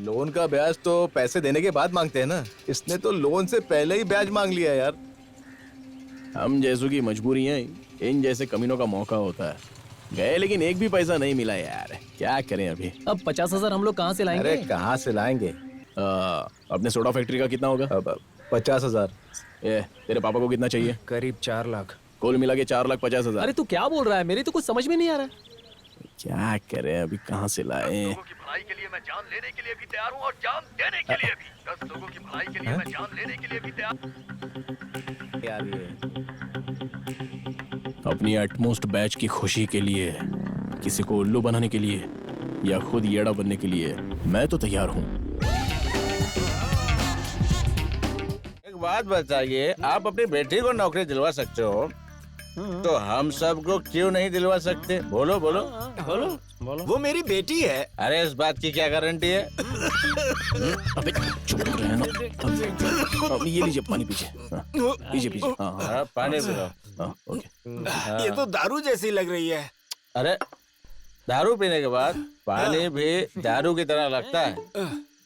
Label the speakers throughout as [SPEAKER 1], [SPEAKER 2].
[SPEAKER 1] Loan का ब्याज तो पैसे देने के बाद मांगते हैं ना। इसने तो लोन से पहले ही ब्याज मांग लिया यार।
[SPEAKER 2] हम जैसों की मजबूरियां इन जैसे कमीनों का मौका होता है। गए लेकिन एक भी पैसा नहीं मिला यार, क्या करें अभी।
[SPEAKER 3] अब 50,000 हम लोग कहाँ से लाएंगे?
[SPEAKER 1] अरे कहाँ से लाएंगे?
[SPEAKER 2] अपने सोडा फैक्ट्री का कितना होगा?
[SPEAKER 1] अब 50,000।
[SPEAKER 2] तेरे पापा को कितना चाहिए?
[SPEAKER 4] करीब 4 लाख।
[SPEAKER 2] कुल मिला के 4,50,000।
[SPEAKER 3] अरे तू क्या बोल रहा है? मेरी तो कुछ समझ में नहीं आ रहा है।
[SPEAKER 2] क्या करें अभी, कहाँ से लाए?
[SPEAKER 5] लोगों की भलाई के लिए मैं जान लेने के लिए भी तैयार हूँ और जान देने के लिए भी। 10 लोगों की भलाई के लिए मैं जान लेने के लिए भी तैयार।
[SPEAKER 1] यार ये
[SPEAKER 2] अपनी एटमोस्ट बैच की खुशी के लिए, किसी को उल्लू बनाने के लिए या खुद येड़ा बनने के लिए मैं तो तैयार हूँ।
[SPEAKER 6] एक बात बताइए, आप अपनी बेटी को नौकरी दिलवा सकते हो तो हम सबको क्यों नहीं दिलवा सकते? बोलो बोलो बोलो।
[SPEAKER 4] वो मेरी बेटी है।
[SPEAKER 6] अरे इस बात की क्या गारंटी है?
[SPEAKER 2] अबे चुप रहना। अब ये लीजिए पानी पीजिए। पीजिए पीजिए।
[SPEAKER 6] हाँ, पानी पिलाओ।
[SPEAKER 2] ओके।
[SPEAKER 4] ये तो दारू जैसी लग रही है।
[SPEAKER 6] अरे दारू पीने के बाद पानी भी दारू की तरह लगता है।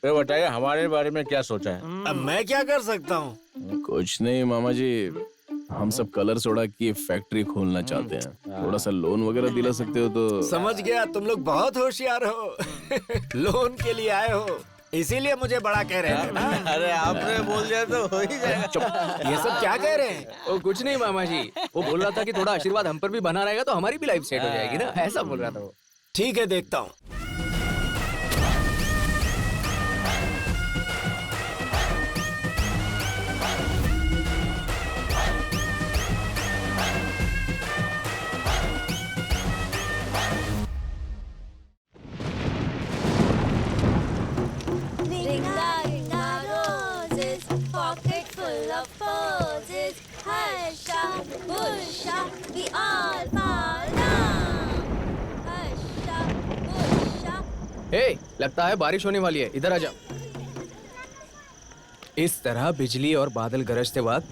[SPEAKER 6] तो बताइए हमारे बारे में क्या सोचा है?
[SPEAKER 4] अब मैं क्या कर सकता हूँ?
[SPEAKER 2] कुछ नहीं मामा जी, हम सब कलर सोडा की फैक्ट्री खोलना चाहते हैं। थोड़ा सा लोन वगैरह दिला सकते हो तो।
[SPEAKER 4] समझ गया, तुम लोग बहुत होशियार हो। लोन के लिए आए हो, इसीलिए मुझे बड़ा कह रहे थे ना।
[SPEAKER 6] अरे आपने बोल दिया तो हो ही जाएगा।
[SPEAKER 4] ये सब क्या कह रहे हैं?
[SPEAKER 3] ओ कुछ नहीं मामा जी, वो बोल रहा था कि थोड़ा आशीर्वाद हम पर भी बना रहेगा तो हमारी भी लाइफ सेट हो जाएगी ना, ऐसा बोल रहा था वो।
[SPEAKER 4] ठीक है, देखता हूँ।
[SPEAKER 7] Ringa, ringa roses, pocket full of posies. Harsha, Busha, we all fall down. Harsha, Busha.
[SPEAKER 3] हे, लगता है बारिश होने वाली है, इधर आ जा। इस तरह बिजली और बादल गरजते वक्त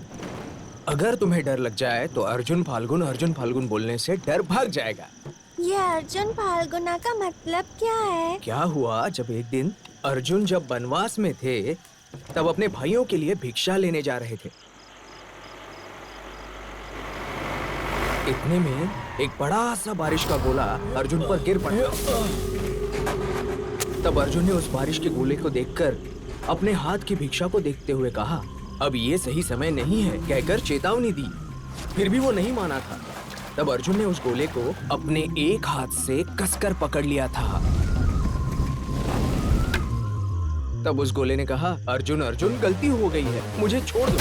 [SPEAKER 3] अगर तुम्हें डर लग जाए तो अर्जुन फाल्गुन बोलने से डर भाग जाएगा।
[SPEAKER 7] ये अर्जुन फाल्गुना का मतलब क्या है?
[SPEAKER 3] क्या हुआ, जब एक दिन अर्जुन जब वनवास में थे तब अपने भाइयों के लिए भिक्षा लेने जा रहे थे। इतने में एक बड़ा सा बारिश का गोला अर्जुन पर गिर पड़ा। तब अर्जुन ने उस बारिश के गोले को देखकर अपने हाथ की भिक्षा को देखते हुए कहा, अब ये सही समय नहीं है, कहकर चेतावनी दी। फिर भी वो नहीं माना था। तब अर्जुन ने उस गोले को अपने एक हाथ से कसकर पकड़ लिया था। तब उस गोले ने कहा, अर्जुन अर्जुन गलती हो गई है, मुझे छोड़ दो।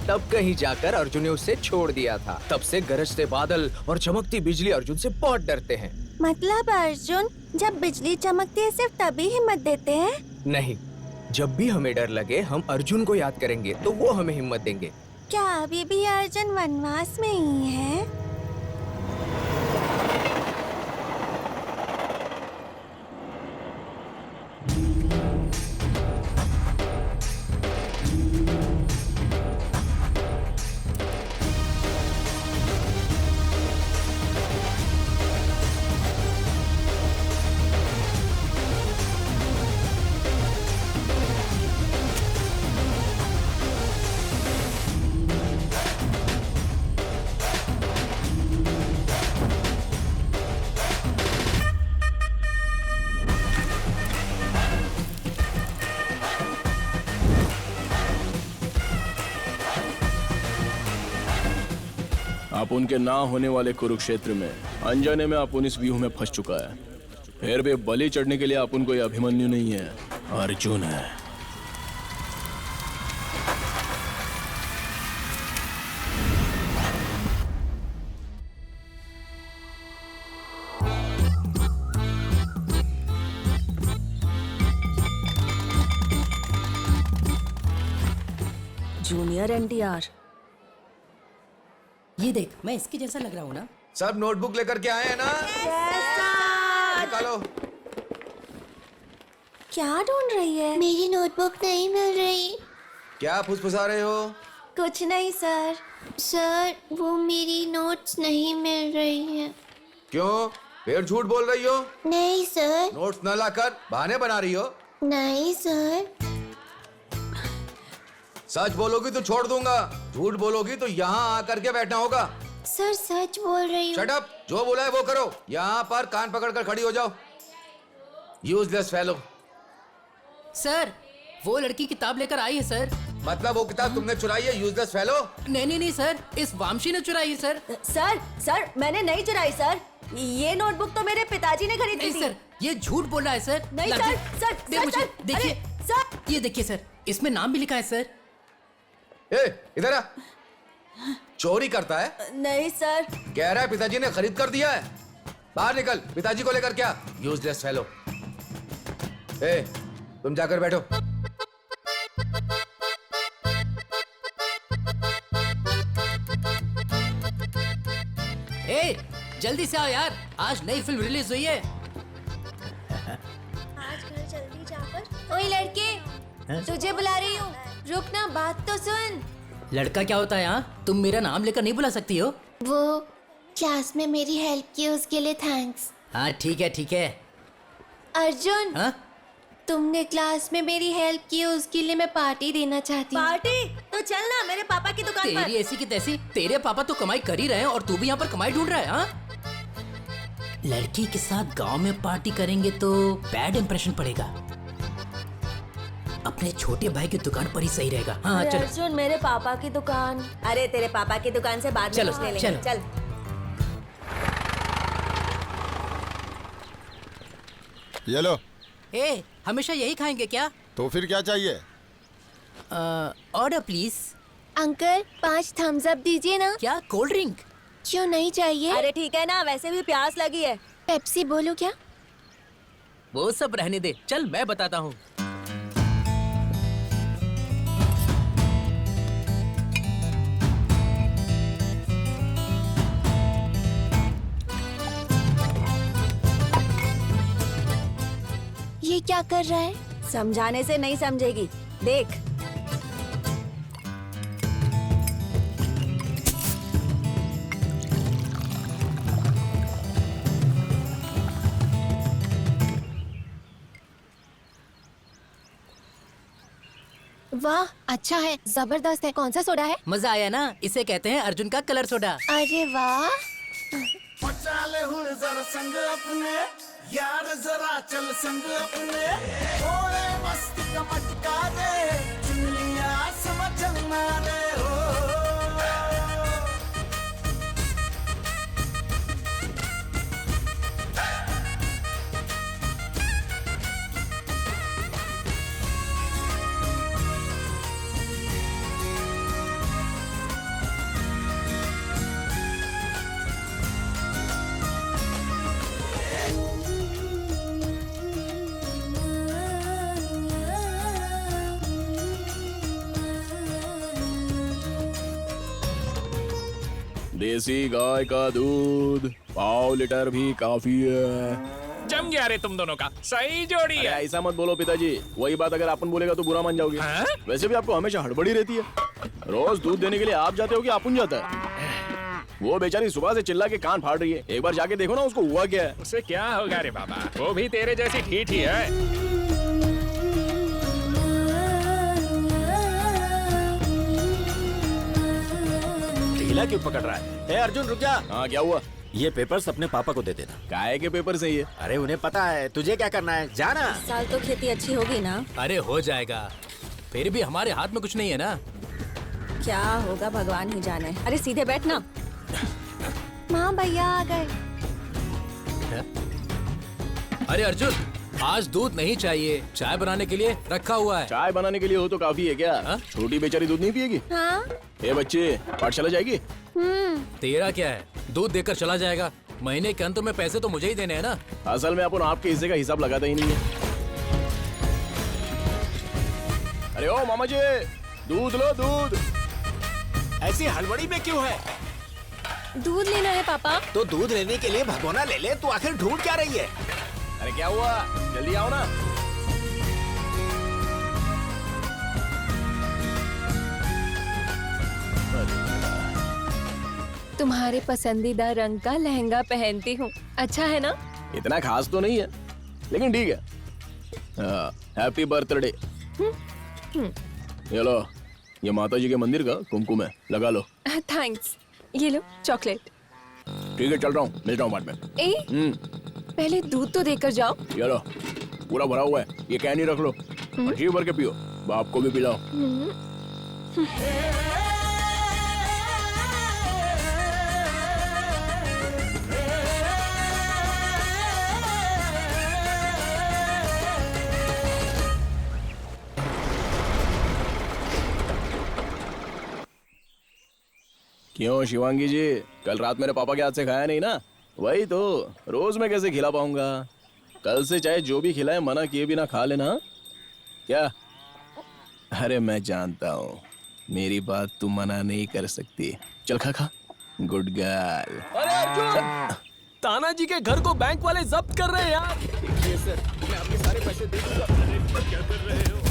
[SPEAKER 3] तब कहीं जाकर अर्जुन ने उसे छोड़ दिया था। तब से गरजते बादल और चमकती बिजली अर्जुन से बहुत डरते हैं।
[SPEAKER 7] मतलब अर्जुन जब बिजली चमकती है सिर्फ तभी हिम्मत देते हैं?
[SPEAKER 3] नहीं, जब भी हमें डर लगे हम अर्जुन को याद करेंगे तो वो हमें हिम्मत देंगे।
[SPEAKER 7] क्या अभी भी अर्जुन वनवास में ही है?
[SPEAKER 2] आप उनके ना होने वाले कुरुक्षेत्र में अनजाने में आप इस व्यूह में फंस चुका है। फिर भी बलि चढ़ने के लिए आप उनको अभिमन्यु नहीं है, अर्जुन है।
[SPEAKER 8] जूनियर एनटीआर, ये देख, मैं इसके जैसा लग रहा हूँ ना?
[SPEAKER 4] सब नोटबुक लेकर के आए हैं ना? निकालो।
[SPEAKER 7] क्या ढूंढ रही है? मेरी नोटबुक नहीं मिल रही।
[SPEAKER 4] क्या फुसफुसा रहे हो?
[SPEAKER 7] कुछ नहीं सर। सर वो मेरी नोट्स नहीं मिल रही है।
[SPEAKER 9] क्यों? फिर झूठ बोल रही हो?
[SPEAKER 7] नहीं सर।
[SPEAKER 9] नोट्स न लाकर बहाने बना रही हो?
[SPEAKER 7] नहीं सर।
[SPEAKER 9] सच बोलोगी तो छोड़ दूंगा, झूठ बोलोगी तो यहाँ आकर के बैठना होगा।
[SPEAKER 7] सर सच बोल रही हूँ।
[SPEAKER 9] शट अप, जो बोला है वो करो। यहाँ पर कान पकड़कर खड़ी हो जाओ। Useless fellow.
[SPEAKER 8] सर वो लड़की किताब लेकर आई है सर।
[SPEAKER 9] मतलब वो किताब तुमने चुराई है, यूजलेस फेलो?
[SPEAKER 8] नहीं नहीं नहीं सर, इस वामशी ने चुराई है सर।
[SPEAKER 10] सर मैंने नहीं चुराई सर। ये नोटबुक तो मेरे पिताजी ने खरीदी
[SPEAKER 8] नहीं
[SPEAKER 10] थी।
[SPEAKER 8] सर, ये झूठ बोल रहा है सर।
[SPEAKER 10] नहीं सर,
[SPEAKER 8] मुझे देखिए
[SPEAKER 10] अरे, सर।
[SPEAKER 8] ये देखिए सर, इसमें नाम भी लिखा है सर।
[SPEAKER 9] ए, इधर आ। चोरी करता है?
[SPEAKER 10] नहीं सर।
[SPEAKER 9] कह रहा है पिताजी ने खरीद कर दिया है। बाहर निकल, पिताजी को लेकर क्या? Useless fellow. ए, तुम जाकर बैठो।
[SPEAKER 8] ए, जल्दी से आओ यार, आज नई फिल्म रिलीज हुई है।
[SPEAKER 7] आज घर जल्दी जाकर। ओए लड़के, तुझे बुला रही हूँ। रुक ना, बात तो सुन।
[SPEAKER 8] लड़का क्या होता है यहाँ? तुम मेरा नाम लेकर नहीं बुला सकती हो?
[SPEAKER 7] वो क्लास में मेरी हेल्प की, उसके लिए थैंक्स।
[SPEAKER 8] हाँ ठीक है ठीक है।
[SPEAKER 7] अर्जुन,
[SPEAKER 8] हाँ?
[SPEAKER 7] तुमने क्लास में मेरी हेल्प की, उसके लिए मैं पार्टी देना चाहती हूँ।
[SPEAKER 10] पार्टी? तो चल ना मेरे पापा की दुकान पर।
[SPEAKER 8] तेरी ऐसी की तैसी, तेरे पापा तो कमाई कर ही रहे हैं और तू भी यहाँ पर कमाई ढूंढ रहा है। हाँ? लड़की के साथ गांव में पार्टी करेंगे तो बैड इंप्रेशन पड़ेगा। अपने छोटे भाई की दुकान पर ही सही रहेगा। हाँ
[SPEAKER 10] अरे
[SPEAKER 8] चलो
[SPEAKER 10] अर्जुन, मेरे पापा की दुकान। अरे तेरे पापा की दुकान से बाद में
[SPEAKER 8] चलो,
[SPEAKER 10] कुछ ले लेंगे।
[SPEAKER 8] चलो।
[SPEAKER 10] चल।
[SPEAKER 11] ये लो।
[SPEAKER 8] ए, हमेशा यही खाएंगे क्या?
[SPEAKER 11] तो फिर क्या चाहिए?
[SPEAKER 8] Order please.
[SPEAKER 7] Uncle 5 Thums Up दीजिए ना।
[SPEAKER 8] क्या कोल्ड ड्रिंक?
[SPEAKER 7] क्यों नहीं चाहिए?
[SPEAKER 10] अरे ठीक है ना, वैसे भी प्यास लगी है।
[SPEAKER 7] पेप्सी बोलो क्या?
[SPEAKER 8] वो सब रहने दे, चल मैं बताता हूँ।
[SPEAKER 7] ये क्या कर रहा है?
[SPEAKER 10] समझाने से नहीं समझेगी, देख।
[SPEAKER 7] वाह, अच्छा है, जबरदस्त है। कौन सा सोडा है?
[SPEAKER 8] मजा आया ना? इसे कहते हैं अर्जुन का कलर सोडा।
[SPEAKER 7] अरे वाह।
[SPEAKER 4] संग अपने यार, जरा चल संग अपने, थोड़े मस्ती का मटका दे, चुनलिया समझना रे हो।
[SPEAKER 2] देसी गाय का दूध 5 लीटर भी काफी है।
[SPEAKER 12] जम गया रे तुम दोनों का, सही जोड़ी
[SPEAKER 2] अरे
[SPEAKER 12] है।
[SPEAKER 2] ऐसा मत बोलो पिताजी, वही बात अगर अपन बोलेगा तो बुरा मान जाओगे।
[SPEAKER 12] हाँ?
[SPEAKER 2] वैसे भी आपको हमेशा हड़बड़ी रहती है। रोज दूध देने के लिए आप जाते हो कि अपुन जाता है? वो बेचारी सुबह से चिल्ला के कान फाड़ रही है, एक बार जाके देखो ना उसको हुआ क्या है।
[SPEAKER 12] उसे क्या होगा रे बाबा, वो भी तेरे जैसी ठीक ही है।
[SPEAKER 6] ढीला क्यों पकड़ रहा है? ए अर्जुन रुक जा।
[SPEAKER 2] हाँ क्या हुआ?
[SPEAKER 6] ये पेपर्स अपने पापा को दे देना।
[SPEAKER 2] काय के पेपर सही है?
[SPEAKER 6] अरे उन्हें पता है, तुझे क्या करना है, जाना।
[SPEAKER 10] साल तो खेती अच्छी होगी ना?
[SPEAKER 8] अरे हो जाएगा, फिर भी हमारे हाथ में कुछ नहीं है ना।
[SPEAKER 10] क्या होगा भगवान ही जाने। अरे सीधे बैठ ना।
[SPEAKER 7] माँ भैया आ गए।
[SPEAKER 8] अरे अर्जुन, आज दूध नहीं चाहिए, चाय बनाने के लिए रखा हुआ है।
[SPEAKER 2] चाय बनाने के लिए हो तो काफी है क्या?
[SPEAKER 8] हाँ?
[SPEAKER 2] छोटी बेचारी दूध नहीं पिएगी?
[SPEAKER 7] हाँ।
[SPEAKER 2] ए बच्चे, पाठशाला जाएगी?
[SPEAKER 8] तेरा क्या है, दूध देकर चला जाएगा। महीने के अंत में पैसे तो मुझे ही देने हैं ना।
[SPEAKER 2] असल में अपन आपके हिस्से का हिसाब लगाता ही नहीं है। अरे ओ मामा जी, दूध लो दूध।
[SPEAKER 4] ऐसी हड़बड़ी में क्यों है?
[SPEAKER 7] दूध लेना है पापा।
[SPEAKER 4] तो दूध लेने के लिए भगोना ले ले, तू आखिर ढूंढ क्या रही है?
[SPEAKER 2] अरे क्या हुआ, जल्दी आओ ना।
[SPEAKER 7] तुम्हारे पसंदीदा रंग का लहंगा पहनती हूँ। अच्छा है ना?
[SPEAKER 2] इतना खास तो नहीं है, लेकिन ठीक है। Happy birthday. ये लो, ये माता जी के मंदिर का कुमकुम है, लगा लो।
[SPEAKER 7] थैंक्स। ये लो चॉकलेट।
[SPEAKER 2] ठीक है, चल रहा हूँ, मिलता हूँ बाद में।
[SPEAKER 7] पहले दूध तो देकर जाओ।
[SPEAKER 2] ये लो, पूरा भरा हुआ है, ये कैनी रख लो, अच्छी भर के पियो, बाप को भी पिलाओ। क्यों शिवांगी जी, कल रात मेरे पापा के हाथ से खाया नहीं ना? वही तो, रोज मैं कैसे खिला पाऊंगा? कल से चाहे जो भी खिलाए मना किए बिना खा लेना। क्या? अरे मैं जानता हूँ, मेरी बात तू मना नहीं कर सकती। चल खा खा, गुड गर्ल।
[SPEAKER 3] अरे अर्जुन, तानाजी के घर को बैंक वाले जब्त कर रहे हैं यार। देखिए सर, मैं आपके सारे पैसे दे दूंगा। क्या कर रहे हो?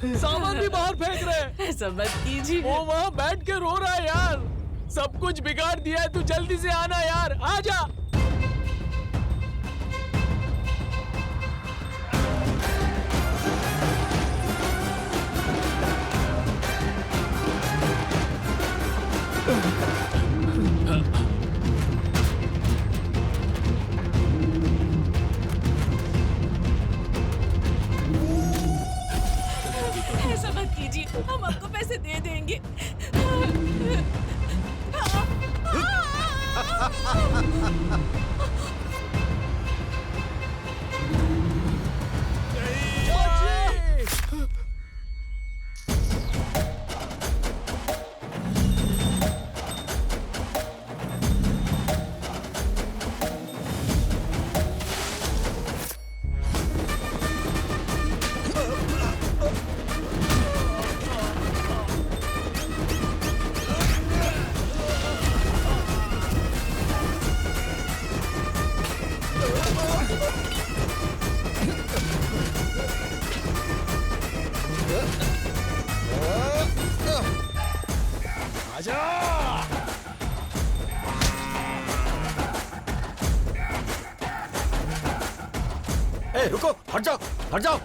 [SPEAKER 3] सामान भी बाहर फेंक रहे हैं।
[SPEAKER 8] ऐसा मत कीजिए।
[SPEAKER 3] वो वहाँ बैठ के रो रहा है यार। सब कुछ बिगाड़ दिया है, तू जल्दी से आना यार, आजा।
[SPEAKER 8] ऐसा मत कीजिए, हम आपको पैसे दे देंगे।
[SPEAKER 13] रुको, हट जाओ, हट जाओ।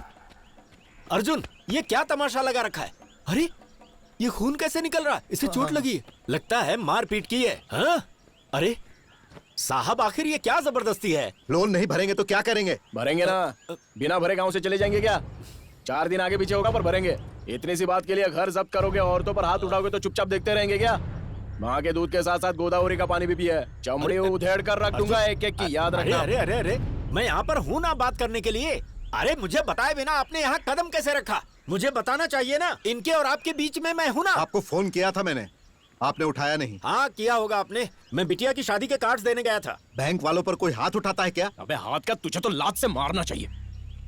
[SPEAKER 13] अर्जुन, ये क्या तमाशा लगा रखा है? अरे ये खून कैसे निकल रहा है? इसे चोट लगी है, लगता है मारपीट की है। हाँ? अरे साहब, आखिर ये क्या जबरदस्ती है?
[SPEAKER 1] लोन नहीं भरेंगे तो क्या करेंगे?
[SPEAKER 2] भरेंगे ना, बिना भरे गांव से चले जाएंगे क्या? 4 दिन आगे पीछे होगा पर भरेंगे। इतनी सी बात के लिए घर जब्त करोगे, औरतों पर हाथ उठाओगे तो चुपचाप देखते रहेंगे क्या? माँ के दूध के साथ साथ गोदावरी का पानी भी पिया है। चमड़ी उधेड़ कर रख दूंगा एक एक की, याद रखना।
[SPEAKER 13] अरे अरे अरे, मैं यहाँ पर हूँ ना बात करने के लिए। अरे मुझे बताए बिना आपने यहाँ कदम कैसे रखा? मुझे बताना चाहिए ना। इनके और आपके बीच में मैं हूँ ना।
[SPEAKER 11] आपको फोन किया था मैंने, आपने उठाया नहीं।
[SPEAKER 13] हाँ किया होगा आपने। मैं बिटिया की शादी के कार्ड्स देने गया था।
[SPEAKER 11] बैंक वालों पर कोई हाथ उठाता है क्या?
[SPEAKER 2] अबे हाथ का, तुझे तो लात से मारना चाहिए।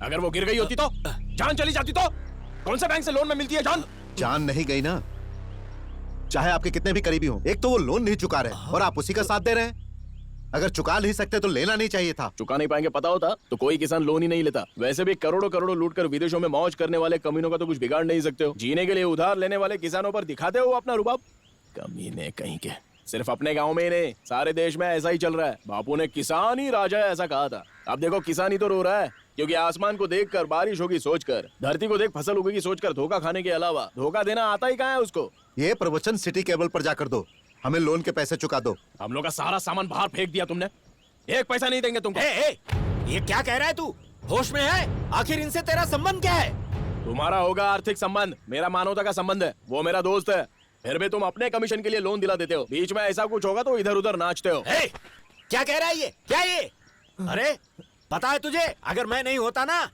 [SPEAKER 2] अगर वो गिर गई होती तो, जान चली जाती तो। कौन से बैंक से लोन में मिलती है जान?
[SPEAKER 11] जान नहीं गई ना, चाहे आपके कितने भी करीबी हो। एक तो वो लोन नहीं चुका रहे और आप उसी का साथ दे रहे हैं। अगर चुका नहीं सकते तो लेना नहीं चाहिए था।
[SPEAKER 2] चुका नहीं पाएंगे पता होता तो कोई किसान लोन ही नहीं लेता। वैसे भी करोड़ों करोड़ों लूट कर विदेशों में मौज करने वाले कमीनों का तो कुछ बिगाड़ नहीं सकते हो। जीने के लिए उधार लेने वाले किसानों पर दिखाते हो अपना रुबाब। कमीने कहीं के। सिर्फ अपने गांव में ही नहीं, सारे देश में ऐसा ही चल रहा है। बापू ने किसान ही राजा है ऐसा कहा था। अब देखो किसान ही तो रो रहा है, क्योंकि आसमान को देखकर बारिश होगी सोचकर, धरती को देख फसल उगेगी सोचकर धोखा खाने के अलावा धोखा देना आता ही कहाँ है उसको।
[SPEAKER 11] ये प्रवचन सिटी केबल पर जाकर दो। हमें लोन के पैसे चुका दो।
[SPEAKER 2] हम लोग का सारा सामान बाहर फेंक दिया तुमने, एक पैसा नहीं देंगे तुमको।
[SPEAKER 13] ये क्या कह रहा है तू? होश में है? आखिर इनसे तेरा संबंध क्या है?
[SPEAKER 2] तुम्हारा होगा आर्थिक संबंध, मेरा मानवता का संबंध है। वो मेरा दोस्त है, फिर भी तुम अपने कमीशन के लिए लोन दिला देते हो। बीच में ऐसा कुछ होगा तो इधर उधर नाचते हो।
[SPEAKER 13] क्या कह रहा है ये? क्या ये? अरे पता है तुझे, अगर मैं नहीं होता ना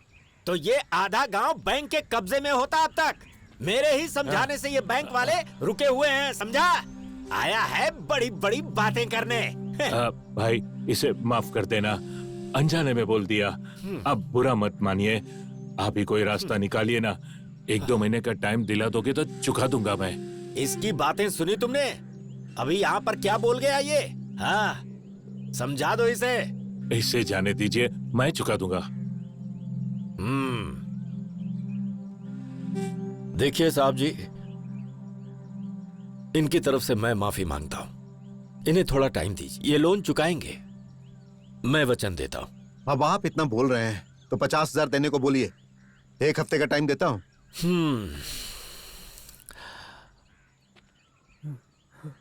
[SPEAKER 13] तो ये आधा गांव बैंक के कब्जे में होता अब तक। मेरे ही समझाने से ये बैंक वाले रुके हुए हैं, समझा? आया है बड़ी बड़ी बातें करने।
[SPEAKER 12] भाई इसे माफ कर देना, अनजाने में बोल दिया। अब बुरा मत मानिए, आप ही कोई रास्ता निकालिए ना। 1-2 महीने का टाइम दिला दोगे तो चुका दूंगा मैं।
[SPEAKER 13] इसकी बातें सुनी तुमने? अभी यहाँ पर क्या बोल गया ये? हाँ, समझा दो इसे।
[SPEAKER 12] इसे जाने दीजिए, मैं चुका दूंगा।
[SPEAKER 13] देखिए साहब जी, इनकी तरफ से मैं माफी मांगता हूं। इन्हें थोड़ा टाइम दीजिए, ये लोन चुकाएंगे, मैं वचन देता हूं।
[SPEAKER 11] अब आप इतना बोल रहे हैं तो 50,000 देने को बोलिए, 1 हफ्ते का टाइम देता हूं।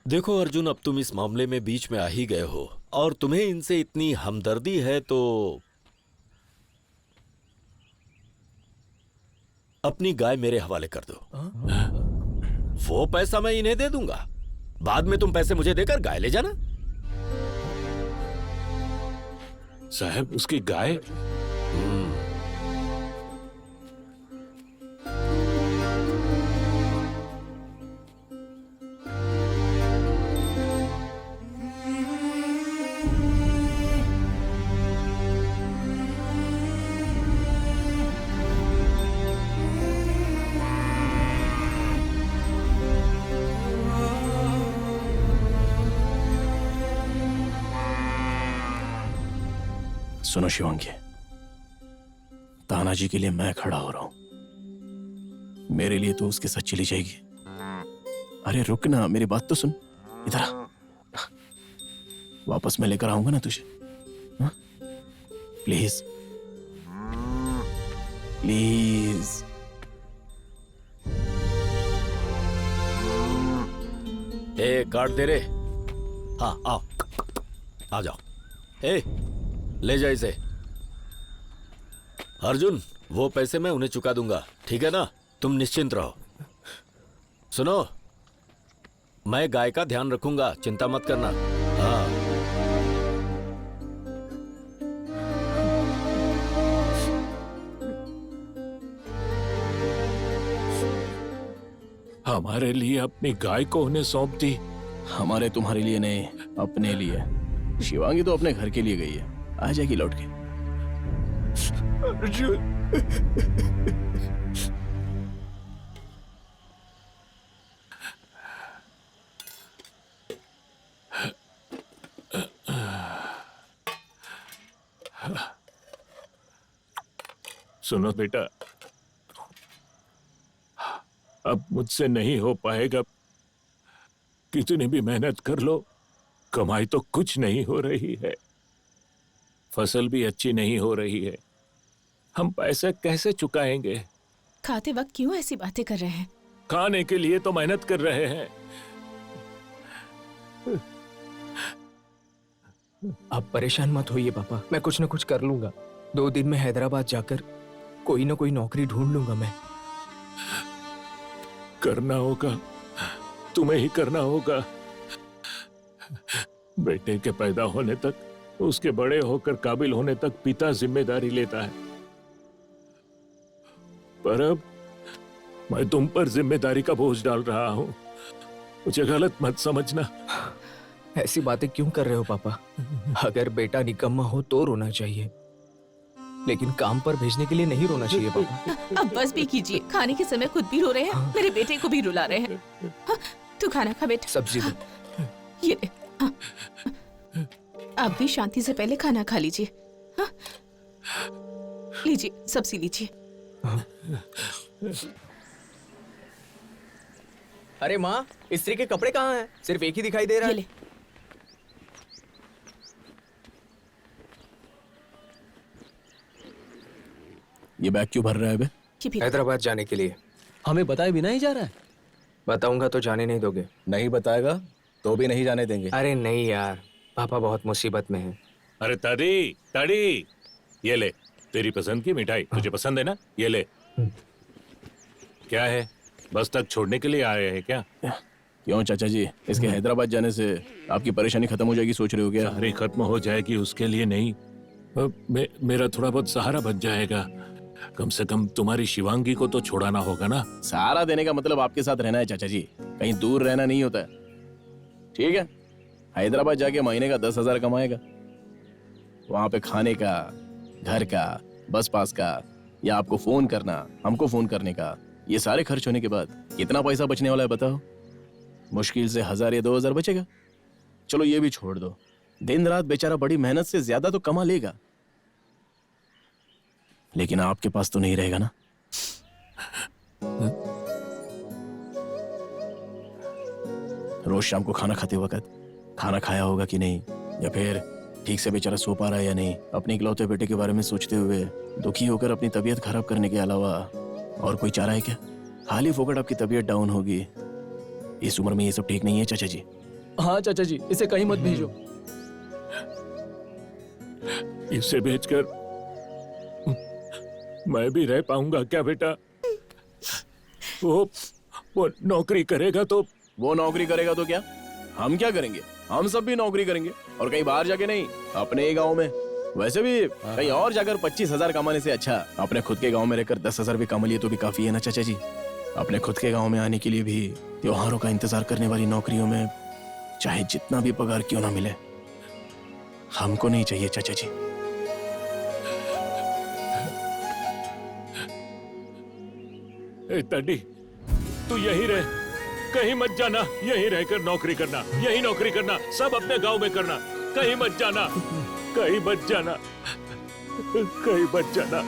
[SPEAKER 13] देखो अर्जुन, अब तुम इस मामले में बीच में आ ही गए हो और तुम्हें इनसे इतनी हमदर्दी है तो अपनी गाय मेरे हवाले कर दो। वो पैसा मैं इन्हें दे दूंगा, बाद में तुम पैसे मुझे देकर गाय ले जाना।
[SPEAKER 12] साहब उसकी गाय?
[SPEAKER 2] सुनो शिवांगी, तानाजी के लिए मैं खड़ा हो रहा हूं, मेरे लिए तो उसके साथ चली जाएगी। अरे रुक ना, मेरी बात तो सुन, इधर आ, वापस मैं लेकर आऊंगा ना तुझे, प्लीज प्लीज।
[SPEAKER 13] ए काट दे रे। हाँ आओ, आ जाओ। ए ले जा इसे। अर्जुन, वो पैसे मैं उन्हें चुका दूंगा, ठीक है ना? तुम निश्चिंत रहो। सुनो, मैं गाय का ध्यान रखूंगा, चिंता मत करना। हाँ
[SPEAKER 12] हमारे लिए अपनी गाय को उन्हें सौंप दी।
[SPEAKER 2] हमारे तुम्हारे लिए नहीं, अपने लिए। शिवांगी तो अपने घर के लिए गई है, आ जाएगी लौट के।
[SPEAKER 1] अर्जुन,
[SPEAKER 12] सुनो बेटा, अब मुझसे नहीं हो पाएगा। कितनी भी मेहनत कर लो, कमाई तो कुछ नहीं हो रही है, फसल भी अच्छी नहीं हो रही है। हम पैसे कैसे चुकाएंगे?
[SPEAKER 14] खाते वक्त क्यों ऐसी बातें कर रहे हैं?
[SPEAKER 12] खाने के लिए तो मेहनत कर रहे हैं।
[SPEAKER 3] आप परेशान मत होइए पापा, मैं कुछ न कुछ कर लूंगा। 2 दिन में हैदराबाद जाकर कोई ना कोई नौकरी ढूंढ लूंगा मैं।
[SPEAKER 12] करना होगा, तुम्हें ही करना होगा। बेटे के पैदा होने तक, उसके बड़े होकर काबिल होने तक पिता जिम्मेदारी लेता है, पर अब मैं तुम पर जिम्मेदारी का बोझ डाल रहा हूं। मुझे गलत मत समझना।
[SPEAKER 3] ऐसी बातें क्यों कर रहे हो पापा? अगर बेटा निकम्मा हो तो रोना चाहिए, लेकिन काम पर भेजने के लिए नहीं रोना चाहिए पापा।
[SPEAKER 14] अब बस भी कीजिए, खाने के समय खुद भी रो रहे हैं, मेरे बेटे को भी रुला रहे हैं। हाँ, तू खाना खा बेटा।
[SPEAKER 3] सब्जी दो।
[SPEAKER 14] ये ले। हाँ। आप भी शांति से पहले खाना खा लीजिए। हाँ? लीजिए, सब्जी लीजिए।
[SPEAKER 3] अरे माँ, स्त्री के कपड़े कहाँ हैं? सिर्फ एक ही दिखाई दे रहा है।
[SPEAKER 2] ये बैग क्यों भर रहा है बे?
[SPEAKER 3] हैदराबाद जाने के लिए।
[SPEAKER 1] हमें बताए बिना ही जा रहा है?
[SPEAKER 3] बताऊंगा तो जाने नहीं दोगे?
[SPEAKER 1] नहीं बताएगा तो भी नहीं जाने देंगे।
[SPEAKER 3] अरे नहीं यार, पापा बहुत मुसीबत में हैं।
[SPEAKER 12] अरे ताड़ी ताड़ी, ये ले तेरी पसंद की मिठाई, तुझे पसंद है ना? ये ले। क्या है, बस तक छोड़ने के लिए आए हैं क्या?
[SPEAKER 2] क्यों चाचा जी, इसके हैदराबाद जाने से आपकी परेशानी खत्म हो जाएगी सोच रहे हो क्या?
[SPEAKER 12] सारी खत्म हो जाएगी उसके लिए नहीं, मेरा थोड़ा बहुत सहारा बच जाएगा। कम से कम तुम्हारी शिवांगी को तो छुड़ाना होगा ना।
[SPEAKER 2] सहारा देने का मतलब आपके साथ रहना है चाचा जी, कहीं दूर रहना नहीं होता है। ठीक है, हैदराबाद जाके महीने का 10,000 कमाएगा, वहां पे खाने का, घर का, बस पास का, या आपको फोन करना, हमको फोन करने का, ये सारे खर्च होने के बाद कितना पैसा बचने वाला है बताओ? मुश्किल से 1,000 या 2,000 बचेगा। चलो ये भी छोड़ दो, दिन रात बेचारा बड़ी मेहनत से ज्यादा तो कमा लेगा, लेकिन आपके पास तो नहीं रहेगा ना। रोज शाम को खाना खाते वक्त खाना खाया होगा कि नहीं, या फिर ठीक से बेचारा सो पा रहा है या नहीं, अपने इकलौते बेटे के बारे में सोचते हुए दुखी होकर अपनी तबीयत खराब करने के अलावा और कोई चारा है क्या? खाली फोकट आपकी तबीयत डाउन होगी। इस उम्र में ये सब ठीक नहीं है चाचा जी।
[SPEAKER 3] हाँ चाचा जी, इसे कहीं मत भेजो।
[SPEAKER 12] इसे भेजकर मैं भी रह पाऊंगा क्या बेटा? वो नौकरी करेगा तो?
[SPEAKER 2] वो नौकरी करेगा तो क्या, हम क्या करेंगे? हम सब भी नौकरी करेंगे, और कहीं बाहर जाके नहीं, अपने ही गांव में। वैसे भी कहीं और जाकर 25,000 कमाने से अच्छा अपने खुद के गांव में रहकर 10,000 भी कमा लिए तो भी काफी है ना चाचा जी। अपने खुद के गांव में आने के लिए भी त्योहारों का इंतजार करने वाली नौकरियों में चाहे जितना भी पगार क्यों ना मिले, हमको नहीं चाहिए चाचा जी।
[SPEAKER 12] तड्डी, तू यही रह, कहीं मत जाना। यहीं रहकर नौकरी करना, यही नौकरी करना, सब अपने गांव में करना। कहीं मत जाना, कहीं मत जाना, कहीं मत जाना।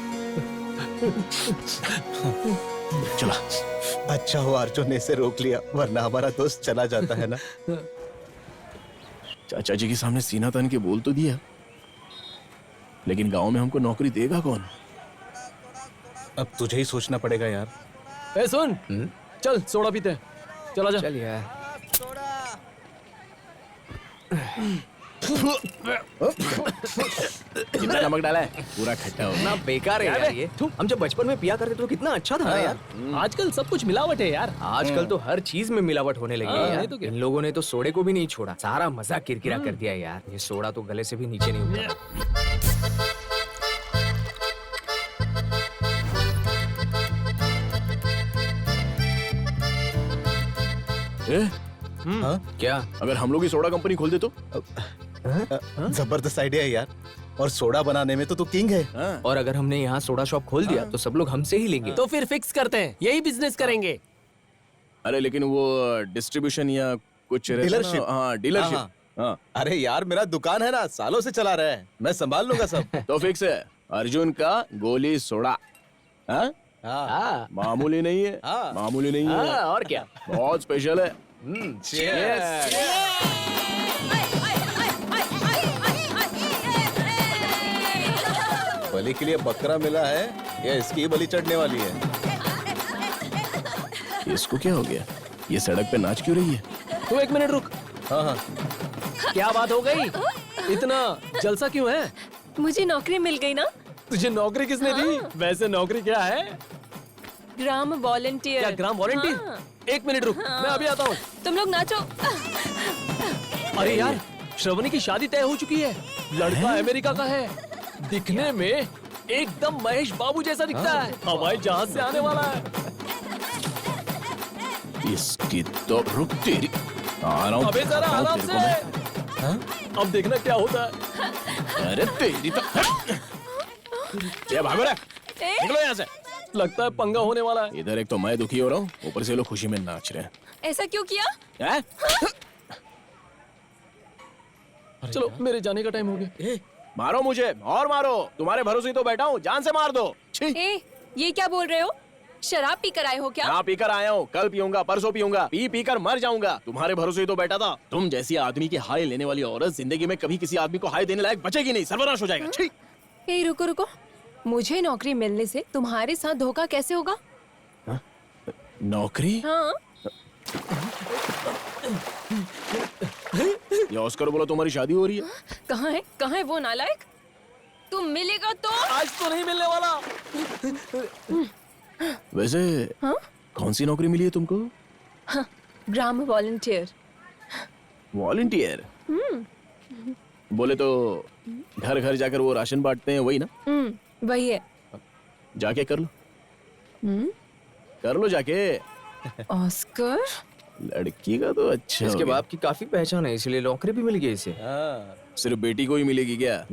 [SPEAKER 2] चला।
[SPEAKER 1] अच्छा हुआ अर्जुन ने इसे रोक लिया, वरना हमारा दोस्त चला जाता है ना।
[SPEAKER 2] चाचा जी के सामने सीना तान के बोल तो दिया, लेकिन गांव में हमको नौकरी देगा कौन?
[SPEAKER 1] अब तुझे ही सोचना पड़ेगा यार।
[SPEAKER 3] ए सुन, चल सोडा पीते हैं। चला जा।
[SPEAKER 9] चल यार।
[SPEAKER 2] कितना नमक डाला है? पूरा खट्टा हो
[SPEAKER 3] ना बेकार है यार ये। हम जब बचपन में पिया करते तो कितना अच्छा था ना यार। आजकल सब कुछ मिलावट है यार। आजकल तो हर चीज में मिलावट होने लगी है यार। इन लोगों ने तो सोडे को भी नहीं छोड़ा, सारा मजा किरकिरा कर दिया यार। ये सोडा तो गले से भी नीचे नहीं उतरा।
[SPEAKER 2] क्या अगर हम लोग ही सोडा कंपनी खोल दे तो?
[SPEAKER 1] जबरदस्त आइडिया है यार, और सोडा बनाने में तो तू किंग है।
[SPEAKER 3] और अगर हमने यहाँ सोडा शॉप खोल दिया तो सब लोग हमसे ही लेंगे।
[SPEAKER 15] तो फिर फिक्स करते हैं, यही बिजनेस करेंगे।
[SPEAKER 2] अरे लेकिन वो डिस्ट्रीब्यूशन या कुछ
[SPEAKER 1] डीलरशिप।
[SPEAKER 2] हाँ डीलरशिप। हाँ।
[SPEAKER 1] अरे यार मेरा दुकान है ना, सालों से चला रहा है, मैं संभाल लूंगा सब।
[SPEAKER 2] तो फिक्स है, अर्जुन का गोली सोडा। हाँ? मामूली नहीं है, मामूली नहीं है।
[SPEAKER 3] और क्या,
[SPEAKER 2] बहुत स्पेशल है।
[SPEAKER 1] बलि के लिए बकरा मिला है या इसकी बलि चढ़ने वाली है?
[SPEAKER 2] इसको क्या हो गया? ये सड़क पे नाच क्यों रही है?
[SPEAKER 3] तू एक मिनट रुक।
[SPEAKER 1] हाँ।
[SPEAKER 3] क्या बात हो गई? इतना जलसा क्यों है?
[SPEAKER 7] मुझे नौकरी मिल गई ना।
[SPEAKER 3] तुझे नौकरी किसने दी? वैसे नौकरी क्या है?
[SPEAKER 7] ग्राम वॉलंटियर।
[SPEAKER 3] क्या ग्राम वॉलंटियर? एक मिनट रुक, मैं अभी आता हूँ।
[SPEAKER 7] तुम लोग नाचो।
[SPEAKER 3] अरे यार, श्रवणी की शादी तय हो चुकी है। लड़का अमेरिका का है, दिखने में एकदम महेश बाबू जैसा दिखता है। हवाई जहाज से आने वाला है।
[SPEAKER 2] इसकी तो रुक तेरी, आ रहा हूँ।
[SPEAKER 3] अबे जरा आराम से। अब देखना क्या होता है।
[SPEAKER 2] अरे तेरी तो भागो रे, निकलो यहाँ से।
[SPEAKER 3] लगता है पंगा होने वाला है।
[SPEAKER 2] इधर एक तो मैं दुखी हो रहा हूँ, ऊपर से लोग खुशी में नाच रहे हैं।
[SPEAKER 7] ऐसा क्यों किया?
[SPEAKER 3] चलो मेरे जाने का टाइम हो गया।
[SPEAKER 2] मारो मुझे और मारो, तुम्हारे भरोसे ही तो बैठा हूँ, जान से मार दो।
[SPEAKER 7] ये क्या बोल रहे हो? शराब पी कर आए हो क्या?
[SPEAKER 2] हाँ, पीकर आया हूँ, कल पीऊंगा, परसों पीऊंगा, पी कर मर जाऊंगा। तुम्हारे भरोसे ही तो बैठा था। तुम जैसी आदमी की हाय लेने वाली औरत जिंदगी में कभी किसी आदमी को हाय देने लायक बचेगी नहीं, सर्वनाश हो जाएगा। छी।
[SPEAKER 7] रुको रुको, मुझे नौकरी मिलने से तुम्हारे साथ धोखा कैसे होगा?
[SPEAKER 2] नौकरी?
[SPEAKER 7] हाँ।
[SPEAKER 2] ये ऑस्कर बोला तुम्हारी शादी हो रही है।
[SPEAKER 7] कहाँ है वो नालायक? तुम मिलेगा तो?
[SPEAKER 3] आज तो नहीं मिलने वाला।
[SPEAKER 2] वैसे कौन सी नौकरी मिली है तुमको?
[SPEAKER 7] ग्राम वॉलंटियर।
[SPEAKER 2] वॉलंटियर? बोले तो घर घर जाकर वो राशन बांटते हैं, वही ना?
[SPEAKER 7] वही है।
[SPEAKER 2] जाके कर लो। कर लो जाके।
[SPEAKER 7] ऑस्कर?
[SPEAKER 2] लड़की का तो अच्छा।
[SPEAKER 3] इसके बाप की काफी पहचान है, इसलिए नौकरी भी मिल गई इसे।
[SPEAKER 2] सिर्फ बेटी को ही मिलेगी क्या?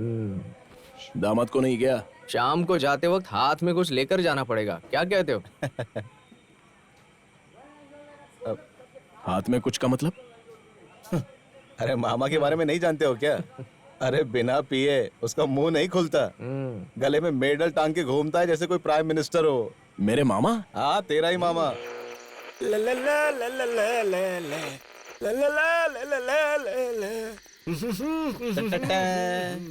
[SPEAKER 2] दामाद को नहीं क्या?
[SPEAKER 3] शाम को जाते वक्त हाथ में कुछ लेकर जाना पड़ेगा, क्या कहते हो?
[SPEAKER 2] हाथ में कुछ का मतलब?
[SPEAKER 1] अरे मामा के बारे में नहीं जानते हो क्या? अरे बिना पिए उसका मुंह नहीं खुलता, गले में मेडल टांग के घूमता है जैसे कोई प्राइम मिनिस्टर हो।
[SPEAKER 2] मेरे मामा?
[SPEAKER 1] हाँ, तेरा ही मामा।
[SPEAKER 13] ला ला ला ला ला ला ला ला।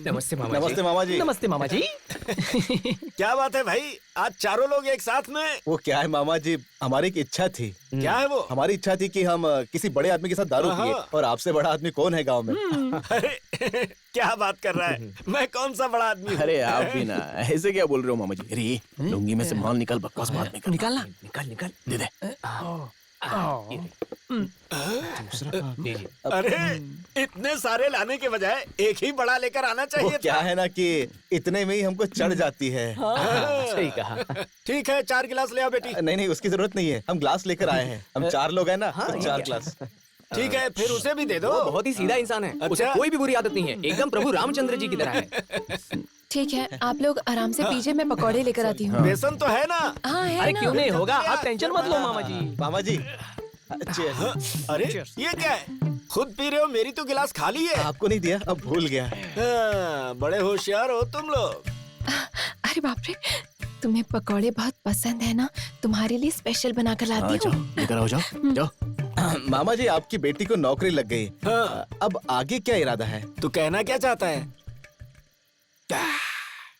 [SPEAKER 3] नमस्ते मामा जी।
[SPEAKER 1] नमस्ते मामा जी।
[SPEAKER 15] नमस्ते मामा जी।
[SPEAKER 13] क्या बात है भाई, आज चारों लोग एक साथ में?
[SPEAKER 1] वो क्या है मामा जी, हमारी एक इच्छा थी।
[SPEAKER 13] क्या है वो?
[SPEAKER 1] हमारी इच्छा थी कि हम किसी बड़े आदमी के साथ दारू पिए, और आपसे बड़ा आदमी कौन है गांव में?
[SPEAKER 13] अरे क्या बात कर रहा है, मैं कौन सा बड़ा आदमी हूँ?
[SPEAKER 2] अरे आप भी ना ऐसे क्या बोल रहे हो मामा जी? अरे लुंगी में से माल निकाल, बकवास बात नहीं कर।
[SPEAKER 15] निकालना।
[SPEAKER 3] निकाल
[SPEAKER 2] दे दे।
[SPEAKER 13] अरे इतने सारे लाने के बजाय एक ही बड़ा लेकर आना
[SPEAKER 1] वो
[SPEAKER 13] चाहिए
[SPEAKER 1] क्या
[SPEAKER 13] था।
[SPEAKER 1] है ना कि इतने में ही हमको चढ़ जाती है।
[SPEAKER 3] सही कहा।
[SPEAKER 13] ठीक है, 4 गिलास ले आओ बेटी।
[SPEAKER 1] नहीं नहीं, उसकी जरूरत नहीं है, हम ग्लास लेकर आए हैं। हम 4 लोग हैं ना, तो 4 ग्लास।
[SPEAKER 13] ठीक है, फिर उसे भी दे दो।
[SPEAKER 3] वो बहुत ही सीधा इंसान है। उसे
[SPEAKER 13] अच्छा।
[SPEAKER 3] कोई भी बुरी आदत नहीं है, एकदम प्रभु रामचंद्र जी की तरह है।
[SPEAKER 16] ठीक है, आप लोग आराम से पीजिए, मैं पकौड़े लेकर आती हूँ।
[SPEAKER 13] बेसन तो है ना?
[SPEAKER 16] हाँ है
[SPEAKER 15] अरे
[SPEAKER 16] ना।
[SPEAKER 15] क्यों नहीं होगा, आप टेंशन मत लो मामा जी।
[SPEAKER 1] मामा जी
[SPEAKER 13] अरे ये क्या है, खुद पी रहे हो? मेरी तो गिलास खाली है।
[SPEAKER 1] आपको नहीं दिया, अब भूल गया।
[SPEAKER 13] हाँ, बड़े होशियार हो तुम लोग।
[SPEAKER 16] अरे बाप रे, तुम्हें पकौड़े बहुत पसंद है ना, तुम्हारे लिए स्पेशल बनाकर लाती हूँ।
[SPEAKER 2] लेकर आओ, जाओ जाओ।
[SPEAKER 1] मामा जी, आपकी बेटी को नौकरी लग गई। अब आगे क्या इरादा है?
[SPEAKER 13] तू कहना क्या चाहता है?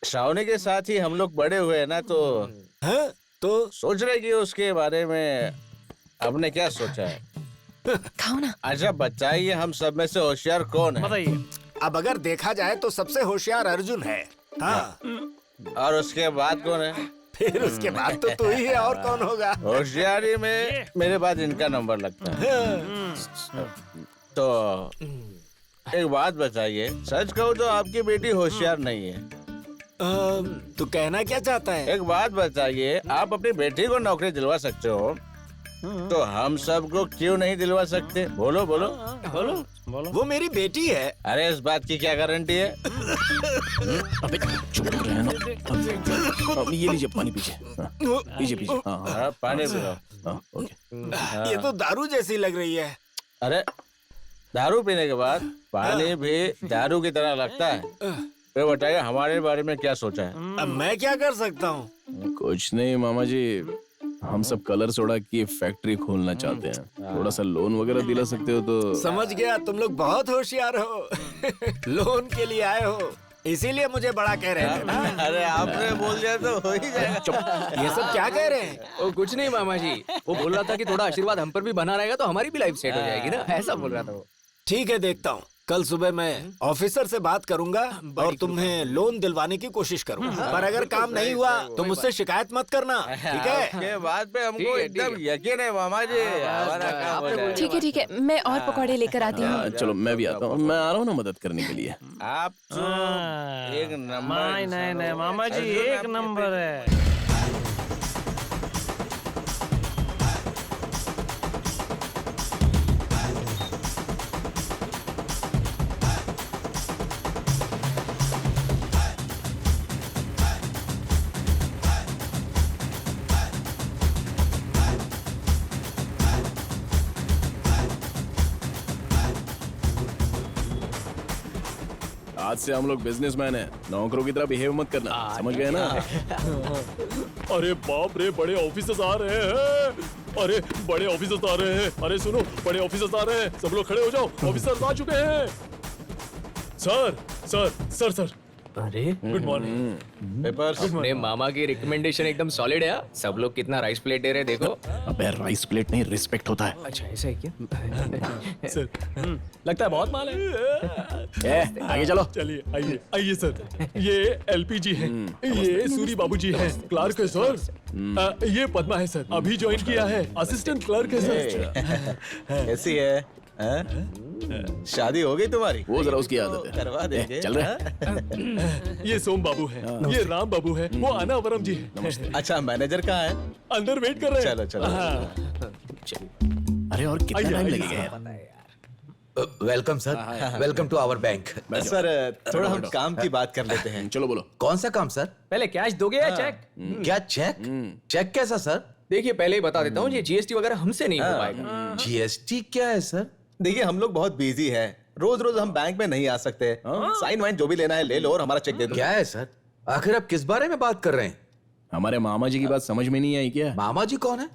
[SPEAKER 6] श्रावणी के साथ ही हम लोग बड़े हुए हैं ना, तो सोच रहे कि उसके बारे में आपने क्या सोचा है?
[SPEAKER 16] खाओ ना।
[SPEAKER 6] अच्छा बताइए, हम सब में से होशियार कौन है?
[SPEAKER 15] बताइए।
[SPEAKER 13] अब अगर देखा जाए तो सबसे होशियार अर्जुन है। हाँ।
[SPEAKER 6] और उसके बाद कौन है?
[SPEAKER 13] फिर उसके बाद तो तू ही है, और कौन होगा?
[SPEAKER 6] होशियारी में मेरे बाद इनका नंबर लगता है। तो एक बात बताइए, सच कहूँ तो आपकी बेटी होशियार नहीं है।
[SPEAKER 13] तू कहना क्या चाहता है?
[SPEAKER 6] एक बात बताइए, आप अपनी बेटी को नौकरी दिलवा सकते हो, तो हम सबको क्यों नहीं दिलवा सकते? बोलो बोलो
[SPEAKER 13] बोलो। वो मेरी बेटी है।
[SPEAKER 6] अरे इस बात की क्या गारंटी है?
[SPEAKER 2] अबे चुप रहना। अब ये लीजिए पानी पीजिए। पीजिए पीजिए।
[SPEAKER 6] हाँ, पानी पिलाओ।
[SPEAKER 2] हाँ, ओके।
[SPEAKER 13] ये तो दारू जैसी लग रही है।
[SPEAKER 6] अरे दारू पीने के बाद पानी भी दारू की तरह लगता है। तो बताइए, हमारे बारे में क्या सोचा है?
[SPEAKER 13] अब मैं क्या कर सकता हूँ?
[SPEAKER 2] कुछ नहीं मामा जी, हम सब कलर सोडा की फैक्ट्री खोलना चाहते हैं। थोड़ा सा लोन वगैरह दिला सकते हो तो?
[SPEAKER 13] समझ गया, तुम लोग बहुत होशियार हो। लोन के लिए आए हो, इसीलिए मुझे बड़ा कह रहे थे ना।
[SPEAKER 6] अरे आपने बोल दिया तो हो ही जाएगा।
[SPEAKER 13] ये सब क्या कह रहे हैं?
[SPEAKER 3] वो कुछ नहीं मामा जी, वो बोल रहा था कि थोड़ा आशीर्वाद हम पर भी बना रहेगा तो हमारी भी लाइफ सेट हो जाएगी ना, ऐसा बोल रहा था वो।
[SPEAKER 13] ठीक है, देखता हूँ। कल सुबह मैं ऑफिसर से बात करूंगा और तुम्हें लोन दिलवाने की कोशिश करूंगा। पर अगर काम नहीं हुआ तो मुझसे शिकायत मत करना, ठीक है?
[SPEAKER 6] आपके बात पे हमको एकदम यकीन है मामा जी, हमारा काम हो जाएगा।
[SPEAKER 16] ठीक है, मैं और पकौड़े लेकर आती हूँ।
[SPEAKER 2] चलो मैं भी आता हूँ, मैं आ रहा हूँ ना मदद करने के लिए।
[SPEAKER 6] आप तो एक नंबर।
[SPEAKER 15] नहीं मामा जी, एक नंबर है।
[SPEAKER 2] आज से हम लोग बिजनेसमैन हैं, नौकरों की तरह बिहेव मत करना, समझ गए ना?
[SPEAKER 12] अरे बाप रे, बड़े ऑफिसर्स आ रहे हैं। अरे बड़े ऑफिसर्स आ रहे हैं। अरे सुनो, बड़े ऑफिसर्स आ रहे हैं, सब लोग खड़े हो जाओ, ऑफिसर्स आ चुके हैं। Sir sir sir sir.
[SPEAKER 3] अरे
[SPEAKER 12] गुड मॉर्निंग।
[SPEAKER 6] पेपर्स।
[SPEAKER 3] अपने मामा की रिकमेंडेशन एकदम सॉलिड है। सब लोग कितना राइस प्लेट दे रहे हैं, देखो।
[SPEAKER 2] अबे राइस प्लेट नहीं, रिस्पेक्ट होता है।
[SPEAKER 3] अच्छा ऐसा है क्या?
[SPEAKER 12] सर लगता है बहुत माल है।
[SPEAKER 2] आगे चलो।
[SPEAKER 12] चलिए आइए आइए सर। ये एलपीजी है, ये सूरी बाबूजी है, क्लार्क है सर। ये पद्मा है सर, अभी ज्वाइन किया है, असिस्टेंट क्लर्क है सर।
[SPEAKER 1] कैसी है? शादी हो गई तुम्हारी?
[SPEAKER 2] वो जरा उसकी आदत है।
[SPEAKER 1] करवा देंगे।
[SPEAKER 2] चल रहे।
[SPEAKER 12] ये सोम बाबू है, ये राम बाबू है, वो अनावरम जी है।
[SPEAKER 1] अच्छा, मैनेजर कहाँ है?
[SPEAKER 12] अंदर वेट कर रहे हैं।
[SPEAKER 1] चलो चलो।
[SPEAKER 2] अरे और कितना टाइम लगेगा यार?
[SPEAKER 9] Welcome sir, welcome to our bank.
[SPEAKER 1] Sir थोड़ा हम काम की बात कर लेते हैं।
[SPEAKER 2] चलो बोलो।
[SPEAKER 9] कौन सा काम सर?
[SPEAKER 3] पहले कैश दोगे या चेक?
[SPEAKER 9] क्या चेक? चेक कैसा सर?
[SPEAKER 3] देखिए पहले ही बता देता हूँ, ये जीएसटी वगैरह हमसे नहीं हो पाएगा।
[SPEAKER 9] जीएसटी क्या है सर?
[SPEAKER 1] देखिए हम लोग बहुत बिजी है, रोज रोज हम बैंक में नहीं आ सकते। साइन वाइन जो भी लेना है ले लो और हमारा चेक दे दो।
[SPEAKER 9] क्या है सर? आखिर आप किस बारे में बात कर रहे हैं?
[SPEAKER 2] हमारे मामा जी की बात समझ में नहीं आई क्या?
[SPEAKER 9] मामा जी कौन है?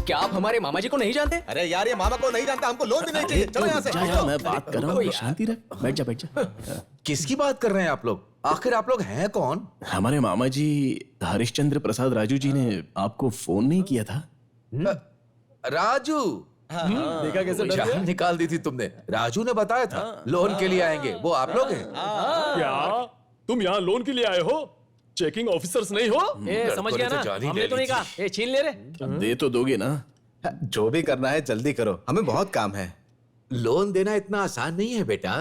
[SPEAKER 3] क्या आप हमारे मामा जी को नहीं जानते?
[SPEAKER 1] अरे यार ये मामा को नहीं जानता, हमको लोन भी नहीं चाहिए। चलो यहाँ से।
[SPEAKER 2] मैं बात कर रहा हूँ, शांति रख, बैठ जा बैठ जा।
[SPEAKER 9] किसकी बात कर रहे हैं आप लोग? आखिर आप लोग हैं कौन?
[SPEAKER 2] हमारे मामा जी हरिश्चंद्र प्रसाद राजू जी ने आपको फोन नहीं किया था?
[SPEAKER 9] राजू।
[SPEAKER 2] देखा कैसे डर
[SPEAKER 9] जान
[SPEAKER 2] गया?
[SPEAKER 9] निकाल दी थी तुमने। राजू ने बताया था लोन के लिए आएंगे, वो आप लोग हैं?
[SPEAKER 17] क्या तुम यहाँ लोन के लिए आए हो? चेकिंग ऑफिसर्स नहीं हो?
[SPEAKER 15] समझ गया ना, हमने तो नहीं कहा। छीन ले रे।
[SPEAKER 2] दे तो दोगे ना?
[SPEAKER 1] जो भी करना है जल्दी करो, हमें बहुत काम है।
[SPEAKER 9] लोन देना इतना आसान नहीं है बेटा,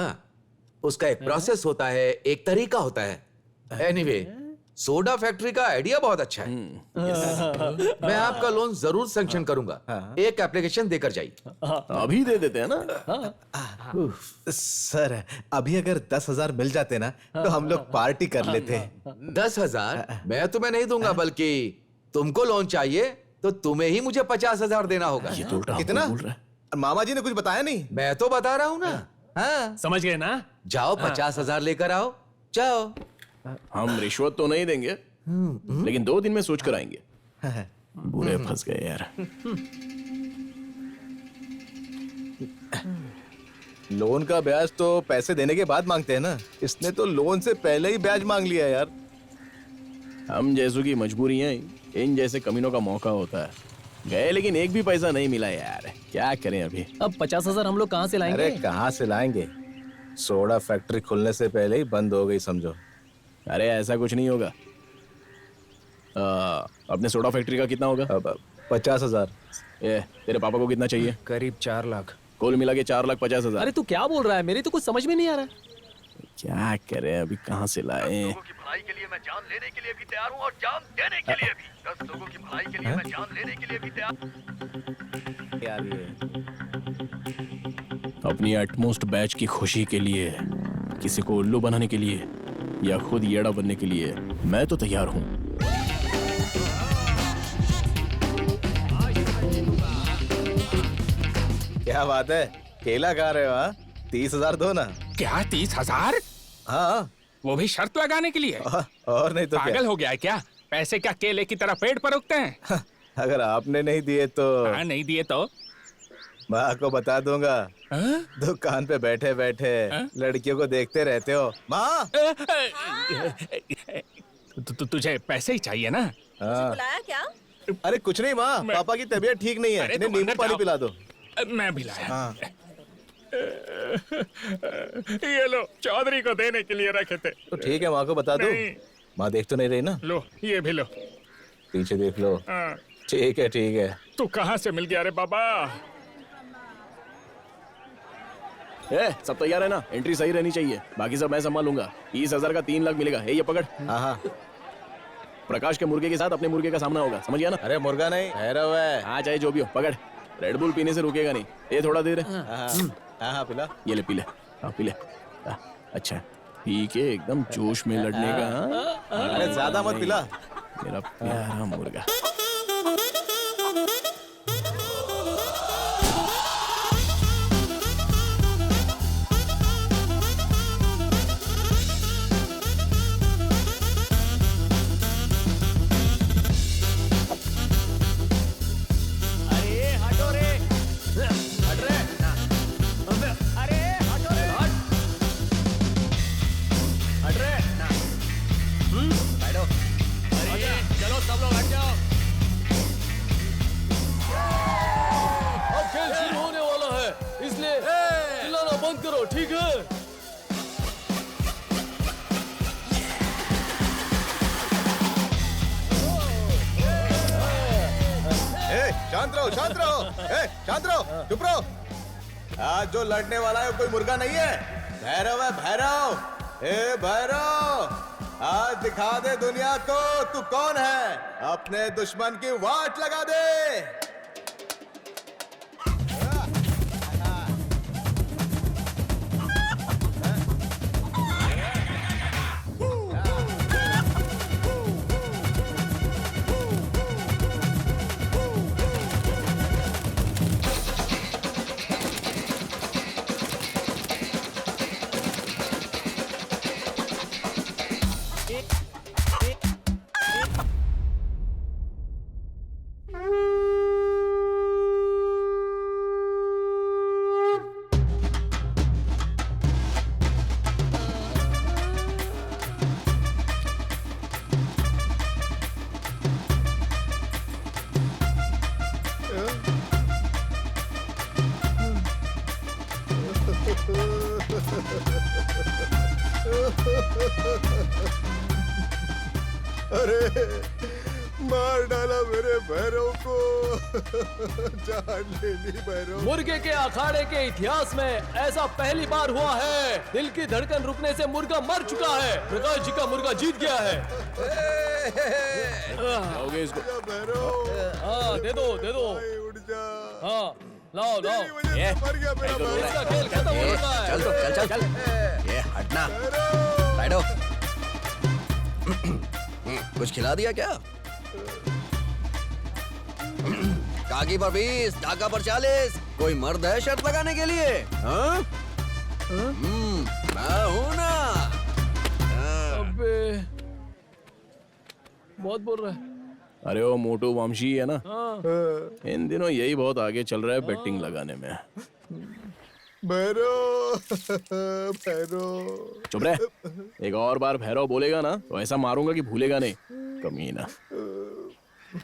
[SPEAKER 9] उसका एक प्रोसेस होता है, एक तरीका होता है। एनीवे, सोडा फैक्ट्री का आइडिया बहुत अच्छा है। मैं आपका लोन जरूर सैंक्शन करूंगा। एक एप्लीकेशन देकर जाइए।
[SPEAKER 2] अभी दे देते हैं ना?
[SPEAKER 1] सर अभी अगर 10,000 मिल जाते ना तो हम लोग पार्टी कर लेते।
[SPEAKER 9] 10,000 मैं तुम्हें नहीं दूंगा, बल्कि तुमको लोन चाहिए तो तुम्हें ही मुझे 50,000 देना होगा।
[SPEAKER 1] कितना? मामा जी ने कुछ बताया नहीं?
[SPEAKER 9] मैं तो बता रहा हूँ ना। हाँ
[SPEAKER 15] समझ गए ना?
[SPEAKER 9] जाओ 50,000 लेकर आओ, जाओ।
[SPEAKER 2] हम रिश्वत तो नहीं देंगे, लेकिन 2 दिन में सोच कर आएंगे। बुरे फंस गए यार।
[SPEAKER 1] लोन का ब्याज तो पैसे देने के बाद मांगते हैं ना, इसने तो लोन से पहले ही ब्याज मांग लिया यार।
[SPEAKER 2] हम जैसों की मजबूरियां इन जैसे कमीनों का मौका होता है। गए लेकिन एक भी पैसा नहीं मिला यार, क्या करें अभी?
[SPEAKER 15] अब 50,000 हम लोग कहाँ से लाएंगे?
[SPEAKER 1] अरे कहाँ से लाएंगे? सोडा फैक्ट्री खुलने से पहले ही बंद हो गई समझो।
[SPEAKER 2] अरे ऐसा कुछ नहीं होगा। अपने सोडा फैक्ट्री का कितना होगा?
[SPEAKER 1] 50,000।
[SPEAKER 2] तेरे पापा को कितना चाहिए?
[SPEAKER 3] करीब 4 लाख।
[SPEAKER 2] कुल मिला के 4,50,000।
[SPEAKER 15] अरे तू क्या बोल रहा है? मेरी तो कुछ समझ में नहीं आ रहा है।
[SPEAKER 2] क्या करें अभी, कहाँ से लाए?
[SPEAKER 5] लोगों की भलाई के लिए मैं जान लेने के लिए भी तैयार हूँ और जान देने के लिए भी। 10 लोगों की भलाई के लिए मैं जान लेने के लिए भी तैयार।
[SPEAKER 1] यार ये
[SPEAKER 2] अपनी एटमोस्ट बैच की खुशी के लिए, किसी को उल्लू बनाने के लिए या खुद येड़ा बनने के लिए मैं तो तैयार हूँ।
[SPEAKER 1] क्या बात है, केला खा रहे हो? हाँ 30,000 दो ना।
[SPEAKER 18] क्या 30,000?
[SPEAKER 1] हाँ
[SPEAKER 18] वो भी शर्त लगाने के लिए?
[SPEAKER 1] और नहीं तो क्या?
[SPEAKER 18] पागल हो गया है क्या? पैसे क्या केले की तरह पेड़ पर उगते हैं?
[SPEAKER 1] अगर आपने नहीं दिए तो?
[SPEAKER 18] हाँ नहीं दिए तो
[SPEAKER 1] माँ को बता दूंगा। दुकान पे बैठे बैठे लड़कियों को देखते रहते हो। माँ
[SPEAKER 18] तुझे पैसे ही चाहिए ना?
[SPEAKER 10] बुलाया क्या?
[SPEAKER 1] अरे कुछ नहीं माँ, पापा की तबीयत ठीक नहीं है, इन्हें नींबू पानी पिला दो।
[SPEAKER 18] मैं भी लाया। ये लो, चौधरी को देने के लिए रखे थे।
[SPEAKER 1] तो ठीक है, माँ को बता दो। माँ देख तो नहीं रही ना?
[SPEAKER 18] लो ये भी लो।
[SPEAKER 1] पीछे देख लो।
[SPEAKER 18] हाँ।
[SPEAKER 1] ठीक है ठीक है।
[SPEAKER 18] तू कहाँ से मिल गया रे बाबा?
[SPEAKER 2] सब तैयार है ना? एंट्री सही रहनी चाहिए, बाकी सब मैं संभालूंगा। 30,000 का 3 लाख मिलेगा। ये पकड़।
[SPEAKER 1] हाँ
[SPEAKER 2] प्रकाश के मुर्गे के साथ अपने मुर्गे का सामना होगा, समझ गया ना?
[SPEAKER 1] अरे मुर्गा नहीं, भैरव है।
[SPEAKER 2] हाँ चाहे जो भी हो, पकड़। रेड बुल पीने से रुकेगा नहीं। ये थोड़ा देर है।
[SPEAKER 1] हाँ पिला।
[SPEAKER 2] ये ले पी ले। हाँ पी ले। अच्छा ठीक है, एकदम जोश में लड़ने का।
[SPEAKER 1] अरे ज्यादा मत पिला।
[SPEAKER 2] मेरा प्यारा मुर्गा।
[SPEAKER 15] ठीक है।
[SPEAKER 1] शांत रहो शांत रहो। शांत रहो, चुप रहो। आज जो लड़ने वाला है कोई मुर्गा नहीं है, भैरव है भैरव। भैरव आज दिखा दे दुनिया को तू कौन है। अपने दुश्मन की वाट लगा दे। अरे मार डाला मेरे भैरव को। जान ले ली भैरव।
[SPEAKER 15] मुर्गे के अखाड़े के इतिहास में ऐसा पहली बार हुआ है। दिल की धड़कन रुकने से मुर्गा मर चुका है। प्रकाश जी का मुर्गा जीत गया है।
[SPEAKER 2] लाओगे इसको?
[SPEAKER 15] हाँ दे दो दे दो।
[SPEAKER 1] उठ जा।
[SPEAKER 15] हाँ लाओ लाओ।
[SPEAKER 1] मर गया मेरा भैरव।
[SPEAKER 15] इसका खेल खत्म हो चुका है।
[SPEAKER 6] चल तो चल चल चल। ये हटना। बैठो। कुछ खिला दिया क्या? काकी पर 20, टाका पर 40। कोई मर्द है शर्त लगाने के लिए? हाँ? मैं हूं ना।
[SPEAKER 15] अबे बहुत बोल रहा है।
[SPEAKER 2] अरे वो मोटू वंशी है ना,
[SPEAKER 15] हाँ।
[SPEAKER 2] इन दिनों यही बहुत आगे चल रहा है बेटिंग लगाने में।
[SPEAKER 1] भैरव भैरव।
[SPEAKER 2] चुप रहे। एक और बार भैरव बोलेगा ना तो ऐसा मारूंगा कि भूलेगा नहीं। कमीना।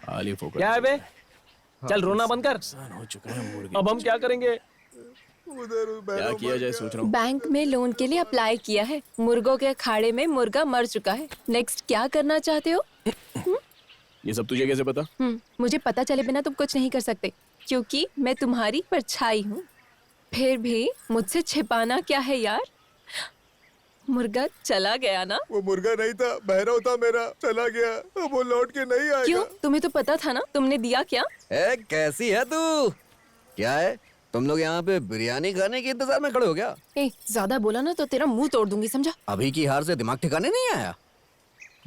[SPEAKER 2] आली फोकस।
[SPEAKER 15] क्या है बे? चल रोना बंद कर।
[SPEAKER 2] हो चुका है मुर्गे।
[SPEAKER 15] अब हम क्या करेंगे?
[SPEAKER 2] क्या किया जाए सोच रहा हूँ।
[SPEAKER 16] बैंक में लोन के लिए अप्लाई किया है। मुर्गों के अखाड़े में मुर्गा मर चुका है। नेक्स्ट क्या करना चाहते हो?
[SPEAKER 2] ये सब तुझे कैसे पता?
[SPEAKER 16] मुझे पता चले बिना तुम कुछ नहीं कर सकते, क्योंकि मैं तुम्हारी परछाई हूँ। फिर भी मुझसे छिपाना क्या है यार? मुर्गा चला गया ना?
[SPEAKER 1] वो मुर्गा नहीं था, भैरव था मेरा। चला गया, अब वो लौट के नहीं आएगा।
[SPEAKER 16] क्यों? तुम्हें तो पता था ना। तुमने दिया क्या?
[SPEAKER 6] कैसी है तू? क्या है? तुम लोग यहाँ पे बिरयानी खाने के इंतजार में खड़े हो क्या?
[SPEAKER 16] ज्यादा बोला ना तो तेरा मुंह तोड़ दूंगी, समझा?
[SPEAKER 6] अभी की हार से दिमाग ठिकाने नहीं आया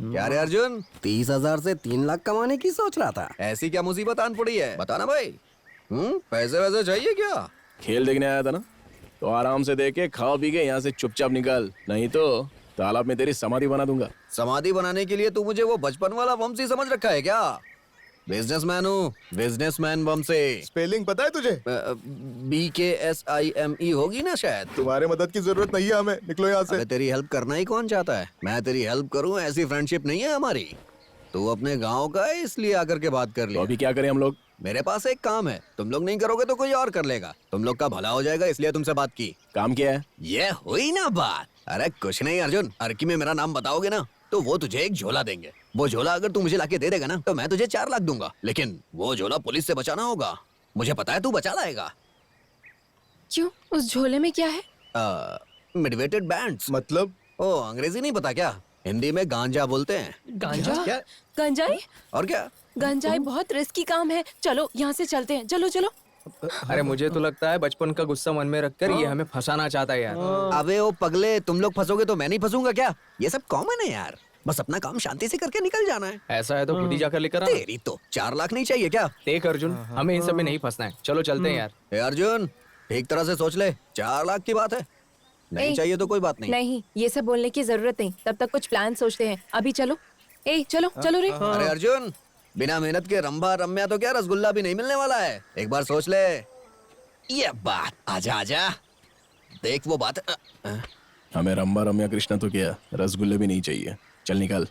[SPEAKER 6] क्या रे अर्जुन? 30,000 से 3 लाख कमाने की सोच रहा था। ऐसी क्या मुसीबत आन पड़ी है? बताना भाई। पैसे वैसे चाहिए क्या?
[SPEAKER 2] खेल देखने आया था ना, तो आराम से देख के खा पी के यहाँ से चुपचाप निकल, नहीं तो तालाब में तेरी समाधि बना दूंगा। समाधि बनाने के लिए तू मुझे वो बचपन वाला वंशी समझ रखा है क्या? बिजनेसमैन हूँ, बिजनेसमैन वंशी।
[SPEAKER 1] स्पेलिंग पता है तुझे?
[SPEAKER 6] BKSIME होगी ना शायद।
[SPEAKER 1] तुम्हारे मदद की जरूरत नहीं है हमें, निकलो यहाँ से।
[SPEAKER 6] तेरी हेल्प करना ही कौन चाहता है? मैं तेरी हेल्प करूँ, ऐसी फ्रेंडशिप नहीं है हमारी। तू अपने गांव का है इसलिए आकर के बात कर लिया। तो अभी क्या करें हम लोग? मेरे पास एक काम है, तुम लोग नहीं करोगे तो कोई और कर लेगा। तुम लोग का भला हो जाएगा इसलिए तुमसे बात की। काम क्या है? ये हुई ना बात। अरे कुछ नहीं अर्जुन, अर्की में मेरा नाम बताओगे ना तो वो तुझे एक झोला देंगे। वो झोला अगर तू मुझे लाके दे देगा ना तो मैं तुझे 4 लाख दूंगा, लेकिन वो झोला पुलिस से बचाना होगा। मुझे पता है तू बचा लाएगा।
[SPEAKER 16] क्यों? उस झोले में क्या है?
[SPEAKER 6] मिडवेटेड बैंड्स। मतलब? ओ अंग्रेजी नहीं पता क्या? हिंदी में गांजा बोलते हैं।
[SPEAKER 16] गांजा?
[SPEAKER 6] क्या?
[SPEAKER 16] गंजाई?
[SPEAKER 6] और क्या?
[SPEAKER 16] गंजाई बहुत रिस्की काम है। चलो यहाँ से चलते हैं। चलो चलो।
[SPEAKER 3] अरे मुझे तो लगता है बचपन का गुस्सा मन में रखकर ये हमें फंसाना चाहता है यार।
[SPEAKER 6] अबे ओ पगले, तुम लोग फंसोगे तो मैं नहीं फंसूंगा क्या? ये सब कॉमन है यार, बस अपना काम शांति से करके निकल जाना है।
[SPEAKER 3] ऐसा है तो खुद ही जाकर लेकर आ।
[SPEAKER 6] तेरी तो 4 लाख नहीं चाहिए क्या?
[SPEAKER 3] देख अर्जुन, हमें इन सब में नहीं फंसना है। चलो चलते हैं यार।
[SPEAKER 6] अर्जुन ठीक तरह से सोच ले, 4 लाख की बात है। नहीं चाहिए तो कोई बात नहीं।
[SPEAKER 16] नहीं, ये सब बोलने की जरूरत नहीं। तब तक कुछ प्लान सोचते हैं। अभी चलो। चलो चलो रे।
[SPEAKER 6] अरे अर्जुन, बिना मेहनत के रंभा रम्या तो क्या रसगुल्ला भी नहीं मिलने वाला है। एक बार सोच ले ये बात। आजा आजा, देख वो बात।
[SPEAKER 2] हमें रंबा रम्या कृष्णा तो क्या, रसगुल्ले भी नहीं चाहिए। चल निकल,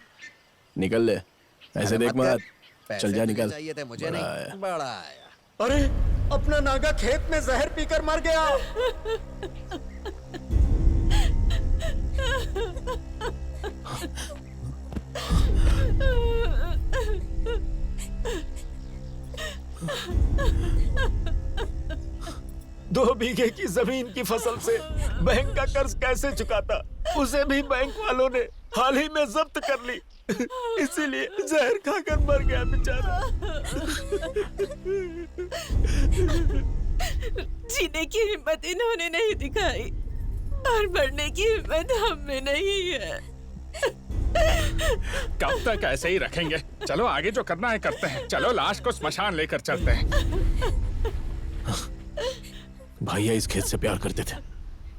[SPEAKER 2] निकल ले। ऐसे देख मत, चल जा निकल।
[SPEAKER 6] चाहिए थे मुझे नहीं, बड़ा आया।
[SPEAKER 13] अरे अपना नागा खेत में जहर पीकर मर गया। दो बीघे की जमीन की फसल से बैंक का कर्ज कैसे चुकाता, उसे भी बैंक वालों ने हाल ही में जब्त कर ली। इसीलिए जहर खाकर मर गया बेचारा।
[SPEAKER 14] जीने की हिम्मत इन्होंने नहीं दिखाई और मरने की हिम्मत हम में नहीं है।
[SPEAKER 18] कब तक ऐसे ही रखेंगे? चलो आगे जो करना है करते हैं। चलो लाश को स्मशान लेकर चलते हैं।
[SPEAKER 2] भैया इस खेत से प्यार करते थे,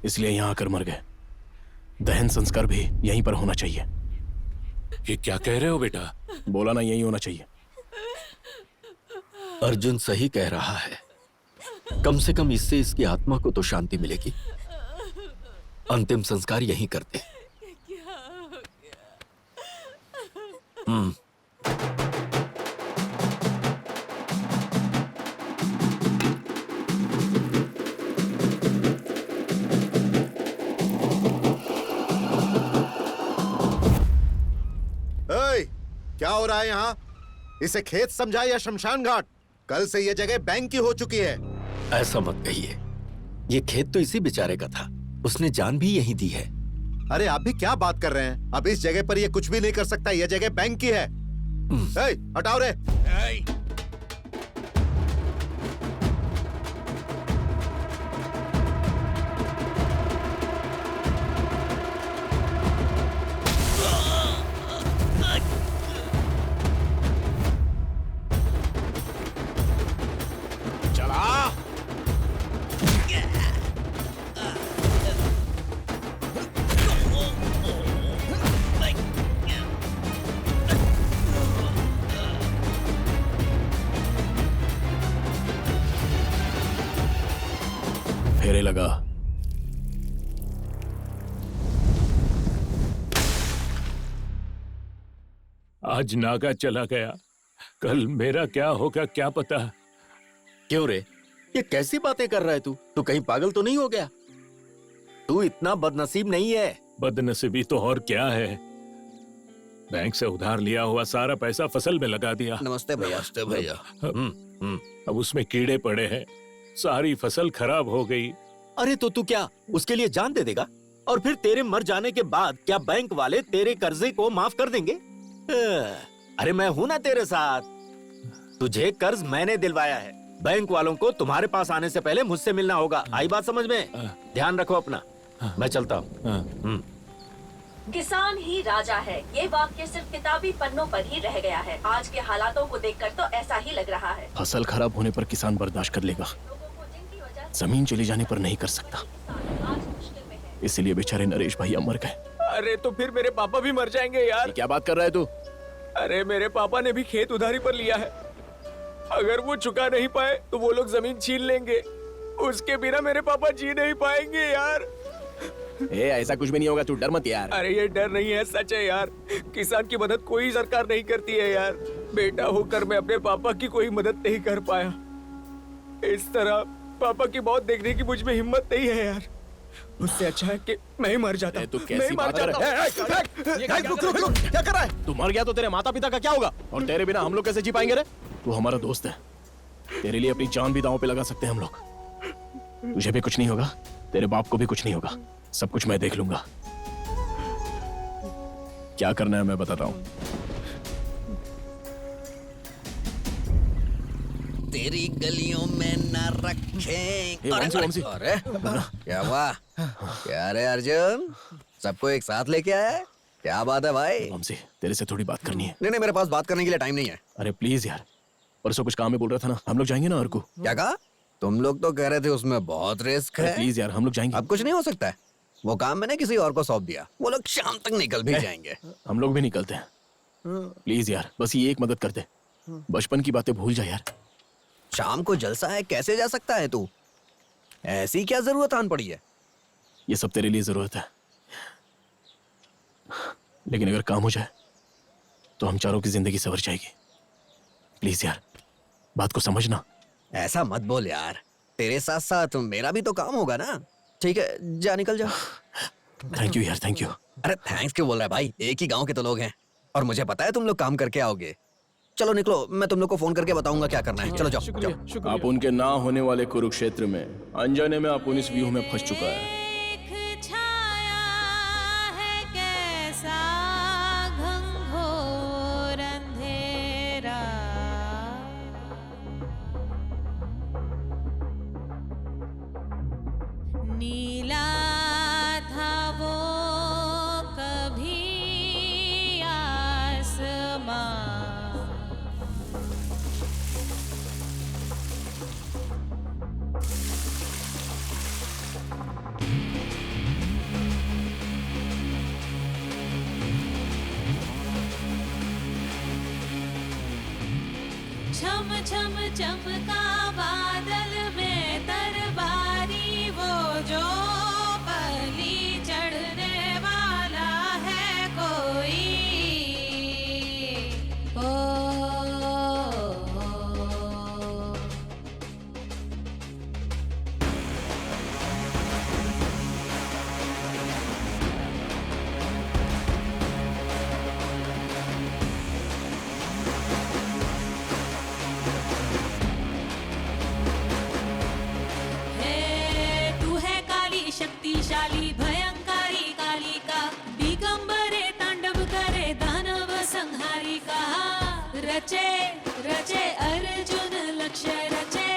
[SPEAKER 2] इसलिए यहाँ आकर मर गए। दहन संस्कार भी यहीं पर होना चाहिए।
[SPEAKER 12] ये क्या कह रहे हो बेटा?
[SPEAKER 2] बोला ना यहीं होना चाहिए।
[SPEAKER 19] अर्जुन सही कह रहा है। कम से कम इससे इसकी आत्मा को तो शांति मिलेगी। अंतिम संस्कार यहीं करते हैं।
[SPEAKER 11] क्या हो रहा है यहाँ? इसे खेत समझा या शमशान घाट? कल से ये जगह बैंक की हो चुकी है।
[SPEAKER 19] ऐसा मत कहिए, ये खेत तो इसी बेचारे का था, उसने जान भी यही दी है।
[SPEAKER 11] अरे आप भी क्या बात कर रहे हैं? अब इस जगह पर ये कुछ भी नहीं कर सकता, ये जगह बैंक की है। ए, हटाओ रे।
[SPEAKER 2] फेरे लगा।
[SPEAKER 12] आज नागा चला गया, कल मेरा क्या होगा क्या पता।
[SPEAKER 19] क्यों रे, ये कैसी बातें कर रहा है तू? तू कहीं पागल तो नहीं हो गया? तू इतना बदनसीब नहीं है।
[SPEAKER 12] बदनसीबी तो और क्या है, बैंक से उधार लिया हुआ सारा पैसा फसल में लगा दिया।
[SPEAKER 6] नमस्ते भैया।
[SPEAKER 19] नमस्ते भैया।
[SPEAKER 12] अब उसमें कीड़े पड़े हैं, सारी फसल खराब हो गई।
[SPEAKER 19] अरे तो तू क्या उसके लिए जान दे देगा? और फिर तेरे मर जाने के बाद क्या बैंक वाले तेरे कर्जे को माफ कर देंगे? अरे मैं हूं ना तेरे साथ। तुझे कर्ज मैंने दिलवाया है, बैंक वालों को तुम्हारे पास आने से पहले मुझसे मिलना होगा। आई बात समझ में? ध्यान रखो अपना, मैं चलता हूँ।
[SPEAKER 10] किसान ही राजा है, ये वाक्य सिर्फ किताबी पन्नों पर ही रह गया है। आज के हालातों को देखकर तो ऐसा ही लग रहा है।
[SPEAKER 2] फसल खराब होने पर किसान बर्दाश्त कर लेगा, जमीन चली जाने पर नहीं कर सकता। इसलिए बेचारे नरेश भैया मर गए।
[SPEAKER 3] अरे तो फिर मेरे पापा भी मर जाएंगे यार।
[SPEAKER 2] क्या बात कर रहा है तू?
[SPEAKER 3] अरे मेरे पापा ने भी खेत उधारी पर लिया है, अगर वो चुका नहीं पाए तो वो लोग जमीन छीन लेंगे। उसके बिना मेरे पापा जी नहीं पाएंगे यार।
[SPEAKER 2] ऐसा कुछ भी नहीं होगा, तू डर मत यार।
[SPEAKER 3] अरे ये डर नहीं है, सच है यार। किसान की मदद कोई सरकार नहीं करती है यार। बेटा होकर मैं अपने पापा की कोई मदद नहीं कर पाया। इस तरह पापा की मौत देखने की मुझ में हिम्मत नहीं है यार। उससे अच्छा है कि मैं ही मर जाता।
[SPEAKER 2] तू कैसी बात कर रहा है?
[SPEAKER 3] क्या कर रहा है?
[SPEAKER 2] तू मर गया तो तेरे माता पिता का क्या होगा? और तेरे बिना हम लोग कैसे जी पाएंगे रे? तू हमारा दोस्त है, तेरे लिए अपनी जान भी दांव पे लगा सकते हैं हम लोग। तुझे भी कुछ नहीं होगा, तेरे बाप को भी कुछ नहीं होगा, सब कुछ मैं देख लूंगा। क्या करना है मैं बताता हूँ।
[SPEAKER 6] तेरी गलियों में न रखें। अरे क्या हुआ? क्या रे अर्जुन, सबको एक साथ लेके आया है? क्या बात है भाई?
[SPEAKER 2] वंशी, तेरे से थोड़ी बात करनी है।
[SPEAKER 6] नहीं, मेरे पास बात करने के लिए टाइम नहीं है।
[SPEAKER 2] अरे प्लीज यार, परसों कुछ काम में बोल रहा था ना, हम लोग जाएंगे ना अर्कू।
[SPEAKER 6] क्या कहा? तुम लोग तो कह रहे थे उसमें बहुत रिस्क है।
[SPEAKER 2] प्लीज यार, हम लोग जाएंगे।
[SPEAKER 6] अब कुछ नहीं हो सकता है, वो काम मैंने किसी और को सौंप दिया, वो लोग शाम तक निकल भी जाएंगे।
[SPEAKER 2] हम लोग भी निकलते हैं। प्लीज यार, बस ये एक मदद कर दे, बचपन की बातें भूल जा यार।
[SPEAKER 6] शाम को जलसा है, कैसे जा सकता है तू? ऐसी क्या जरूरत आन पड़ी है?
[SPEAKER 2] ये सब तेरे लिए जरूरत है, लेकिन अगर काम हो जाए तो हम चारों की जिंदगी संवर जाएगी। प्लीज यार, बात को समझना।
[SPEAKER 6] ऐसा मत बोल यार, तेरे साथ साथ मेरा भी तो काम होगा ना। ठीक है, जा निकल जा।
[SPEAKER 2] थैंक यू यार, थैंक यू।
[SPEAKER 6] अरे थैंक्स क्यों बोल रहा है भाई? एक ही गांव के तो लोग हैं, और मुझे पता है तुम लोग काम करके आओगे। चलो निकलो, मैं तुम लोग को फोन करके बताऊंगा क्या करना है। चलो जाओ।
[SPEAKER 2] आप उनके ना होने वाले कुरुक्षेत्र में अनजाने में आप इस व्यूह में फंस चुका है।
[SPEAKER 20] नीला था वो कभी आसमां, छम छम चमका बादल में तरबारी, वो जो पली चढ़ने वाला है कोई। रचे रचे अर्जुन लक्ष्य रचे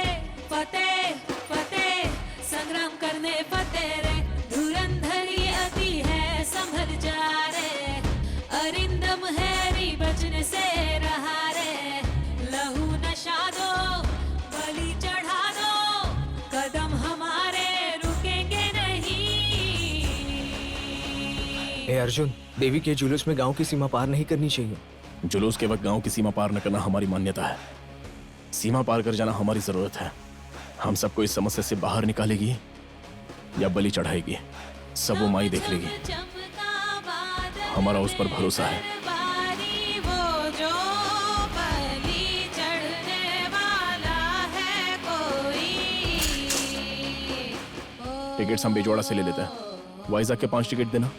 [SPEAKER 20] फतेह फतेह संग्राम करने फतेह रे धुरंधरी अति है संभल जा रे अरिंदम हैरी बचने से रहा रे लहू नशा दो बलि चढ़ा दो कदम हमारे रुकेंगे नहीं।
[SPEAKER 3] ए अर्जुन, देवी के जुलूस में गांव की सीमा पार नहीं करनी चाहिए।
[SPEAKER 2] जुलूस के वक्त गांव की सीमा पार न करना हमारी मान्यता है। सीमा पार कर जाना हमारी जरूरत है। हम सबको इस समस्या से बाहर निकालेगी या बलि चढ़ाएगी, सब वो माई देख लेगी। हमारा उस पर भरोसा है।
[SPEAKER 20] बारी वो जो बलि चढ़ने वाला है कोई।
[SPEAKER 2] टिकट्स हम बेजोड़ा से ले लेते हैं। वाइजैक के 5 टिकट देना।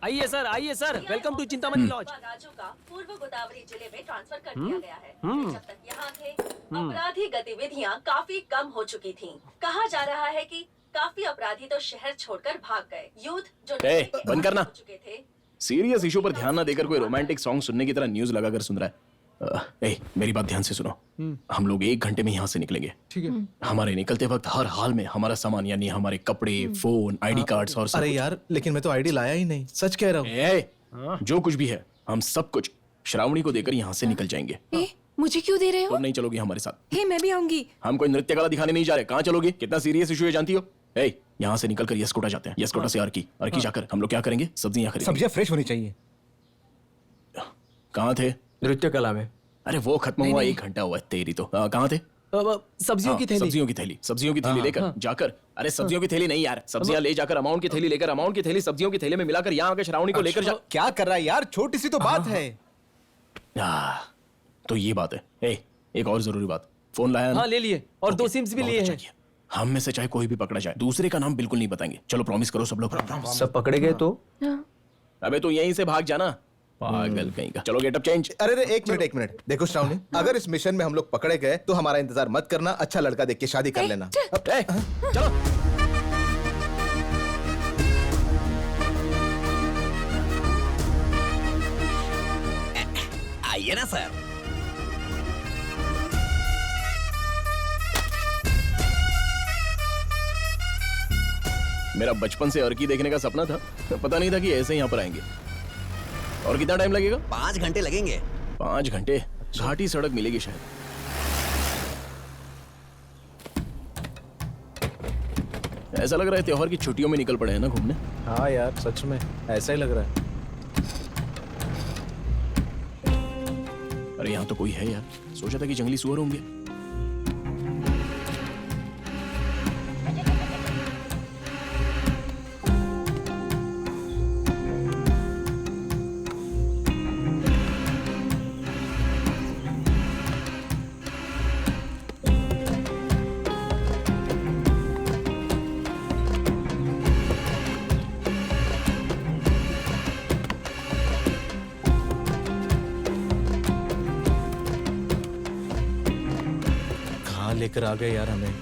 [SPEAKER 15] आइए sir, welcome to Chintamani lodge.
[SPEAKER 10] Raju का पूर्व गोदावरी जिले में ट्रांसफर कर दिया गया है। जब तक यहाँ थे अपराधी गतिविधियाँ काफी कम हो चुकी थीं। कहा जा रहा है कि काफी अपराधी तो शहर छोड़कर भाग गए। यूथ जो
[SPEAKER 2] बंद करना।
[SPEAKER 10] हो चुके थे।
[SPEAKER 2] सीरियस इशू पर ध्यान न देकर कोई रोमांटिक सॉन्ग सुनने की तरह न्यूज लगाकर सुन रहा है। मेरी बात ध्यान से सुनो। हम लोग 1 घंटे में यहाँ से निकलेंगे।
[SPEAKER 21] ठीक है।
[SPEAKER 2] हमारे निकलते वक्त हर हाल में हमारा सामान यानी हमारे कपड़े, फोन, आईडी कार्ड्स और सब
[SPEAKER 21] अरे
[SPEAKER 2] कुछ।
[SPEAKER 21] यार, लेकिन मैं तो आईडी लाया ही नहीं, सच कह रहा हूँ।
[SPEAKER 2] जो कुछ भी है हम सब कुछ श्रावणी को देकर यहाँ से निकल जाएंगे।
[SPEAKER 16] मुझे क्यों दे रहे हो?
[SPEAKER 2] तुम नहीं चलोगी हमारे साथ।
[SPEAKER 16] मैं भी आऊंगी।
[SPEAKER 2] हम कोई नृत्य कला दिखाने नहीं जा रहे। कहाँ चलोगी? कितना सीरियस इशू है जानती हो? यहाँ से निकलकर यस्कोटा जाते हैं। यस्कोटा से अर्की जाकर हम लोग क्या करेंगे? सब्जियां खरीदेंगे।
[SPEAKER 21] सब्जियां फ्रेश होनी चाहिए।
[SPEAKER 2] कहाँ थे?
[SPEAKER 3] नृत्य कला में।
[SPEAKER 2] अरे वो खत्म हुआ, 1 घंटा हुआ है। तेरी तो कहाँ थे?
[SPEAKER 15] सब्जियों की थैली।
[SPEAKER 2] सब्जियों की थैली लेकर जाकर। अरे सब्जियों की थैली नहीं यार, सब्जियां ले जाकर अमाउंट की थैली लेकर, अमाउंट की थैली सब्जियों की थैली में मिलाकर यहाँ आकर श्रावणी को लेकर जा।
[SPEAKER 21] क्या कर रहा है यार, छोटी सी तो बात है।
[SPEAKER 2] तो ये बात है। एक और जरूरी बात, फोन लाया ना?
[SPEAKER 15] हाँ ले लिए, और 2 सिम्स भी लिए हैं।
[SPEAKER 2] हम में से चाहे कोई भी पकड़ा जाए, दूसरे का नाम बिल्कुल नहीं बताएंगे। चलो प्रॉमिस करो सब लोग।
[SPEAKER 3] सब पकड़े गए तो?
[SPEAKER 2] अबे तो यहीं से भाग जाना, पागल कहीं का। चलो गेटअप चेंज।
[SPEAKER 21] अरे एक मिनट देखो श्रावणी, अगर इस मिशन में हम लोग पकड़े गए तो हमारा इंतजार मत करना। अच्छा लड़का देख के शादी कर लेना।
[SPEAKER 2] चलो।
[SPEAKER 6] आइए ना सर।
[SPEAKER 2] मेरा बचपन से अर्की देखने का सपना था, पता नहीं था कि ऐसे यहाँ पर आएंगे। और कितना टाइम लगेगा?
[SPEAKER 6] 5 घंटे लगेंगे।
[SPEAKER 2] 5 घंटे? घाटी सड़क मिलेगी शायद। ऐसा लग रहा है त्योहार की छुट्टियों में निकल पड़े हैं ना घूमने।
[SPEAKER 21] हाँ यार, सच में ऐसा ही लग रहा है।
[SPEAKER 2] अरे यहाँ तो कोई है यार, सोचा था कि जंगली सुअर होंगे।
[SPEAKER 21] लेकर आ गए यार हमें।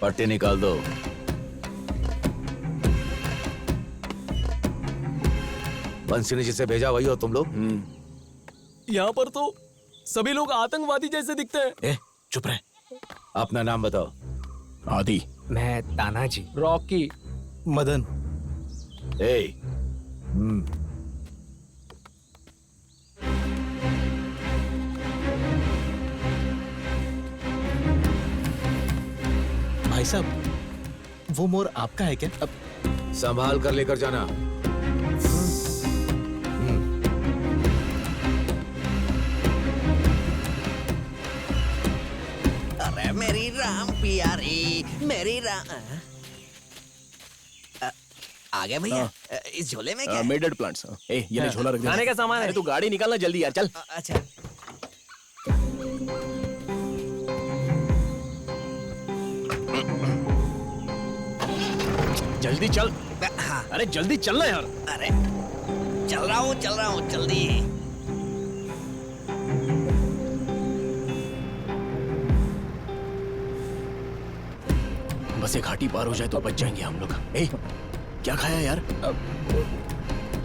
[SPEAKER 9] पट्टी निकाल दो। बंसी ने जिसे भेजा वही हो तुम लोग?
[SPEAKER 15] यहाँ पर तो सभी लोग आतंकवादी जैसे दिखते हैं।
[SPEAKER 9] चुप रहे। अपना नाम बताओ।
[SPEAKER 2] आदि।
[SPEAKER 3] मैं तानाजी।
[SPEAKER 15] रॉकी।
[SPEAKER 21] मदन। भाई साहब, वो मोर आपका है क्या? अब
[SPEAKER 9] संभाल कर लेकर जाना।
[SPEAKER 6] अरे मेरी राम प्यारी, मेरी राम। आ गया भैया। इस झोले में क्या?
[SPEAKER 2] मेडेड प्लांट्स। ये ले झोला रख दे।
[SPEAKER 15] खाने का सामान है।
[SPEAKER 2] तू गाड़ी निकालना जल्दी यार, चल।
[SPEAKER 6] अच्छा।
[SPEAKER 2] जल्दी चल। अरे जल्दी चलना यार।
[SPEAKER 6] अरे चल रहा हूँ जल्दी।
[SPEAKER 2] बस एक घाटी पार हो जाए तो बच जाएंगे हम लोग। क्या खाया यार?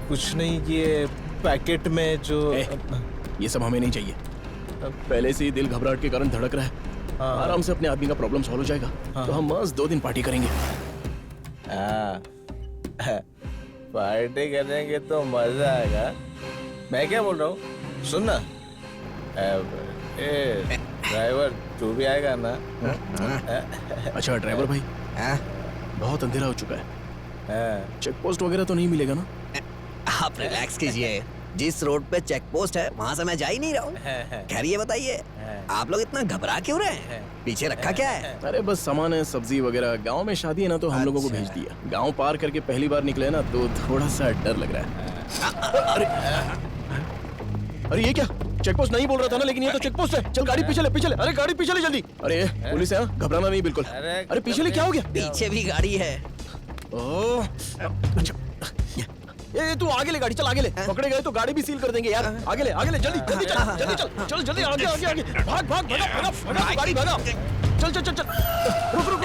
[SPEAKER 21] कुछ नहीं, ये पैकेट में जो
[SPEAKER 2] ये सब हमें नहीं चाहिए। पहले से ही दिल घबराहट के कारण धड़क रहा है। आराम से अपने आदमी का प्रॉब्लम सॉल्व हो जाएगा। तो हम मस्त 2 दिन पार्टी करेंगे।
[SPEAKER 21] पार्टी करेंगे तो मजा आएगा। मैं क्या बोल रहा हूँ, सुन ना, ड्राइवर तू भी आएगा ना?
[SPEAKER 2] अच्छा ड्राइवर भाई, बहुत अंधेरा हो चुका है, चेक पोस्ट वगैरह तो नहीं मिलेगा ना?
[SPEAKER 6] आप रिलैक्स कीजिए, जिस रोड पे चेक पोस्ट है वहाँ से मैं जा ही नहीं रहा हूँ। खैर ये बताइए, आप लोग इतना घबरा क्यों रहे हैं? पीछे रखा क्या है?
[SPEAKER 2] अरे बस सामान है, सब्जी वगैरह। गांव में शादी है ना, तो हम लोगों को भेज दिया। गांव पार करके पहली बार निकले ना, तो थोड़ा सा डर लग रहा है। अरे ये क्या, चेक पोस्ट नहीं बोल रहा था ना, लेकिन ये तो चेक पोस्ट है। चल गाड़ी पीछे ले, पीछे ले। अरे गाड़ी पीछे ले जल्दी। अरे पुलिस है, घबराना नहीं बिल्कुल। अरे पीछे ले, क्या हो गया?
[SPEAKER 6] पीछे भी गाड़ी है।
[SPEAKER 2] ओह अच्छा, ये तू आगे ले गाड़ी, चल आगे ले। पकड़े गए तो गाड़ी भी सील कर देंगे यार। आगे ले जल्दी जल्दी चल, जल्दी चल, चल जल्दी आगे आगे आगे। भाग भाग भागा भागा भागा, गाड़ी भागा। चल चल चल चल, रुक रुक।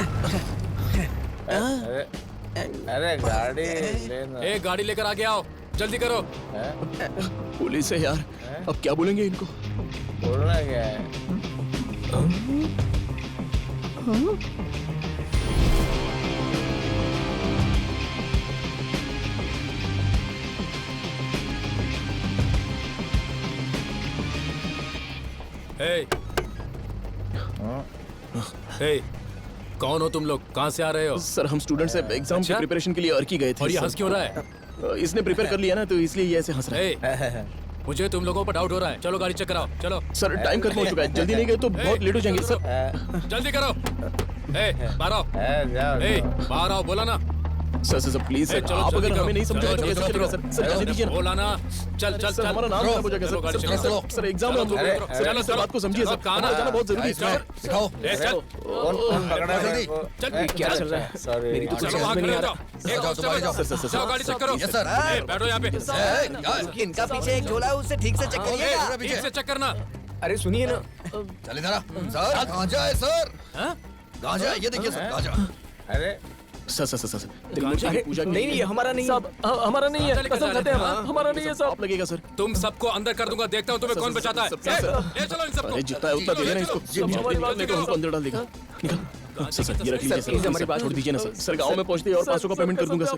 [SPEAKER 21] अरे गाड़ी लेना।
[SPEAKER 15] ए गाड़ी लेकर आगे आओ, जल्दी करो।
[SPEAKER 2] पुलिस है यार, अब क्या बोलेंगे इनको?
[SPEAKER 21] बोलना क्या है?
[SPEAKER 15] कौन हो तुम लोग? कहाँ से आ रहे हो?
[SPEAKER 2] सर हम स्टूडेंट्स हैं, एग्जाम की प्रिपरेशन के लिए अर्की गए थे।
[SPEAKER 15] और ये हंस क्यों रहा है?
[SPEAKER 2] इसने प्रिपेयर कर लिया ना, तो इसलिए ये ऐसे हंस रहा है।
[SPEAKER 15] मुझे तुम लोगों पर डाउट हो रहा है। चलो गाड़ी चेक कराओ, चलो।
[SPEAKER 2] सर टाइम खत्म हो चुका है, जल्दी नहीं गए तो बहुत लेट हो जाएंगे सर।
[SPEAKER 15] जल्दी करो। बाहर आओ, बाहर आओ, बोला ना।
[SPEAKER 2] सर प्लीज सर, आप अगर हमें नहीं समझाए तो कैसे चलेगा सर? सर जाने दीजिए ना।
[SPEAKER 15] बोला ना। चल चल
[SPEAKER 2] सर, हमारा नाम खराब हो जाएगा सर। सर एग्जाम है हम लोग। सर सर बात को समझिए सर, हमारा जाना बहुत जरूरी है।
[SPEAKER 21] दिखाओ कौन पकड़ा है?
[SPEAKER 2] चल क्या चल रहा है?
[SPEAKER 21] सॉरी
[SPEAKER 2] मेरी तो कुछ समझ में नहीं आ रहा।
[SPEAKER 15] जाओ गाड़ी चेक करो।
[SPEAKER 6] Yes sir.
[SPEAKER 15] बैठो यहाँ पे।
[SPEAKER 6] इनका पीछे एक झोला है, उससे ठीक से चेक करिएगा।
[SPEAKER 15] ठीक से चेक करना।
[SPEAKER 3] अरे सुनिए ना।
[SPEAKER 11] चल इधर आ। सर गांजा है सर। गांजा है, ये देखिए सर गांजा।
[SPEAKER 21] अरे
[SPEAKER 2] सर
[SPEAKER 3] पूजा नहीं, हमारा नहीं,
[SPEAKER 15] हमारा नहीं है, कसम खाते हैं,
[SPEAKER 2] हमारा नहीं है सर। आप लगेगा सर।
[SPEAKER 15] तुम सबको अंदर कर दूंगा, देखता हूँ तुम्हें कौन बचाता है। ले चलो इन सबको।
[SPEAKER 2] जितना है उतना दे देना इसको, हमको अंदर डाल देगा। निकल सर, ये रख लीजिए सर, हमारी बात छोड़ दीजिए ना सर। सर गांव में पहुंचते ही और 500 का पेमेंट कर दूंगा सर।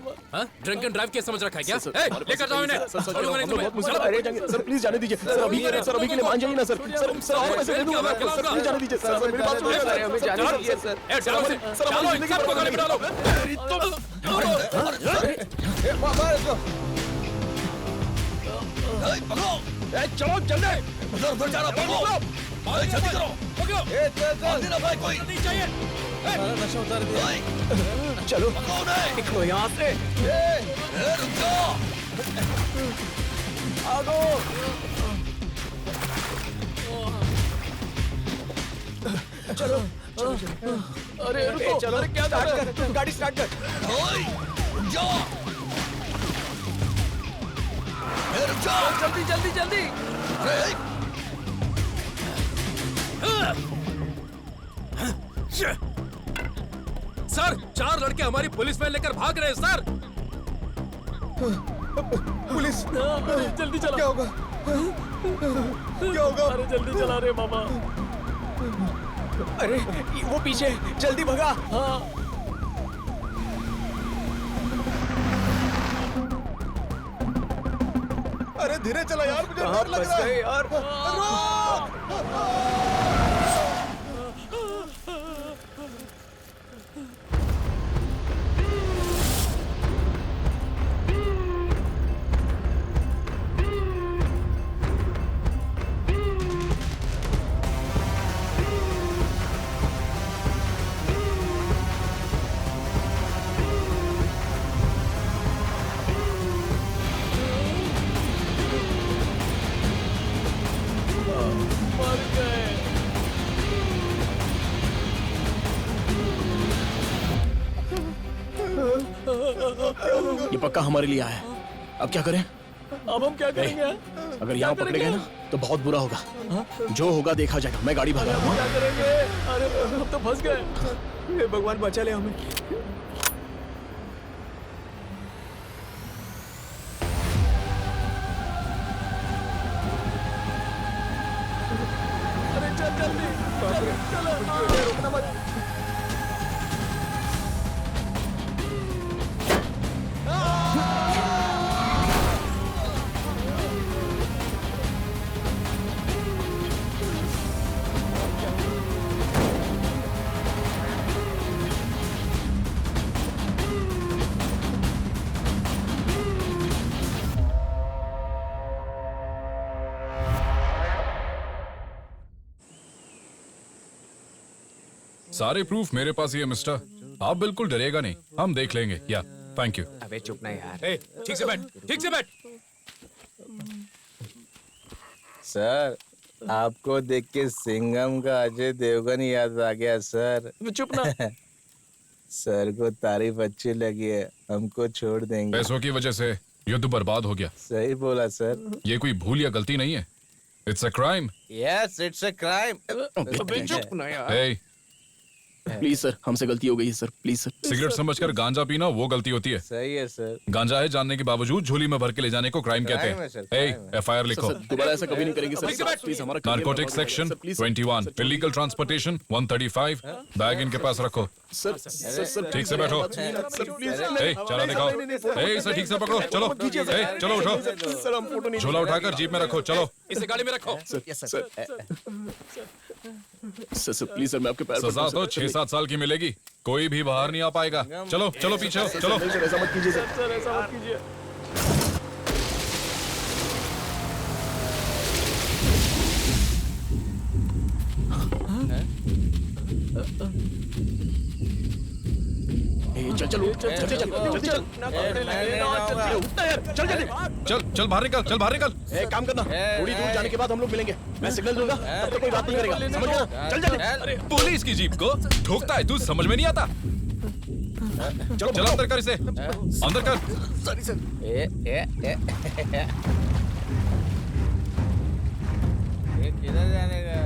[SPEAKER 15] ड्रिंक एंड ड्राइव क्या समझ रखा है क्या? लेकर जाओ इन्हें।
[SPEAKER 2] सर प्लीज जाने दीजिए सर, अभी के लिए मान जाइए ना सर। सर और पैसे दे दूंगा मैं, सर प्लीज जाने दीजिए सर, मेरी बात सुनिए सर, हमें जाने दीजिए सर। सर हमारी जिंदगी को गाड़ी में डालो।
[SPEAKER 15] चलो जल्दी,
[SPEAKER 11] उधर जा रहा, पकड़ो जल्दी करो।
[SPEAKER 15] पकड़ो
[SPEAKER 11] ना भाई कोई
[SPEAKER 15] नहीं चाहिए।
[SPEAKER 21] नशा उतार दिया।
[SPEAKER 3] चलो
[SPEAKER 11] कौन है?
[SPEAKER 3] निकलो यहाँ से।
[SPEAKER 11] रुक जाओ।
[SPEAKER 3] आगो। चलो
[SPEAKER 15] अरे रुको,
[SPEAKER 3] चलो
[SPEAKER 15] क्या
[SPEAKER 3] स्टार्ट कर, गाड़ी स्टार्ट कर।
[SPEAKER 11] रुक जाओ। रुक जाओ।
[SPEAKER 15] जल्दी जल्दी जल्दी। सर 4 लड़के हमारी पुलिस वैन लेकर भाग रहे हैं सर।
[SPEAKER 21] पुलिस
[SPEAKER 15] जल्दी चला।
[SPEAKER 21] क्या होगा? क्या होगा?
[SPEAKER 15] अरे जल्दी चला रे मामा।
[SPEAKER 3] अरे वो पीछे, जल्दी भगा।
[SPEAKER 15] हाँ
[SPEAKER 21] अरे धीरे चला यार, मुझे डर लग रहा है
[SPEAKER 3] यार।
[SPEAKER 2] ये पक्का हमारे लिए आया है। अब क्या करें?
[SPEAKER 15] अब हम क्या करेंगे?
[SPEAKER 2] अगर यहाँ पकड़े गए ना तो बहुत बुरा होगा। जो होगा देखा जाएगा। मैं गाड़ी भगा रहा हूँ।
[SPEAKER 15] क्या करेंगे? अरे हम तो फंस गए।
[SPEAKER 3] हे भगवान बचा ले हमें।
[SPEAKER 21] रोकना मत।
[SPEAKER 4] सारे प्रूफ मेरे पास ही है मिस्टर, आप बिल्कुल डरिएगा नहीं, हम देख लेंगे। या थैंक यू।
[SPEAKER 3] अबे चुप ना यार।
[SPEAKER 4] ए, ठीक से बैठ, ठीक से बैठ।
[SPEAKER 1] सर आपको देख के सिंघम का अजय देवगन याद आ गया सर।
[SPEAKER 2] चुप ना।
[SPEAKER 1] सर को तारीफ अच्छी लगी है, हमको छोड़ देंगे।
[SPEAKER 4] पैसों की वजह से युद्ध बर्बाद हो गया।
[SPEAKER 1] सही बोला सर।
[SPEAKER 4] ये कोई भूल या गलती नहीं है, it's a crime.
[SPEAKER 1] Yes it's a crime.
[SPEAKER 2] चुप ना यार।
[SPEAKER 4] Hey,
[SPEAKER 2] प्लीज सर, हमसे गलती हो गई है सर, प्लीज सर।
[SPEAKER 4] सिगरेट समझकर गांजा पीना वो गलती होती है।
[SPEAKER 1] सही है सर।
[SPEAKER 4] गांजा है जानने के बावजूद झोली में भर के ले जाने को क्राइम कहते
[SPEAKER 1] Crime है सर, crime
[SPEAKER 4] हैं।
[SPEAKER 1] है।
[SPEAKER 4] एफआईआर लिखो।
[SPEAKER 2] सर, दोबारा ऐसा कभी नहीं करेंगे सर, प्लीज हमारा
[SPEAKER 4] narcotic section 21, illegal transportation 135। Bag इनके पास रखो।
[SPEAKER 2] सर सर
[SPEAKER 4] ठीक से बैठो।
[SPEAKER 2] Sir please.
[SPEAKER 4] ए, चला दिखाओ। ए, इसे ठीक से पकड़ो। चलो ए, चलो उठो।
[SPEAKER 2] सर हम फोटो नहीं।
[SPEAKER 4] झोला उठाकर जीप में रखो। चलो इसे गाड़ी में रखो।
[SPEAKER 2] सर प्लीज सर, मैं आपके पैर
[SPEAKER 4] सजा तो 6-7 साल की मिलेगी, कोई भी बाहर नहीं आ पाएगा। चलो चलो पीछे हो, चलो।
[SPEAKER 2] सर ऐसा मत कीजिए सर, ऐसा मत कीजिए। चल चल उठ, चल चल जल्दी चल। चल जल्दी।
[SPEAKER 4] चल चल बाहर निकल, चल बाहर निकल।
[SPEAKER 2] एक काम करना, थोड़ी दूर जाने के बाद हम लोग मिलेंगे, मैं सिग्नल दूंगा, तब तक कोई बात नहीं करेगा, समझ गया? चल जल्दी।
[SPEAKER 4] पुलिस की जीप को ठोकता है तू, समझ में नहीं आता। चलो अंदर कर इसे, अंदर कर।
[SPEAKER 2] Sorry sir.
[SPEAKER 1] ये किधर जाने का?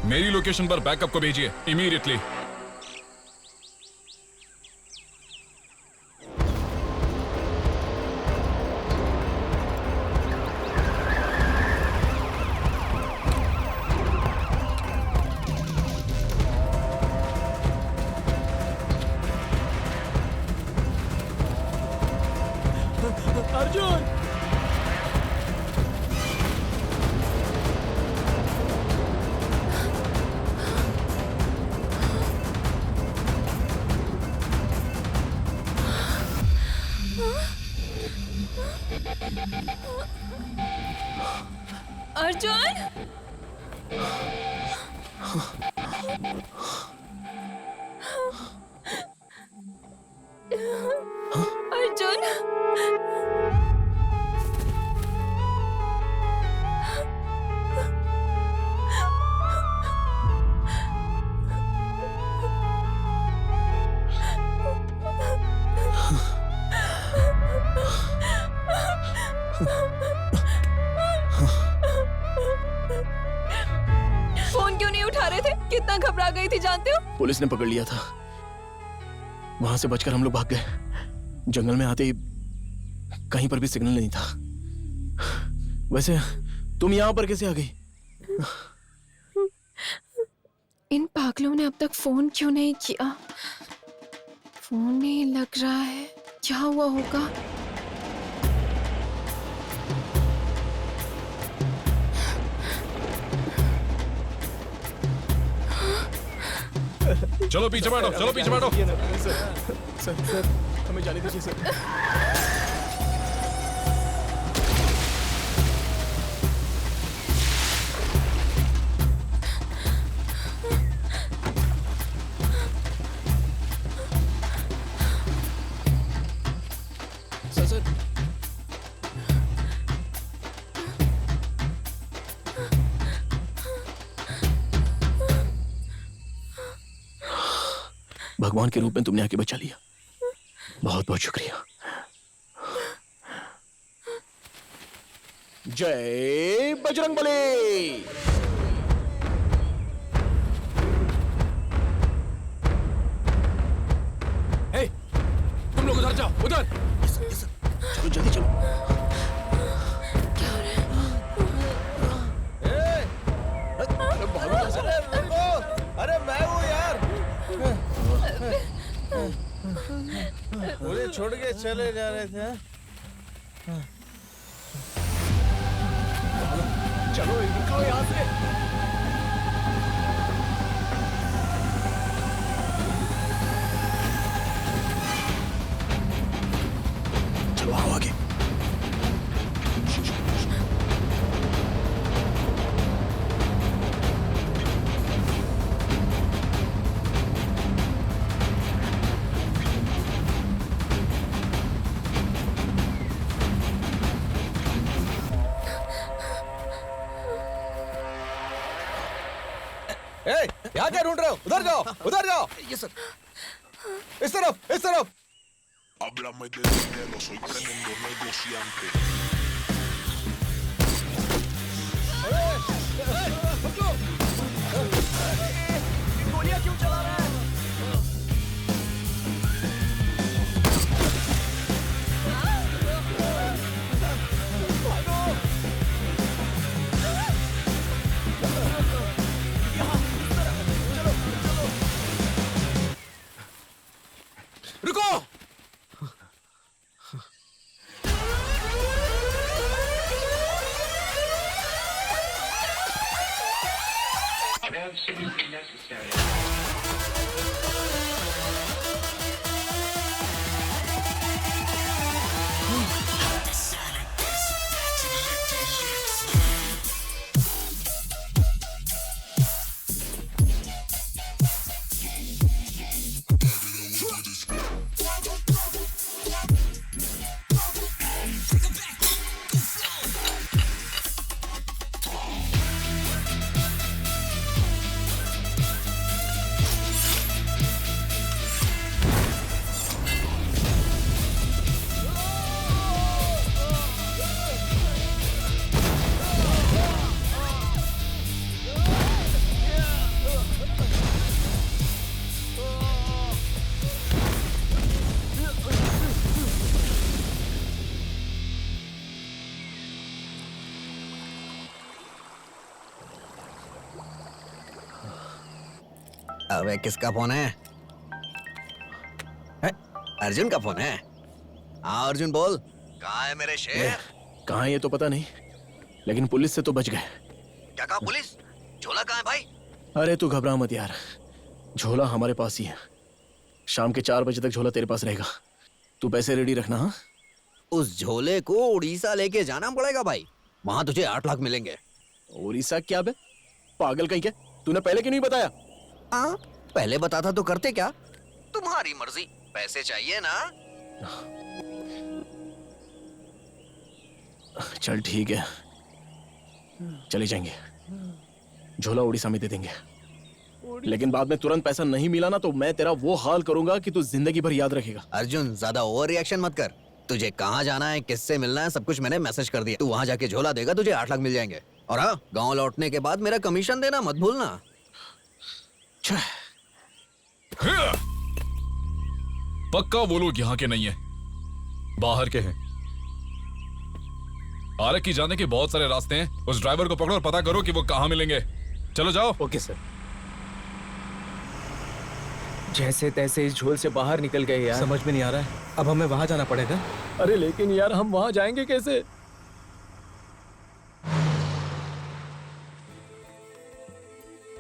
[SPEAKER 4] मेरी लोकेशन पर बैकअप को भेजिए इमीडिएटली।
[SPEAKER 15] अर्जुन
[SPEAKER 16] अर्जुन अर्जुन फोन क्यों नहीं उठा रहे थे? कितना घबरा गई थी जानते हो?
[SPEAKER 2] पुलिस ने पकड़ लिया था, वहां से बचकर हम लोग भाग गए। जंगल में आते ही कहीं पर भी सिग्नल नहीं था। वैसे तुम यहाँ पर कैसे आ गई?
[SPEAKER 16] इन पागलों ने अब तक फोन क्यों नहीं किया? फोन नहीं लग रहा है, क्या हुआ होगा?
[SPEAKER 4] चलो पीछे बैठो, चलो पीछे बैठो।
[SPEAKER 2] सर हमें जाने दीजिए सर। सर भगवान के रूप में तुमने आके बचा लिया, बहुत बहुत शुक्रिया। जय बजरंगबली।
[SPEAKER 4] तुम लोग उधर जाओ, उधर।
[SPEAKER 2] चलो जल्दी चलो।
[SPEAKER 21] अरे मैं हूँ यार। मुझे छोड़ के चले जा रहे थे।
[SPEAKER 15] चलो निकलो यहाँ से।
[SPEAKER 2] चलो आओ आगे।
[SPEAKER 21] यहाँ क्या ढूंढ रहे हो? उधर जाओ, उधर जाओ।
[SPEAKER 15] ये सर।
[SPEAKER 21] इस तरफ, इस तरफ।
[SPEAKER 8] Háblame de dinero, soy tremendo negociante.
[SPEAKER 15] गोलियां क्यों चला रहा है?
[SPEAKER 4] रुको।
[SPEAKER 6] अबे किसका फोन है? अर्जुन का फोन है। हाँ अर्जुन बोल, कहाँ है मेरे शेर?
[SPEAKER 2] कहाँ है ये तो पता नहीं, लेकिन पुलिस से तो बच गए।
[SPEAKER 6] क्या कहा पुलिस? झोला कहाँ है भाई?
[SPEAKER 2] अरे तू घबरा मत यार, झोला हमारे पास ही है। शाम के 4 बजे तक झोला तेरे पास रहेगा। तू पैसे रेडी रखना। हाँ,
[SPEAKER 6] उस झोले को उड़ीसा लेके जाना पड़ेगा भाई, वहां तुझे 8 लाख मिलेंगे।
[SPEAKER 2] उड़ीसा क्या बे, पागल कहीं के? तूने पहले क्यों नहीं बताया?
[SPEAKER 6] हाँ पहले बताता तो करते क्या? तुम्हारी मर्जी, पैसे चाहिए ना?
[SPEAKER 2] चल ठीक है, चले जाएंगे। झोला उड़ीसा में दे देंगे, लेकिन बाद में तुरंत पैसा नहीं मिला ना तो मैं तेरा वो हाल करूंगा कि तू जिंदगी भर याद रखेगा।
[SPEAKER 6] अर्जुन ज्यादा ओवर रिएक्शन मत कर। तुझे कहाँ जाना है, किससे मिलना है, सब कुछ मैंने मैसेज कर दिया। तू वहां जाके झोला देगा, तुझे 8 लाख मिल जाएंगे। और हाँ, गांव लौटने के बाद मेरा कमीशन देना मत भूलना।
[SPEAKER 4] पक्का वो लोग यहाँ के नहीं है, बाहर के हैं। आरक की जाने के बहुत सारे रास्ते हैं। उस ड्राइवर को पकड़ो और पता करो कि वो कहाँ मिलेंगे। चलो जाओ।
[SPEAKER 3] Okay sir. जैसे तैसे इस झोल से बाहर निकल गए यार।
[SPEAKER 21] समझ में नहीं आ रहा है, अब हमें वहां जाना पड़ेगा।
[SPEAKER 15] अरे लेकिन यार हम वहां जाएंगे कैसे?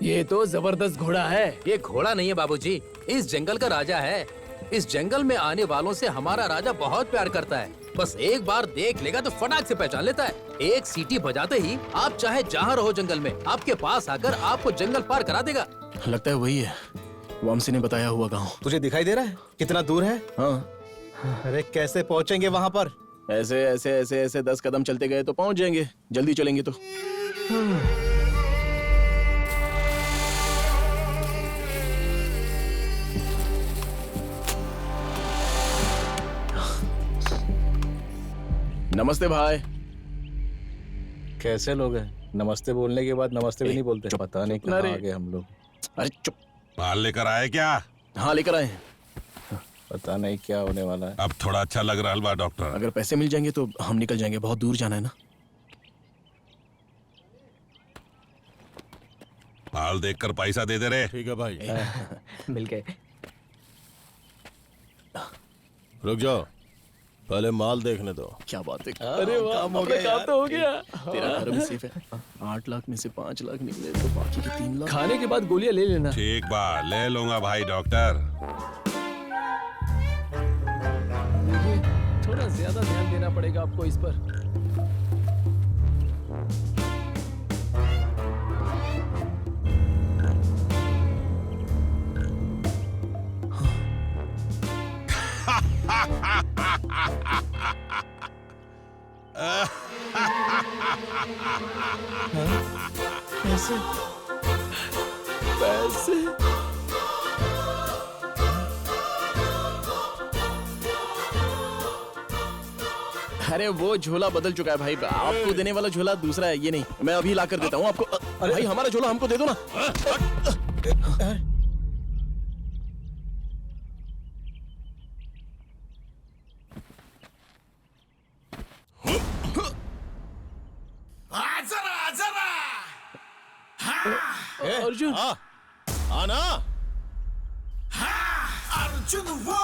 [SPEAKER 15] ये तो जबरदस्त घोड़ा है।
[SPEAKER 3] ये घोड़ा नहीं है बाबूजी, इस जंगल का राजा है। इस जंगल में आने वालों से हमारा राजा बहुत प्यार करता है। बस एक बार देख लेगा तो फटाक से पहचान लेता है। एक सीटी बजाते ही आप चाहे जहाँ रहो जंगल में, आपके पास आकर आपको जंगल पार करा देगा।
[SPEAKER 2] लगता है वही है, वामसी ने बताया हुआ गांव।
[SPEAKER 21] तुझे दिखाई दे रहा है कितना दूर है?
[SPEAKER 2] हाँ।
[SPEAKER 21] अरे कैसे पहुंचेंगे वहां पर?
[SPEAKER 2] ऐसे ऐसे ऐसे ऐसे 10 कदम चलते गए तो पहुंच जाएंगे, जल्दी चलेंगे तो। नमस्ते भाई।
[SPEAKER 7] कैसे लोग हैं? नमस्ते बोलने के बाद नमस्ते भी नहीं बोलते। पता नहीं कहाँ आ गए हम लोग।
[SPEAKER 2] अरे चुप।
[SPEAKER 22] माल लेकर आए क्या?
[SPEAKER 2] हाँ लेकर आए हैं।
[SPEAKER 7] पता नहीं क्या होने वाला है।
[SPEAKER 22] अब थोड़ा अच्छा लग रहा है बा डॉक्टर।
[SPEAKER 2] अगर पैसे मिल जाएंगे तो हम निकल जाएंगे, बहुत दूर जाना है ना।
[SPEAKER 22] माल देखकर पैसा दे दे रे।
[SPEAKER 7] ठीक है भाई।
[SPEAKER 3] मिल गए।
[SPEAKER 17] रुक जाओ, पहले माल देखने दो।
[SPEAKER 2] क्या बात है।
[SPEAKER 15] अरे वाह,
[SPEAKER 2] काम हो
[SPEAKER 15] अपना
[SPEAKER 2] गया
[SPEAKER 15] काम तो हो गया।
[SPEAKER 2] तेरा घर भी सेफ है। 8 लाख में से 5 लाख निकले तो बाकी के 3 लाख।
[SPEAKER 15] खाने के बाद गोलियां ले लेना।
[SPEAKER 22] ठीक बा, ले लूंगा भाई डॉक्टर।
[SPEAKER 15] थोड़ा ज्यादा ध्यान देना पड़ेगा आपको इस पर।
[SPEAKER 2] पैसे पैसे। अरे वो झोला बदल चुका है भाई, आपको देने वाला झोला दूसरा है, ये नहीं। मैं अभी ला कर देता हूँ आपको। भाई हमारा झोला हमको दे दो ना।
[SPEAKER 17] अर्जुन आना।
[SPEAKER 13] अर्जुन वो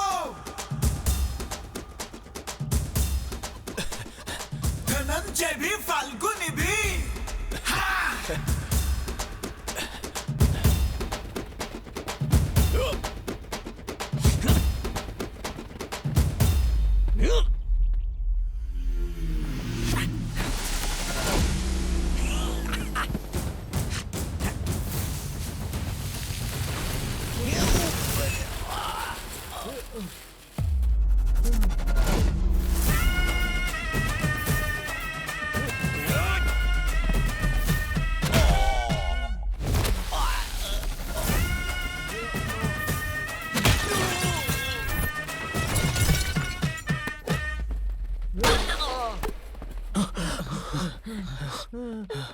[SPEAKER 13] धनंजय भी फाल्गुनी भी।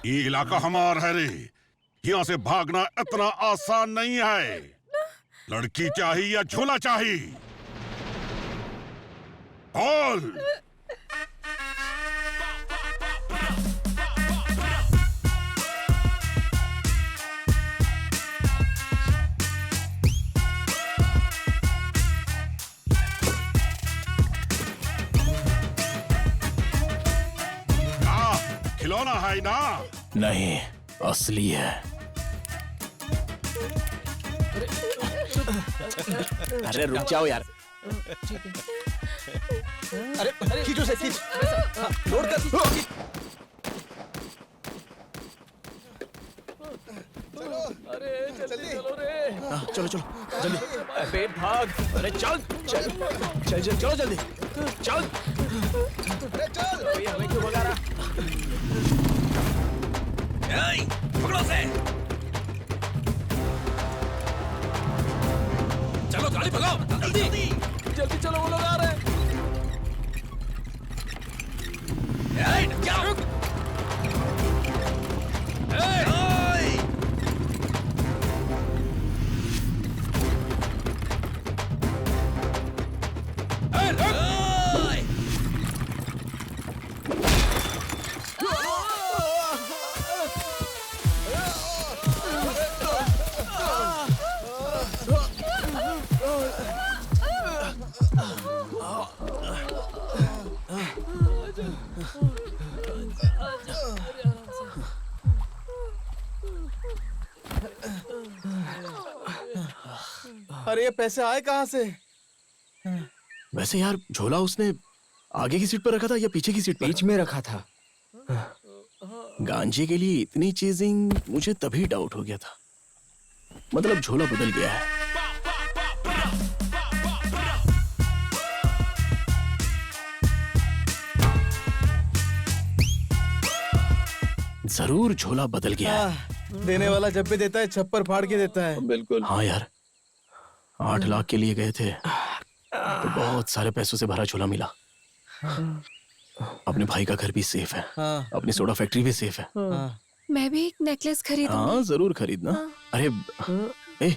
[SPEAKER 22] ये इलाका हमारा है रे, यहाँ से भागना इतना आसान नहीं है। लड़की चाहिए या झोला चाहिए? बोल। खिलौना है ना?
[SPEAKER 2] नहीं, असली है। अरे रुक जाओ यार।
[SPEAKER 21] अरे खींचो से खींच। लोड कर।
[SPEAKER 15] अरे जल्दी चलो रे।
[SPEAKER 2] चलो चलो जल्दी।
[SPEAKER 15] अबे भाग।
[SPEAKER 2] अरे चल चल चल चल चलो जल्दी चल।
[SPEAKER 21] अरे चल।
[SPEAKER 15] हमें क्यों भगा रहा?
[SPEAKER 13] पकड़ो से।
[SPEAKER 4] चलो गाड़ी भगाओ जल्दी।
[SPEAKER 15] जल्दी चलो, वो लोग आ रहे हैं।
[SPEAKER 21] अरे ये पैसे आए कहाँ से?
[SPEAKER 2] वैसे यार झोला उसने आगे की सीट पर रखा था या पीछे की सीट पर?
[SPEAKER 3] बीच में रखा था।
[SPEAKER 2] गांजे के लिए इतनी चीजिंग, मुझे तभी डाउट हो गया था। मतलब झोला बदल गया है। जरूर झोला बदल गया है।
[SPEAKER 21] देने वाला जब भी देता है छप्पर फाड़ के देता है।
[SPEAKER 15] बिल्कुल।
[SPEAKER 2] हाँ यार, 8 लाख के लिए गए थे तो बहुत सारे पैसों से भरा झोला मिला। अपने भाई का घर भी सेफ है, अपनी सोडा फैक्ट्री भी सेफ है।
[SPEAKER 16] मैं भी एक नेकलेस खरीदूंगी।
[SPEAKER 2] हाँ जरूर खरीदना। अरे ए,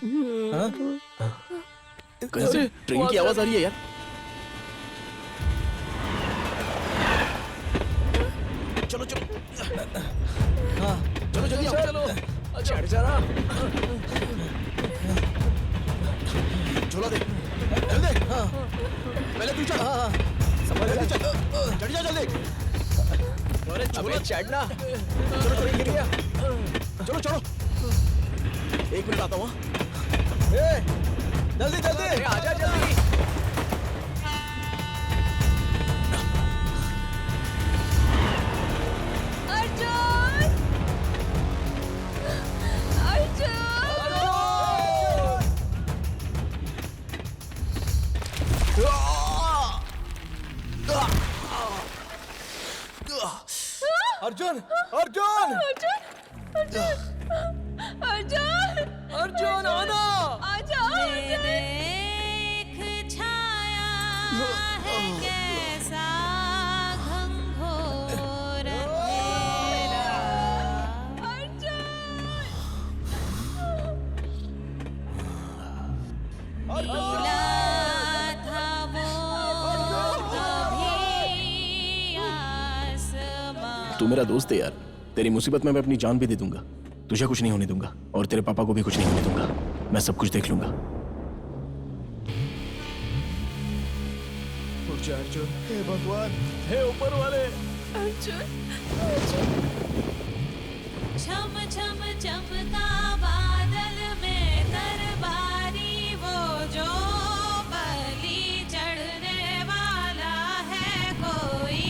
[SPEAKER 2] कहीं से ट्रेन की आवाज आ रही है यार। चलो चलो चलो जल्दी आओ।
[SPEAKER 15] चलो चढ़ जाना।
[SPEAKER 2] झोला दे जल्दी। पहले तू चढ़। समझ जा, चढ़ जा जल्दी। अरे झोला चढ़ना। चलो चलो गिर गया। चलो चलो 1 मिनट आता हूँ। जल्दी जल्दी आजा जल्दी।
[SPEAKER 21] अर्जुन अर्जुन
[SPEAKER 15] अर्जुन आना।
[SPEAKER 20] देख छाया है कैसा घंघोर तेरा। मिला था वो कभी आसमां।
[SPEAKER 2] तू मेरा दोस्त है यार, तेरी मुसीबत में मैं अपनी जान भी दे दूंगा। तुझे कुछ नहीं होने दूंगा और तेरे पापा को भी कुछ नहीं होने दूंगा। मैं सब कुछ देख लूंगा।
[SPEAKER 15] अर्जुन,
[SPEAKER 21] हे भगवान,
[SPEAKER 15] हे ऊपर वाले।
[SPEAKER 20] छम छम चमका बादल में दरबारी वो जो बलि चढ़ने वाला है कोई।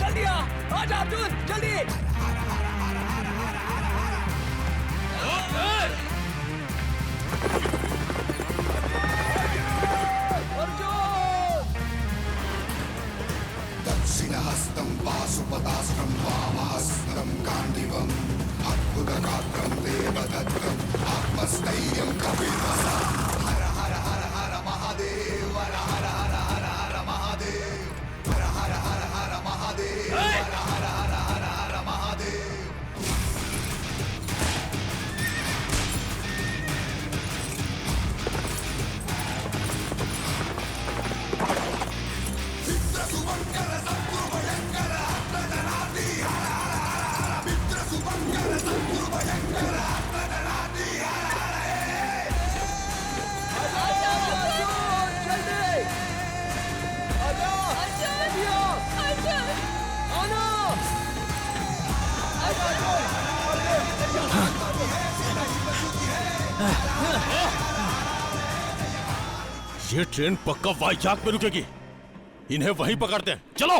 [SPEAKER 15] जल्दी आ, आजा अर्जुन जल्दी।
[SPEAKER 8] दक्षिणहस्तं पाशुपतास्त्रं वामहस्तं गाण्डीवम् अद्भुतगात्रं देवदत्तं आत्मस्थैर्यं कपिलवसा। हर हर हर हर महादेव हर हर हर हर हर महादेव हर हर हर हर महादेव हर हर हर हर हर महादेव।
[SPEAKER 18] ये ट्रेन पक्का वाईजाग में रुकेगी। इन्हें वहीं पकड़ते हैं। चलो।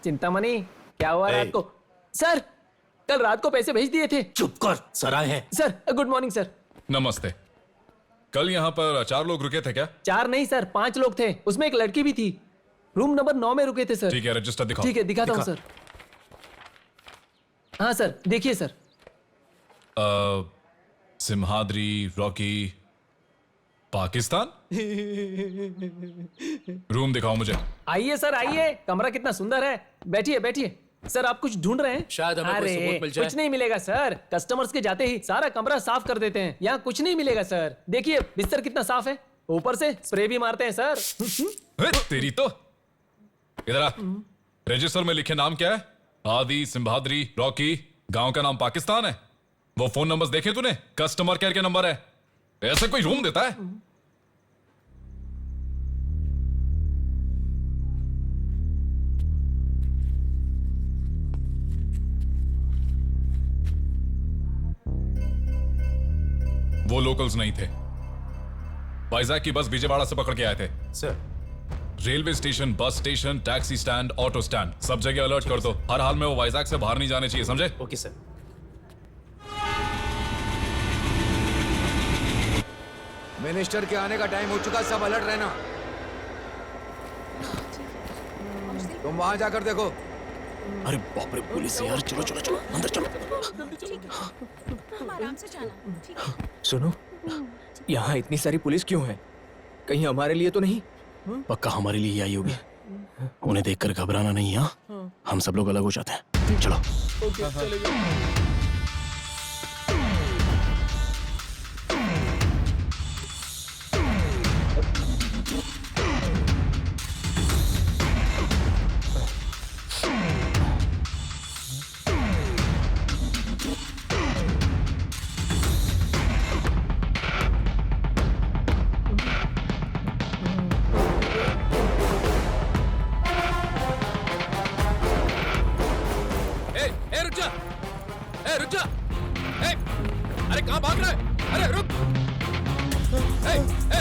[SPEAKER 15] चिंतामणि, क्या हुआ रात को? सर, कल रात को पैसे भेज दिए थे।
[SPEAKER 18] चुप कर, सर आए हैं।
[SPEAKER 15] Sir, good morning sir.
[SPEAKER 4] नमस्ते। कल यहाँ पर 4 लोग रुके थे क्या?
[SPEAKER 15] 4 नहीं सर, 5 लोग थे, उसमें एक लड़की भी थी। रूम नंबर 9 में रुके थे सर।
[SPEAKER 4] ठीक है, रजिस्टर दिखाओ।
[SPEAKER 15] ठीक है, दिखाता हूँ सर। हाँ सर, देखिए sir.
[SPEAKER 4] Simhadri, Rocky, Pakistan. Room दिखाओ मुझे।
[SPEAKER 15] आइए सर, आइए। कमरा कितना सुंदर है। बैठिए बैठिए। सर, आप कुछ ढूंढ रहे हैं?
[SPEAKER 3] शायद हमें कोई सबूत मिल जाए।
[SPEAKER 15] कुछ नहीं मिलेगा सर। कस्टमर्स के जाते ही सारा कमरा साफ कर देते हैं। यहाँ कुछ नहीं मिलेगा सर। देखिए बिस्तर कितना साफ है। ऊपर से स्प्रे भी मारते हैं सर।
[SPEAKER 4] तेरी तो। इधर आ। रजिस्टर में लिखे नाम क्या है? आदि, सिम्हाद्री, रॉकी। गांव का नाम पाकिस्तान है। वो फोन नंबर्स देखे तूने? कस्टमर केयर के नंबर है। ऐसे कोई रूम देता है? वो लोकल्स नहीं थे। वाइजैक की बस विजयवाड़ा से पकड़ के आए थे।
[SPEAKER 7] Sir
[SPEAKER 4] railway station, bus station, taxi stand, auto stand, सब जगह अलर्ट कर दो। हर हाल में वो वाइजैक से बाहर नहीं जाने चाहिए, समझे?
[SPEAKER 7] Okay sir.
[SPEAKER 3] मिनिस्टर के आने का टाइम हो चुका, सब अलर्ट रहना। तुम वहां जाकर देखो।
[SPEAKER 2] अरे बाप रे, पुलिस है यार। चलो चलो चलो अंदर चलो।
[SPEAKER 20] आराम से जाना, ठीक है?
[SPEAKER 3] सुनो, यहाँ इतनी सारी पुलिस क्यों है? कहीं हमारे लिए तो नहीं?
[SPEAKER 2] पक्का हमारे लिए ही आई होगी। उन्हें देखकर घबराना नहीं। हाँ, हम सब लोग अलग हो जाते हैं। चलो।
[SPEAKER 4] अरे कहाँ भाग रहा है? अरे रुक!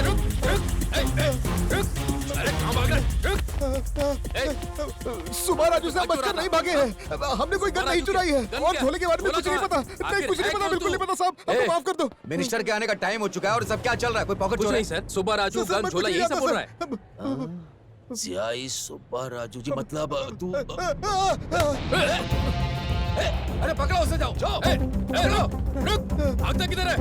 [SPEAKER 4] रुक! रुक! अरे कहाँ भाग रहा है? रुक!
[SPEAKER 21] सुबह राजू से हम बचकर नहीं भागे हैं। हमने कोई गन नहीं चुराई है और झोले के बारे में कुछ नहीं पता। नहीं, कुछ नहीं पता, बिल्कुल नहीं पता साहब। हमको माफ कर दो।
[SPEAKER 3] मिनिस्टर के आने का टाइम हो चुका है और सब क्या चल रहा है? कोई पॉकेट चोर है?
[SPEAKER 7] सर, सुबह राजू गन झोला यही सब बोल रहा है।
[SPEAKER 3] सियाई सुब्बा राजू जी मतलब तू।
[SPEAKER 4] अरे पकड़ो उसे, जाओ जाओ। पकड़ो! रुक! भागता किधर है?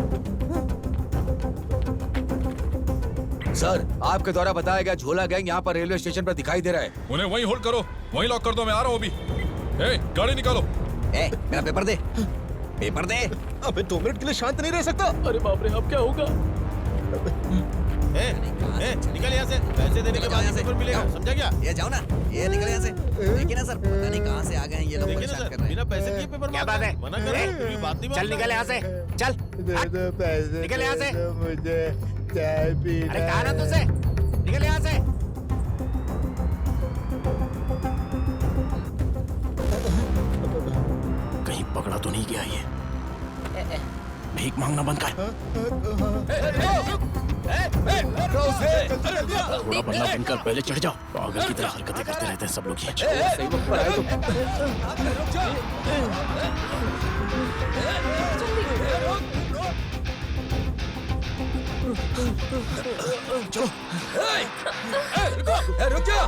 [SPEAKER 3] सर, आपके द्वारा बताया गया झोला गैंग यहाँ पर रेलवे स्टेशन पर दिखाई दे रहा है।
[SPEAKER 4] उन्हें वहीं होल्ड करो, वहीं लॉक कर दो। मैं आ रहा हूँ अभी। गाड़ी निकालो।
[SPEAKER 6] मेरा पेपर दे, पेपर दे।
[SPEAKER 21] अबे 2 मिनट के लिए शांत नहीं रह सकता।
[SPEAKER 15] अरे बाप रे, अब क्या होगा?
[SPEAKER 1] निकल यहाँ से। पैसे देने के बाद पेपर मिलेगा, समझा क्या?
[SPEAKER 6] ये जाओ ना, ये निकल यहाँ से। देखिए ना सर, पता नहीं कहाँ से आ गए हैं ये लोग, परेशान कर रहे हैं।
[SPEAKER 1] बिना पैसे के पेपर
[SPEAKER 13] क्या बात है?
[SPEAKER 1] मना कर रहे हैं, कोई बात नहीं।
[SPEAKER 13] चल निकल यहाँ से, चल निकल यहाँ से।
[SPEAKER 21] मुझे चाय पीना।
[SPEAKER 13] अरे कहा ना तुझसे, निकल यहाँ से।
[SPEAKER 2] कहीं पकड़ा तो नहीं गया ये? भीख मांगना बंद कर। थोड़ा बनना बंद कर, पहले चढ़ जाओ। पागल की तरह हरकतें करते रहते हैं सब लोग ये।
[SPEAKER 3] सही वक्त पर आए तो।
[SPEAKER 2] चलो।
[SPEAKER 3] रुक जा।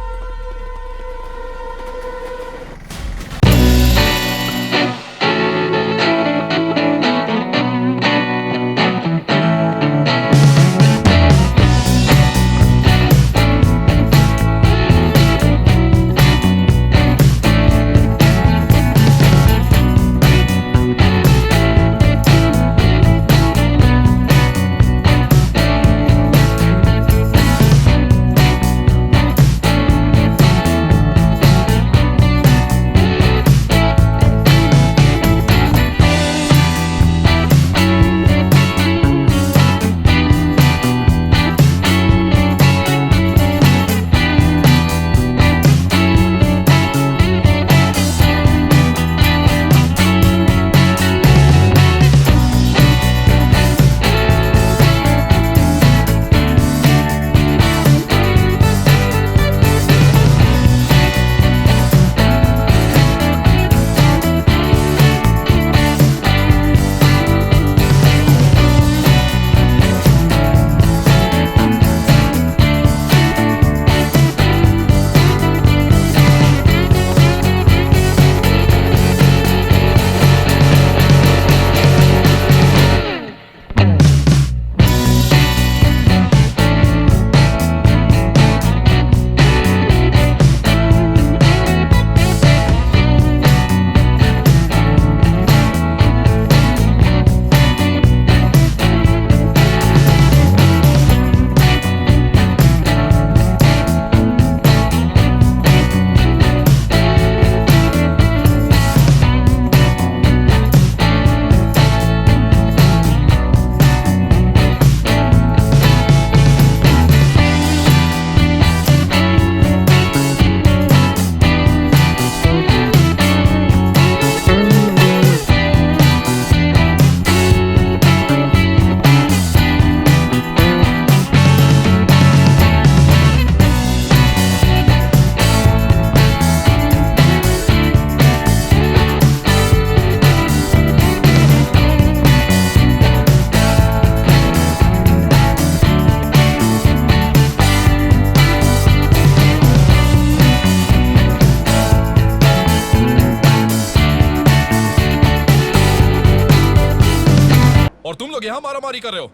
[SPEAKER 4] और तुम लोग यहां मारामारी कर रहे हो।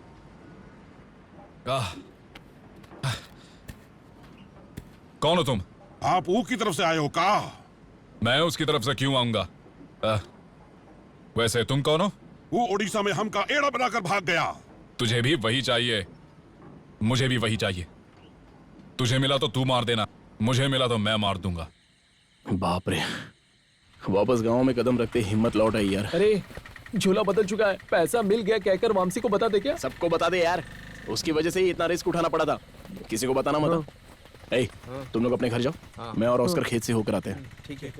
[SPEAKER 4] कौन हो तुम?
[SPEAKER 22] आप ऊ की तरफ से आए हो का?
[SPEAKER 4] मैं उसकी तरफ से क्यों आऊंगा? वैसे तुम कौन हो?
[SPEAKER 22] वो उड़ीसा में हमका एड़ा बनाकर भाग गया।
[SPEAKER 4] तुझे भी वही चाहिए, मुझे भी वही चाहिए। तुझे मिला तो तू मार देना, मुझे मिला तो मैं मार दूंगा।
[SPEAKER 2] बाप रे, वापस गांव में कदम रखते हिम्मत लौट आई यार।
[SPEAKER 15] अरे झूला बदल चुका है, पैसा मिल गया कहकर वामसी को बता दे क्या?
[SPEAKER 2] सबको बता दे यार, उसकी वजह से ही इतना रिस्क उठाना पड़ा था। किसी को बताना मत। ए, तुम लोग अपने घर जाओ, मैं और ऑस्कर खेत से होकर आते हैं।
[SPEAKER 15] ठीक है।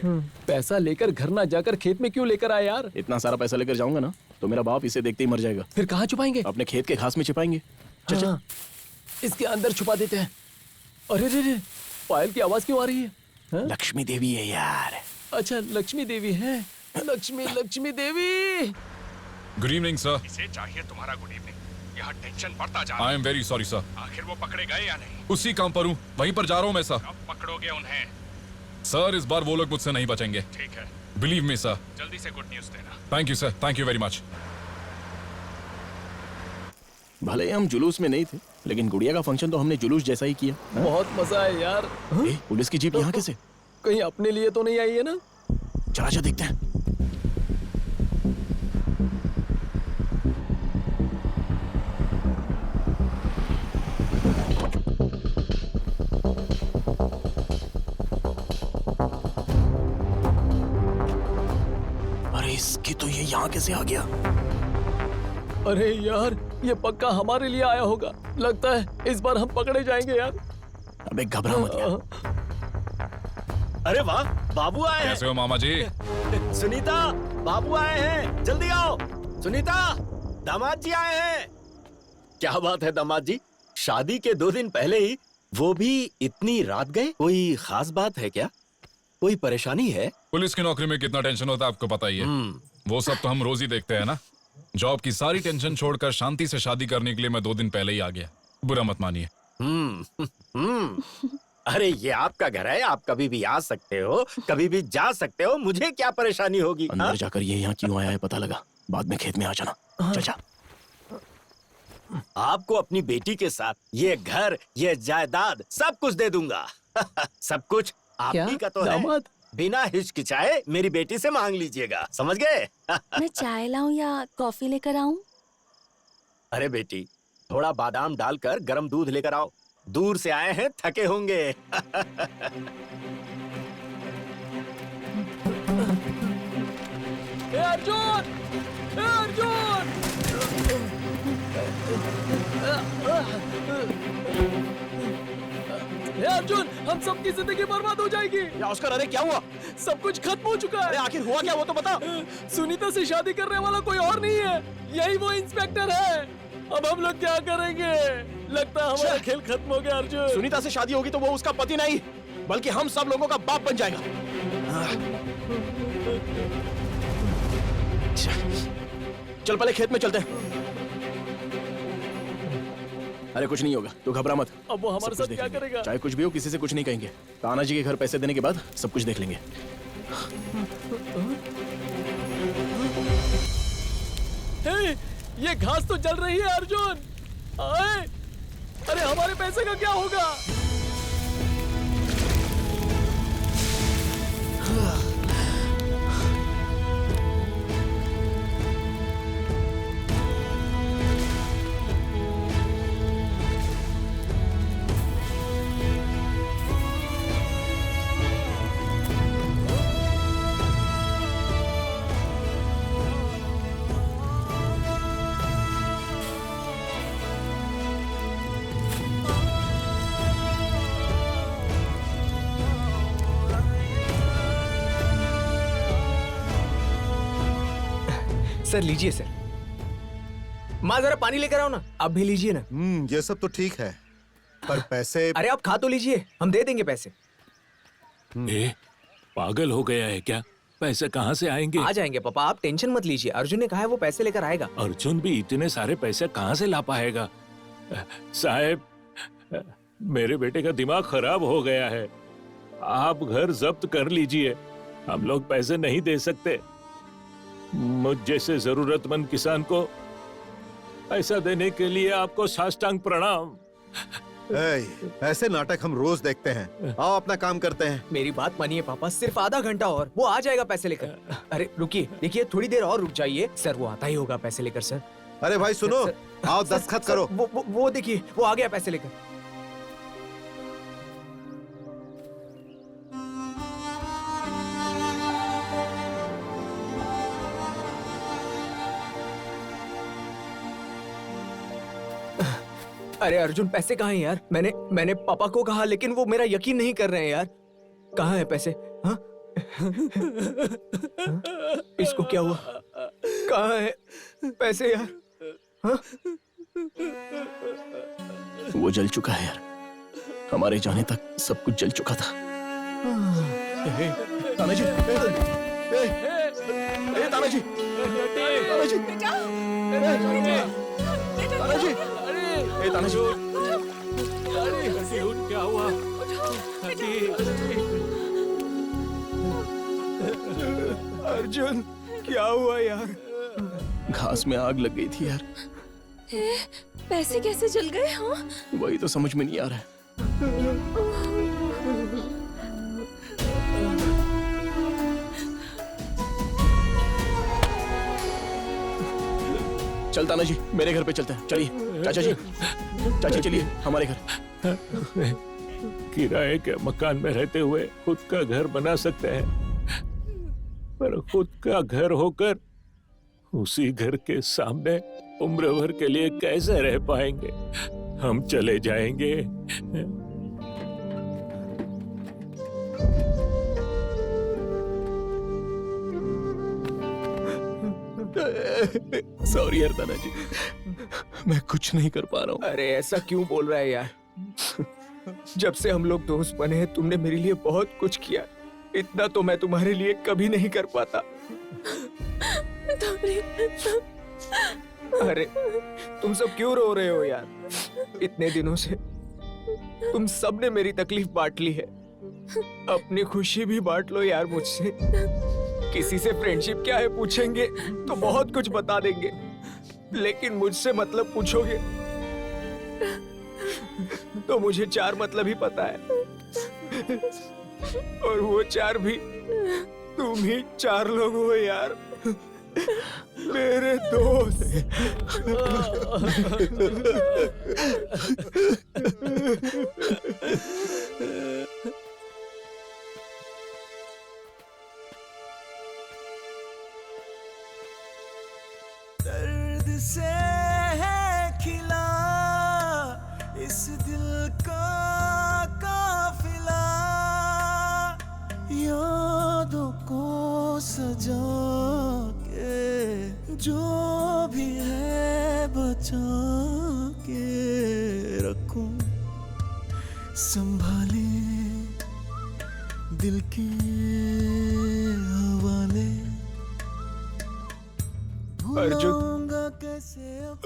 [SPEAKER 15] पैसा लेकर घर ना जाकर खेत में क्यों लेकर आए यार?
[SPEAKER 2] इतना सारा पैसा लेकर जाऊंगा ना तो मेरा बाप इसे देखते ही मर जाएगा।
[SPEAKER 15] फिर कहाँ छुपाएंगे?
[SPEAKER 2] अपने खेत के घास में छिपाएंगे।
[SPEAKER 15] हाँ, इसके अंदर छुपा देते हैं। अरे रे रे, पायल की आवाज क्यों आ रही है?
[SPEAKER 2] लक्ष्मी देवी है यार।
[SPEAKER 15] अच्छा लक्ष्मी देवी है। Lakshmi Devi.
[SPEAKER 4] Good evening sir.
[SPEAKER 18] इसे चाहिए तुम्हारा गुड इवनिंग। यहाँ टेंशन बढ़ता जा रहा है।
[SPEAKER 4] I am very sorry sir.
[SPEAKER 18] आखिर वो पकड़े गए या नहीं?
[SPEAKER 4] उसी काम पर हूँ, वहीं पर जा रहा हूँ मैं सर।
[SPEAKER 18] कब पकड़ोगे उन्हें?
[SPEAKER 4] सर इस बार वो लोग मुझसे नहीं बचेंगे।
[SPEAKER 18] ठीक है,
[SPEAKER 4] बिलीव मी सर।
[SPEAKER 18] जल्दी से गुड न्यूज देना।
[SPEAKER 4] Thank you sir, thank you very much.
[SPEAKER 2] भले ही हम जुलूस में नहीं थे, लेकिन गुड़िया का फंक्शन तो हमने जुलूस जैसा ही किया।
[SPEAKER 15] बहुत मजा है यार।
[SPEAKER 2] पुलिस की जीप यहाँ कैसे?
[SPEAKER 15] कहीं अपने लिए तो नहीं आई है ना?
[SPEAKER 2] चला जा देखते हैं। अरे इसकी तो ये यहाँ कैसे आ गया?
[SPEAKER 15] अरे यार, ये पक्का हमारे लिए आया होगा। लगता है इस बार हम पकड़े जाएंगे यार।
[SPEAKER 2] अबे घबरा मत यार।
[SPEAKER 19] अरे वाह, बाबू आए हैं।
[SPEAKER 4] कैसे हो मामा जी?
[SPEAKER 19] सुनीता, बाबू आए हैं, जल्दी आओ। सुनीता, दामाद जी आए हैं। क्या बात है दामाद जी, शादी के 2 दिन पहले ही, वो भी इतनी रात गए? कोई खास बात है क्या? कोई परेशानी है?
[SPEAKER 4] पुलिस की नौकरी में कितना टेंशन होता है आपको पता ही है। वो सब तो हम रोज ही देखते हैं ना। जॉब की सारी टेंशन छोड़कर शांति से शादी करने के लिए मैं 2 दिन पहले ही आ गया। बुरा मत मानिए।
[SPEAKER 19] अरे ये आपका घर है, आप कभी भी आ सकते हो, कभी भी जा सकते हो, मुझे क्या परेशानी होगी?
[SPEAKER 2] अंदर जाकर ये यहाँ क्यों आया है पता लगा, बाद में खेत में आ जाना। चल जा।
[SPEAKER 19] आपको अपनी बेटी के साथ ये घर, ये जायदाद सब कुछ दे दूंगा। सब कुछ आपकी का तो है। बिना हिचकिचाए मेरी बेटी से मांग लीजिएगा, समझ गए?
[SPEAKER 5] मैं चाय लाऊं या कॉफी लेकर आऊं?
[SPEAKER 19] अरे बेटी, थोड़ा बादाम डालकर गरम दूध लेकर आओ। दूर से आए हैं, थके होंगे।
[SPEAKER 15] अर्जुन! अर्जुन! अर्जुन, हम सबकी जिंदगी बर्बाद हो जाएगी।
[SPEAKER 2] या ऑस्कर, अरे क्या हुआ?
[SPEAKER 15] सब कुछ खत्म हो चुका है।
[SPEAKER 2] अरे आखिर हुआ क्या वो तो बता।
[SPEAKER 15] सुनीता से शादी करने वाला कोई और नहीं है, यही वो इंस्पेक्टर है। अब हम लोग क्या करेंगे? लगता है हमारा खेल खत्म हो गया अर्जुन।
[SPEAKER 2] सुनीता से शादी होगी तो वो उसका पति नहीं, बल्कि हम सब लोगों का बाप बन जाएगा। चल पहले खेत में चलते हैं। अरे कुछ नहीं होगा, तू घबरा मत।
[SPEAKER 15] अब वो हमारे साथ क्या करेगा?
[SPEAKER 2] चाहे कुछ भी हो, किसी से कुछ नहीं कहेंगे। ताना जी के घर पैसे देने के बाद सब कुछ देख लेंगे।
[SPEAKER 15] ये घास तो जल रही है अर्जुन। अरे हमारे पैसे का क्या होगा?
[SPEAKER 3] सर लीजिए सर। माँ जरा पानी लेकर आओ ना। आप भी लीजिए ना।
[SPEAKER 11] ये सब तो ठीक है, पर पैसे।
[SPEAKER 3] अरे आप खा तो लीजिए, हम दे देंगे पैसे।
[SPEAKER 12] पागल हो गया है क्या? पैसे कहाँ से आएंगे?
[SPEAKER 3] आ जाएंगे पापा, आप टेंशन मत लीजिए। अर्जुन ने कहा है वो पैसे लेकर आएगा।
[SPEAKER 12] अर्जुन भी इतने सारे पैसे कहाँ से ला पाएगा? साहब, मेरे बेटे का दिमाग खराब हो गया है। आप घर जब्त कर लीजिए, हम लोग पैसे नहीं दे सकते। मुझ जैसे जरूरतमंद किसान को ऐसा देने के लिए आपको साष्टांग प्रणाम।
[SPEAKER 11] ऐसे नाटक हम रोज देखते हैं। आओ अपना काम करते हैं।
[SPEAKER 3] मेरी बात मानिए पापा, सिर्फ आधा घंटा और वो आ जाएगा पैसे लेकर। अरे रुकिए, देखिए थोड़ी देर और रुक जाइए सर, वो आता ही होगा पैसे लेकर सर।
[SPEAKER 11] अरे भाई सुनो, आओ दस्तखत करो।
[SPEAKER 3] वो देखिए वो आ गया पैसे लेकर। अरे अर्जुन पैसे कहाँ हैं यार? मैंने पापा को कहा लेकिन वो मेरा यकीन नहीं कर रहे हैं यार। कहाँ है पैसे? हाँ? इसको क्या हुआ? कहाँ है पैसे यार? हाँ?
[SPEAKER 2] वो जल चुका है यार, हमारे जाने तक सब कुछ जल चुका था।
[SPEAKER 21] तानाजी, तानाजी, तानाजी, तानाजी,
[SPEAKER 12] तानाजी, क्या हुआ?
[SPEAKER 3] अर्जुन क्या हुआ यार?
[SPEAKER 2] घास में आग लग गई थी यार।
[SPEAKER 16] पैसे कैसे जल गए? हाँ
[SPEAKER 2] वही तो समझ में नहीं आ रहा है। चल ताना जी, मेरे घर पे चलते हैं। चलिए चाचा जी, चाची चलिए हमारे घर।
[SPEAKER 12] किराए के मकान में रहते हुए खुद का घर बना सकते हैं, पर खुद का घर होकर उसी घर के सामने उम्र भर के लिए कैसे रह पाएंगे? हम चले जाएंगे।
[SPEAKER 2] सॉरी यार ताना जी, मैं कुछ नहीं कर पा रहा हूँ।
[SPEAKER 3] अरे ऐसा क्यों बोल रहा है यार? जब से हम लोग दोस्त बने हैं तुमने मेरे लिए बहुत कुछ किया, इतना तो मैं तुम्हारे लिए कभी नहीं कर पाता। अरे तुम सब क्यों रो रहे हो यार? इतने दिनों से तुम सब ने मेरी तकलीफ बांट ली है, अपनी खुशी भी बांट लो यार मुझसे। किसी से फ्रेंडशिप क्या है पूछेंगे तो बहुत कुछ बता देंगे, लेकिन मुझसे मतलब पूछोगे तो मुझे 4 मतलब ही पता है, और वो 4 भी तुम ही 4 लोग हो यार, मेरे दोस्त।
[SPEAKER 10] दर्द से है खिला इस दिल का काफिला, यादों को सजा के जो भी है बचा के रखूं, संभाले दिल के हवाले।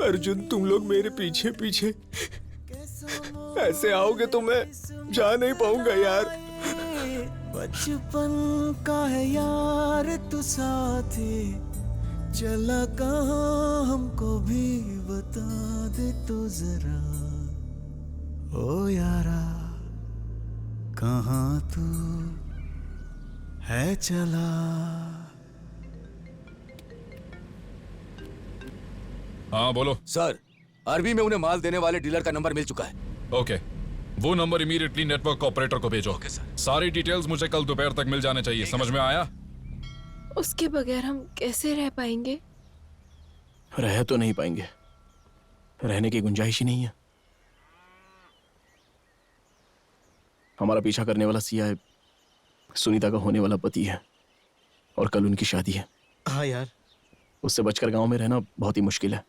[SPEAKER 3] अर्जुन तुम लोग मेरे पीछे पीछे ऐसे आओगे तो मैं जा नहीं पाऊंगा यार।
[SPEAKER 10] बचपन का है यार तू साथी, चला कहाँ हमको भी बता दे तो जरा। ओ यारा कहाँ तू है चला।
[SPEAKER 4] हाँ बोलो
[SPEAKER 9] सर, अरबी में उन्हें माल देने वाले डीलर का नंबर मिल चुका है।
[SPEAKER 4] ओके, वो नंबर इमीडिएटली नेटवर्क ऑपरेटर को भेजो। Okay sir. सारी डिटेल्स मुझे कल दोपहर तक मिल जाने चाहिए, समझ में आया?
[SPEAKER 16] उसके बगैर हम कैसे रह पाएंगे?
[SPEAKER 2] रह तो नहीं पाएंगे, रहने की गुंजाइश ही नहीं है। हमारा पीछा करने वाला सिया सुनीता का होने वाला पति है, और कल उनकी शादी है।
[SPEAKER 21] हाँ यार,
[SPEAKER 2] उससे बचकर गांव में रहना बहुत ही मुश्किल है।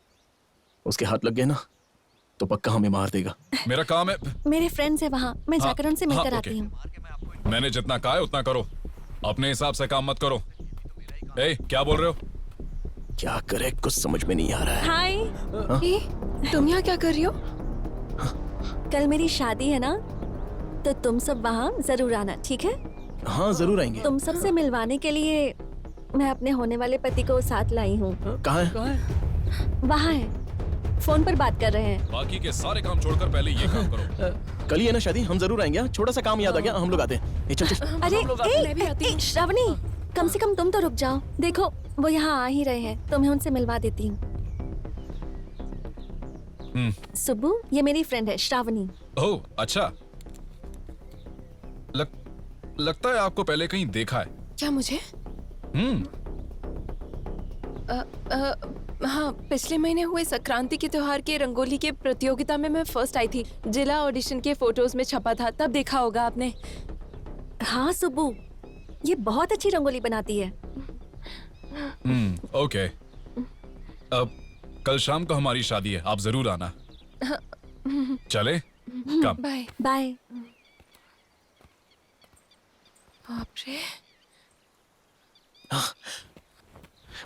[SPEAKER 2] उसके हाथ लग गए ना तो पक्का हमें मार देगा।
[SPEAKER 4] मेरा काम है।
[SPEAKER 5] मेरे फ्रेंड्स है वहाँ, मैं जाकर उनसे मिलकर आती हूँ।
[SPEAKER 4] मैंने जितना कहा है उतना करो, अपने हिसाब से काम मत करो। ए, क्या बोल रहे हो?
[SPEAKER 2] क्या करे कुछ समझ में नहीं आ रहा है।
[SPEAKER 5] हाय,
[SPEAKER 16] तुम यहाँ क्या कर रही हो?
[SPEAKER 5] कल मेरी शादी है ना, तो तुम सब वहाँ जरूर आना, ठीक है?
[SPEAKER 2] हाँ जरूर आएंगे।
[SPEAKER 5] तुम सबसे मिलवाने के लिए मैं अपने होने वाले पति को साथ लाई हूँ।
[SPEAKER 2] कहाँ है?
[SPEAKER 5] वहाँ है। फोन पर बात कर रहे हैं।
[SPEAKER 4] बाकी के सारे काम छोड़कर पहले ये काम करो।
[SPEAKER 2] कल ही है ना शादी, हम जरूर आएंगे। छोटा सा काम याद आ गया, हम लोग आते हैं। चल चल।
[SPEAKER 5] अरे श्रावणी, कम से कम तुम तो रुक जाओ। देखो वो यहाँ आ ही रहे हैं, तुम्हें उनसे मिलवा देती हूँ। सुब्बू, ये मेरी फ्रेंड है श्रावणी।
[SPEAKER 4] ओह अच्छा। लगता है आपको पहले कहीं देखा है।
[SPEAKER 16] क्या मुझे? हाँ, पिछले महीने हुए संक्रांति के त्योहार के रंगोली के प्रतियोगिता में मैं फर्स्ट आई थी। जिला ऑडिशन के फोटोज में छपा था, तब देखा होगा आपने।
[SPEAKER 5] हाँ सुब्बू, ये बहुत अच्छी रंगोली बनाती है।
[SPEAKER 4] ओके। अब कल शाम को हमारी शादी है, आप जरूर आना। चले? कम।
[SPEAKER 16] Bye
[SPEAKER 5] bye.
[SPEAKER 16] बाप रे।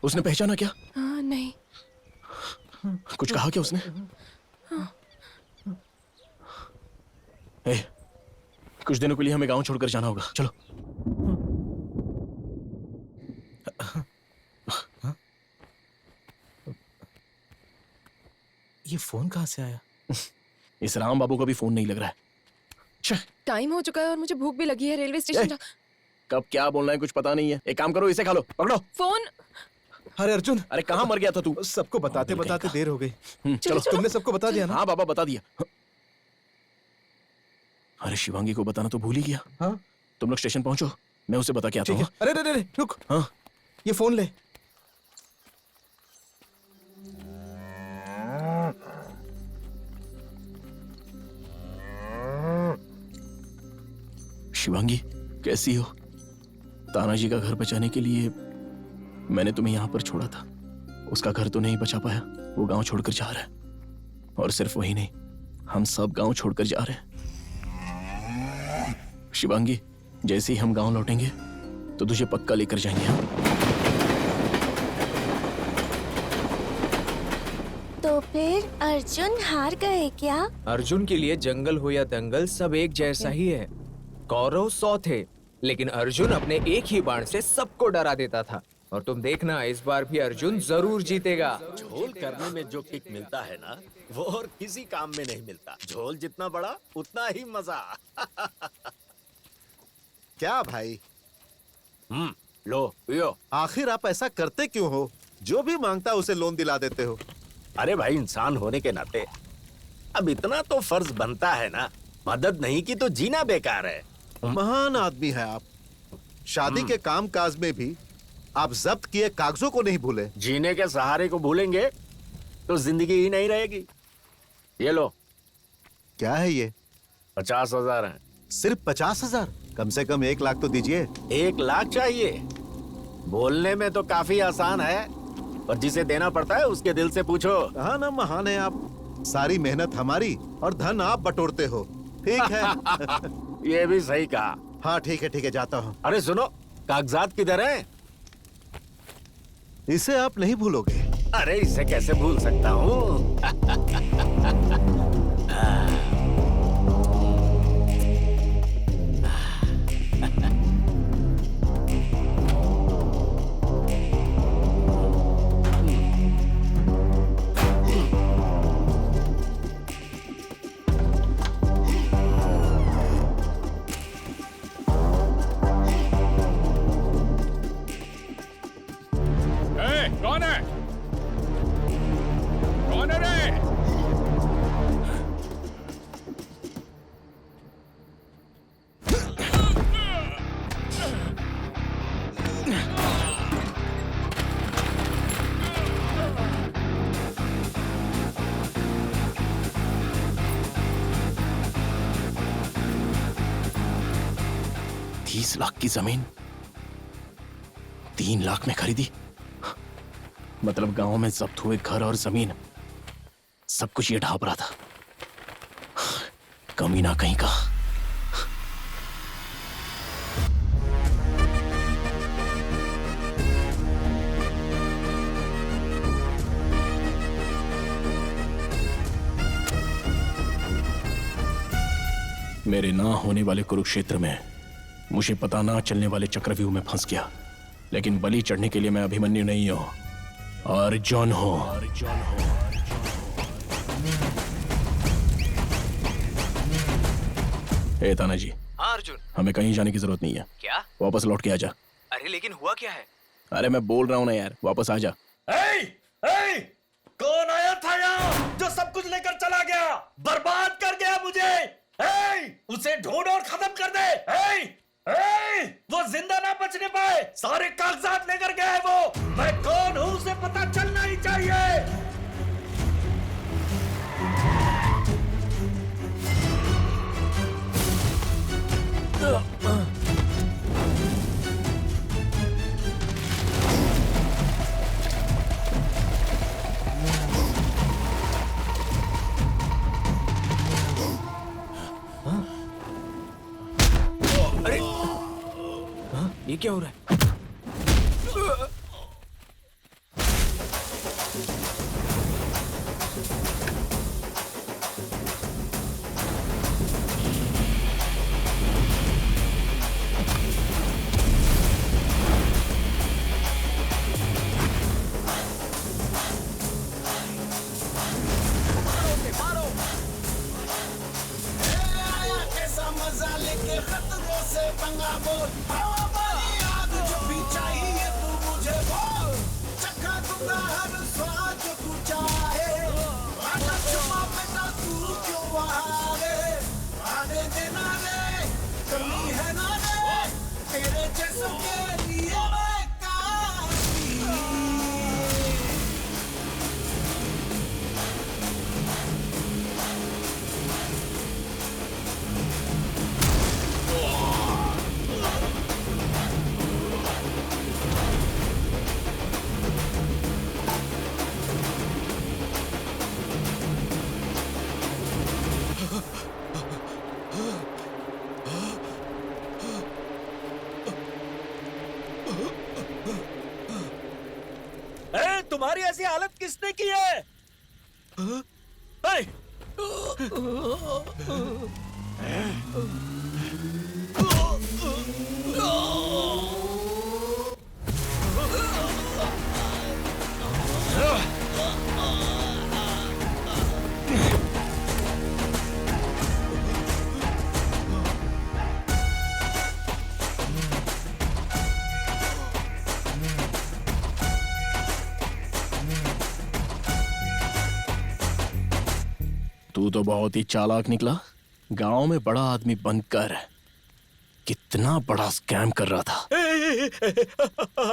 [SPEAKER 2] उसने पहचाना क्या?
[SPEAKER 16] नहीं।
[SPEAKER 2] कुछ कहा क्या उसने? ए, कुछ दिनों के लिए हमें गांव छोड़कर जाना होगा, चलो।
[SPEAKER 7] ये फोन कहाँ से आया?
[SPEAKER 2] इस राम बाबू का भी फोन नहीं लग रहा है।
[SPEAKER 16] टाइम हो चुका है और मुझे भूख भी लगी है। रेलवे स्टेशन
[SPEAKER 2] कब क्या बोलना है कुछ पता नहीं है। एक काम करो, इसे खा लो, पकड़ो
[SPEAKER 16] फोन।
[SPEAKER 21] अरे अर्जुन,
[SPEAKER 2] अरे कहाँ मर गया था तू?
[SPEAKER 21] सबको बताते बताते देर हो गई।
[SPEAKER 2] चलो,
[SPEAKER 21] तुमने सबको बता दिया ना?
[SPEAKER 2] हाँ बाबा, बता दिया। अरे शिवांगी को बताना तो भूल ही गया।
[SPEAKER 21] हाँ?
[SPEAKER 2] तुम लोग स्टेशन पहुंचो, मैं उसे बता के आता हूँ।
[SPEAKER 21] अरे अरे अरे रुक।
[SPEAKER 2] हाँ?
[SPEAKER 21] ये फोन ले।
[SPEAKER 2] शिवांगी, कैसी हो? तानाजी का घर बचाने के लिए मैंने तुम्हें यहाँ पर छोड़ा था। उसका घर तो नहीं बचा पाया, वो गांव छोड़कर जा रहा है। और सिर्फ वही नहीं, हम सब गांव छोड़कर जा रहे हैं। शिवांगी, जैसे ही हम गांव लौटेंगे तो तुझे पक्का लेकर जाएंगे हम।
[SPEAKER 5] तो फिर अर्जुन हार गए क्या?
[SPEAKER 3] अर्जुन के लिए जंगल हो या दंगल सब एक जैसा ही है। कौरव 100 थे, लेकिन अर्जुन अपने एक ही बाण से सबको डरा देता था। और तुम देखना, इस बार भी अर्जुन जरूर जीतेगा।
[SPEAKER 19] झोल करने में जो किक मिलता है ना, वो और किसी काम में नहीं मिलता। झोल जितना बड़ा उतना ही मजा।
[SPEAKER 11] क्या भाई?
[SPEAKER 19] लो पियो।
[SPEAKER 11] आखिर आप ऐसा करते क्यों हो? जो भी मांगता उसे लोन दिला देते हो।
[SPEAKER 19] अरे भाई, इंसान होने के नाते अब इतना तो फर्ज बनता है ना। मदद नहीं की तो जीना बेकार है।
[SPEAKER 11] महान आदमी है आप। शादी के काम काज में भी आप जब्त किए कागजों को नहीं भूले।
[SPEAKER 19] जीने के सहारे को भूलेंगे तो जिंदगी ही नहीं रहेगी। ये लो।
[SPEAKER 11] क्या है ये?
[SPEAKER 19] 50,000 है।
[SPEAKER 11] सिर्फ 50,000? कम से कम 1 लाख तो दीजिए।
[SPEAKER 19] 1 लाख चाहिए? बोलने में तो काफी आसान है, पर जिसे देना पड़ता है उसके दिल से पूछो।
[SPEAKER 11] कहा ना महान है आप। सारी मेहनत हमारी और धन आप बटोरते हो। ठीक है।
[SPEAKER 19] ये भी सही कहा।
[SPEAKER 11] हाँ ठीक है, जाता हूँ।
[SPEAKER 19] अरे सुनो, कागजात किधर हैं?
[SPEAKER 11] इसे आप नहीं भूलोगे।
[SPEAKER 19] अरे इसे कैसे भूल सकता हूँ?
[SPEAKER 18] कौन है? कौन है रे?
[SPEAKER 2] $30 लाख की जमीन 3 लाख में खरीदी। मतलब गांव में जब्त हुए घर और जमीन सब कुछ ये ढांप रहा था। कमीना कहीं का। मेरे ना होने वाले कुरुक्षेत्र में मुझे पता ना चलने वाले चक्रव्यूह में फंस गया। लेकिन बलि चढ़ने के लिए मैं अभिमन्यु नहीं हूं, अर्जुन हूं। ए तानाजी,
[SPEAKER 3] हाँ अर्जुन।
[SPEAKER 2] हमें कहीं जाने की जरूरत नहीं है।
[SPEAKER 3] क्या?
[SPEAKER 2] वापस लौट के आ जा।
[SPEAKER 3] अरे लेकिन हुआ क्या है?
[SPEAKER 2] अरे मैं बोल रहा हूँ ना यार, वापस आ जा।
[SPEAKER 19] कौन आया था यहाँ जो सब कुछ लेकर चला गया, बर्बाद कर गया मुझे? उसे ढूंढ और खत्म कर दे। वो जिंदा ना बचने पाए, सारे कागजात लेकर गया है वो। मैं कौन हूँ उसे पता चलना ही चाहिए।
[SPEAKER 3] अरे ये क्या हो रहा है?
[SPEAKER 10] कैसा मजा लेके खतरों से पंगा बोल, हवा वाली आग जो भी चाहिए तू मुझे बोल, चखा दूंगा हर स्वाद जो तू चाहे, आजा छुपा बेटा तू क्यों वहाँ रे, आने देना रे, कमी है ना रे, तेरे जैसों के लिए मैं काफी।
[SPEAKER 19] तुम्हारी ऐसी हालत किसने की है?
[SPEAKER 2] तू तो बहुत ही चालाक निकला। गांव में बड़ा आदमी बनकर कितना बड़ा स्कैम कर रहा था।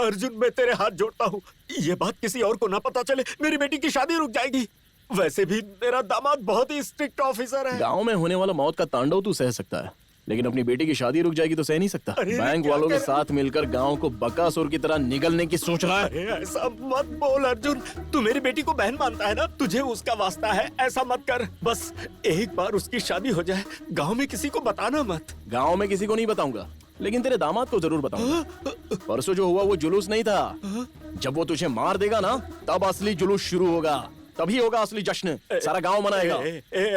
[SPEAKER 19] अर्जुन मैं तेरे हाथ जोड़ता हूँ, ये बात किसी और को ना पता चले, मेरी बेटी की शादी रुक जाएगी। वैसे भी मेरा दामाद बहुत ही स्ट्रिक्ट ऑफिसर है।
[SPEAKER 2] गांव में होने वाला मौत का तांडव तू सह सकता है, लेकिन अपनी बेटी की शादी रुक जाएगी तो सह नहीं सकता। बैंक वालों के साथ मिलकर गांव को बकासुर की तरह निगलने की सोच रहा है।
[SPEAKER 19] अरे ऐसा मत बोल अर्जुन, तू मेरी बेटी को बहन मानता है ना, तुझे उसका वास्ता है, ऐसा मत कर। बस एक बार उसकी शादी हो जाए, गांव में किसी को बताना मत।
[SPEAKER 2] गांव में किसी को नहीं बताऊंगा, लेकिन तेरे दामाद को जरूर बताऊंगा। परसों जो हुआ वो जुलूस नहीं था। जब वो तुझे मार देगा ना, तब असली जुलूस शुरू होगा, तभी होगा असली जश्न, सारा गांव मनाएगा।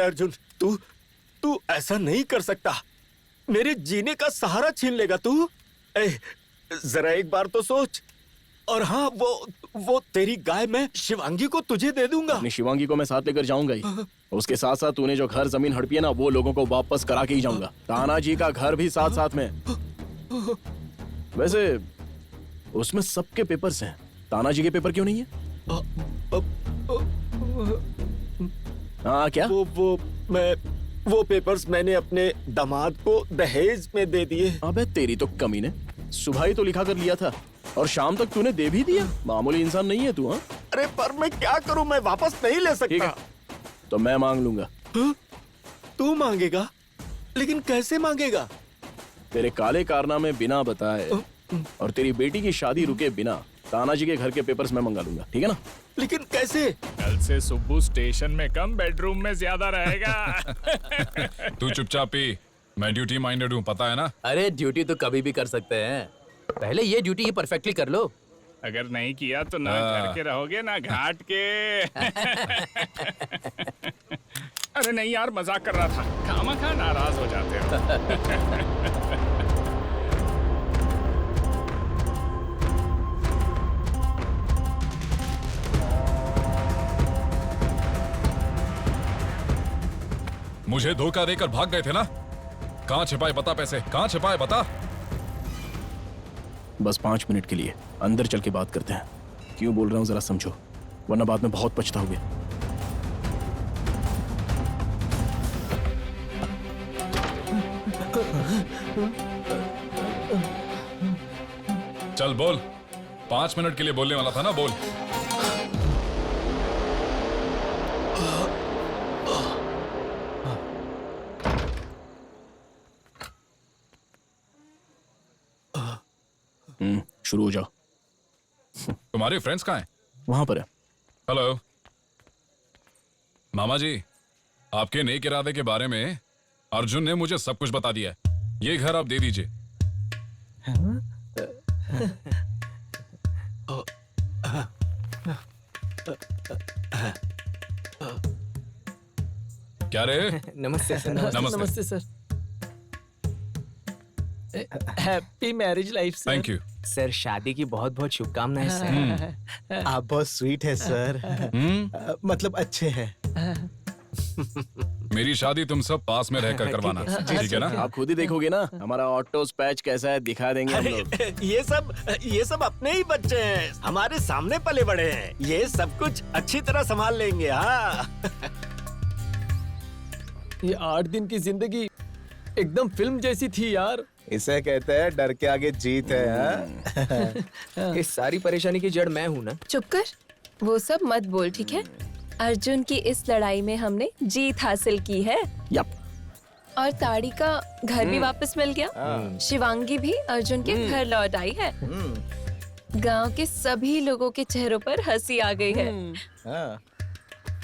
[SPEAKER 19] अर्जुन तू ऐसा नहीं कर सकता, मेरे जीने का सहारा छीन लेगा तू। जरा एक बार तो सोच। और हाँ, वो तेरी गाय मैं शिवांगी को तुझे दे दूंगा।
[SPEAKER 2] अपनी शिवांगी को मैं साथ लेकर जाऊंगा ही। उसके साथ साथ तूने जो घर जमीन हड़पी है ना, वो लोगों को वापस करा के ही जाऊंगा। तानाजी का घर भी साथ साथ में। वैसे उसमें सबके पेपर्स हैं, तानाजी के पेपर क्यों नहीं है? हाँ क्या?
[SPEAKER 19] वो पेपर्स मैंने अपने दामाद को दहेज में दे दिए।
[SPEAKER 2] अबे तेरी तो कमीने, सुबह ही तो लिखा कर लिया था और शाम तक तूने दे भी दिया। मामूली इंसान नहीं है तू। हाँ,
[SPEAKER 19] अरे पर मैं क्या करूं, मैं वापस नहीं ले सकता।
[SPEAKER 2] ठीक है, तो मैं मांग लूंगा।
[SPEAKER 19] तू मांगेगा? लेकिन कैसे मांगेगा?
[SPEAKER 2] तेरे काले कारनामे बिना बताए और तेरी बेटी की शादी रुके बिना तानाजी के घर के पेपर्स मैं मंगा लूंगा, ठीक है ना?
[SPEAKER 19] लेकिन कैसे?
[SPEAKER 18] कल से सुब्बू स्टेशन में कम बेडरूम में ज्यादा रहेगा।
[SPEAKER 4] तू चुपचाप पी, मैं ड्यूटी माइंडेड हूँ, पता है ना?
[SPEAKER 3] अरे ड्यूटी तो कभी भी कर सकते हैं, पहले ये ड्यूटी ही परफेक्टली कर लो।
[SPEAKER 18] अगर नहीं किया तो ना घर के रहोगे ना घाट के। अरे नहीं यार, मजाक कर रहा था, खामखा नाराज हो जाते हो।
[SPEAKER 4] मुझे धोखा देकर भाग गए थे ना? कहाँ छिपाए बता पैसे, कहाँ छिपाए बता?
[SPEAKER 2] बस 5 मिनट के लिए अंदर चल के बात करते हैं। क्यों बोल रहा हूँ जरा समझो, वरना बाद में बहुत पछताओगे।
[SPEAKER 4] चल बोल, 5 मिनट के लिए बोलने वाला था ना, बोल।
[SPEAKER 2] शुरू हो जाओ।
[SPEAKER 4] तुम्हारे फ्रेंड्स कहाँ हैं?
[SPEAKER 2] वहां पर है।
[SPEAKER 4] हेलो मामा जी, आपके नेक इरादे के बारे में अर्जुन ने मुझे सब कुछ बता दिया है। ये घर आप दे दीजिए। क्या रे?
[SPEAKER 3] नमस्ते सर।
[SPEAKER 4] नमस्ते।
[SPEAKER 15] नमस्ते sir. Happy marriage life sir.
[SPEAKER 4] Thank you
[SPEAKER 3] sir. शादी की बहुत बहुत शुभकामनाएं सर।
[SPEAKER 21] आप बहुत स्वीट है सर। मतलब अच्छे हैं।
[SPEAKER 4] मेरी शादी तुम सब पास में रहकर करवाना, ठीक है ना?
[SPEAKER 2] आप खुद ही देखोगे ना हमारा ऑटो पैच कैसा है, दिखा देंगे हम लोग।
[SPEAKER 19] ये सब अपने ही बच्चे हैं, हमारे सामने पले बड़े हैं। ये सब कुछ अच्छी तरह संभाल लेंगे। हाँ।
[SPEAKER 15] ये 8 दिन की जिंदगी एकदम फिल्म जैसी थी यार।
[SPEAKER 21] इसे कहते हैं डर के आगे जीत है।
[SPEAKER 3] इस सारी परेशानी की जड़ मैं हूँ ना।
[SPEAKER 16] चुप कर, वो सब मत बोल, ठीक है? अर्जुन की इस लड़ाई में हमने जीत हासिल की है।
[SPEAKER 2] यप।
[SPEAKER 16] और ताड़ी का घर भी वापस मिल गया। शिवांगी भी अर्जुन के घर लौट आई है। गांव के सभी लोगों के चेहरों पर हंसी आ गई है।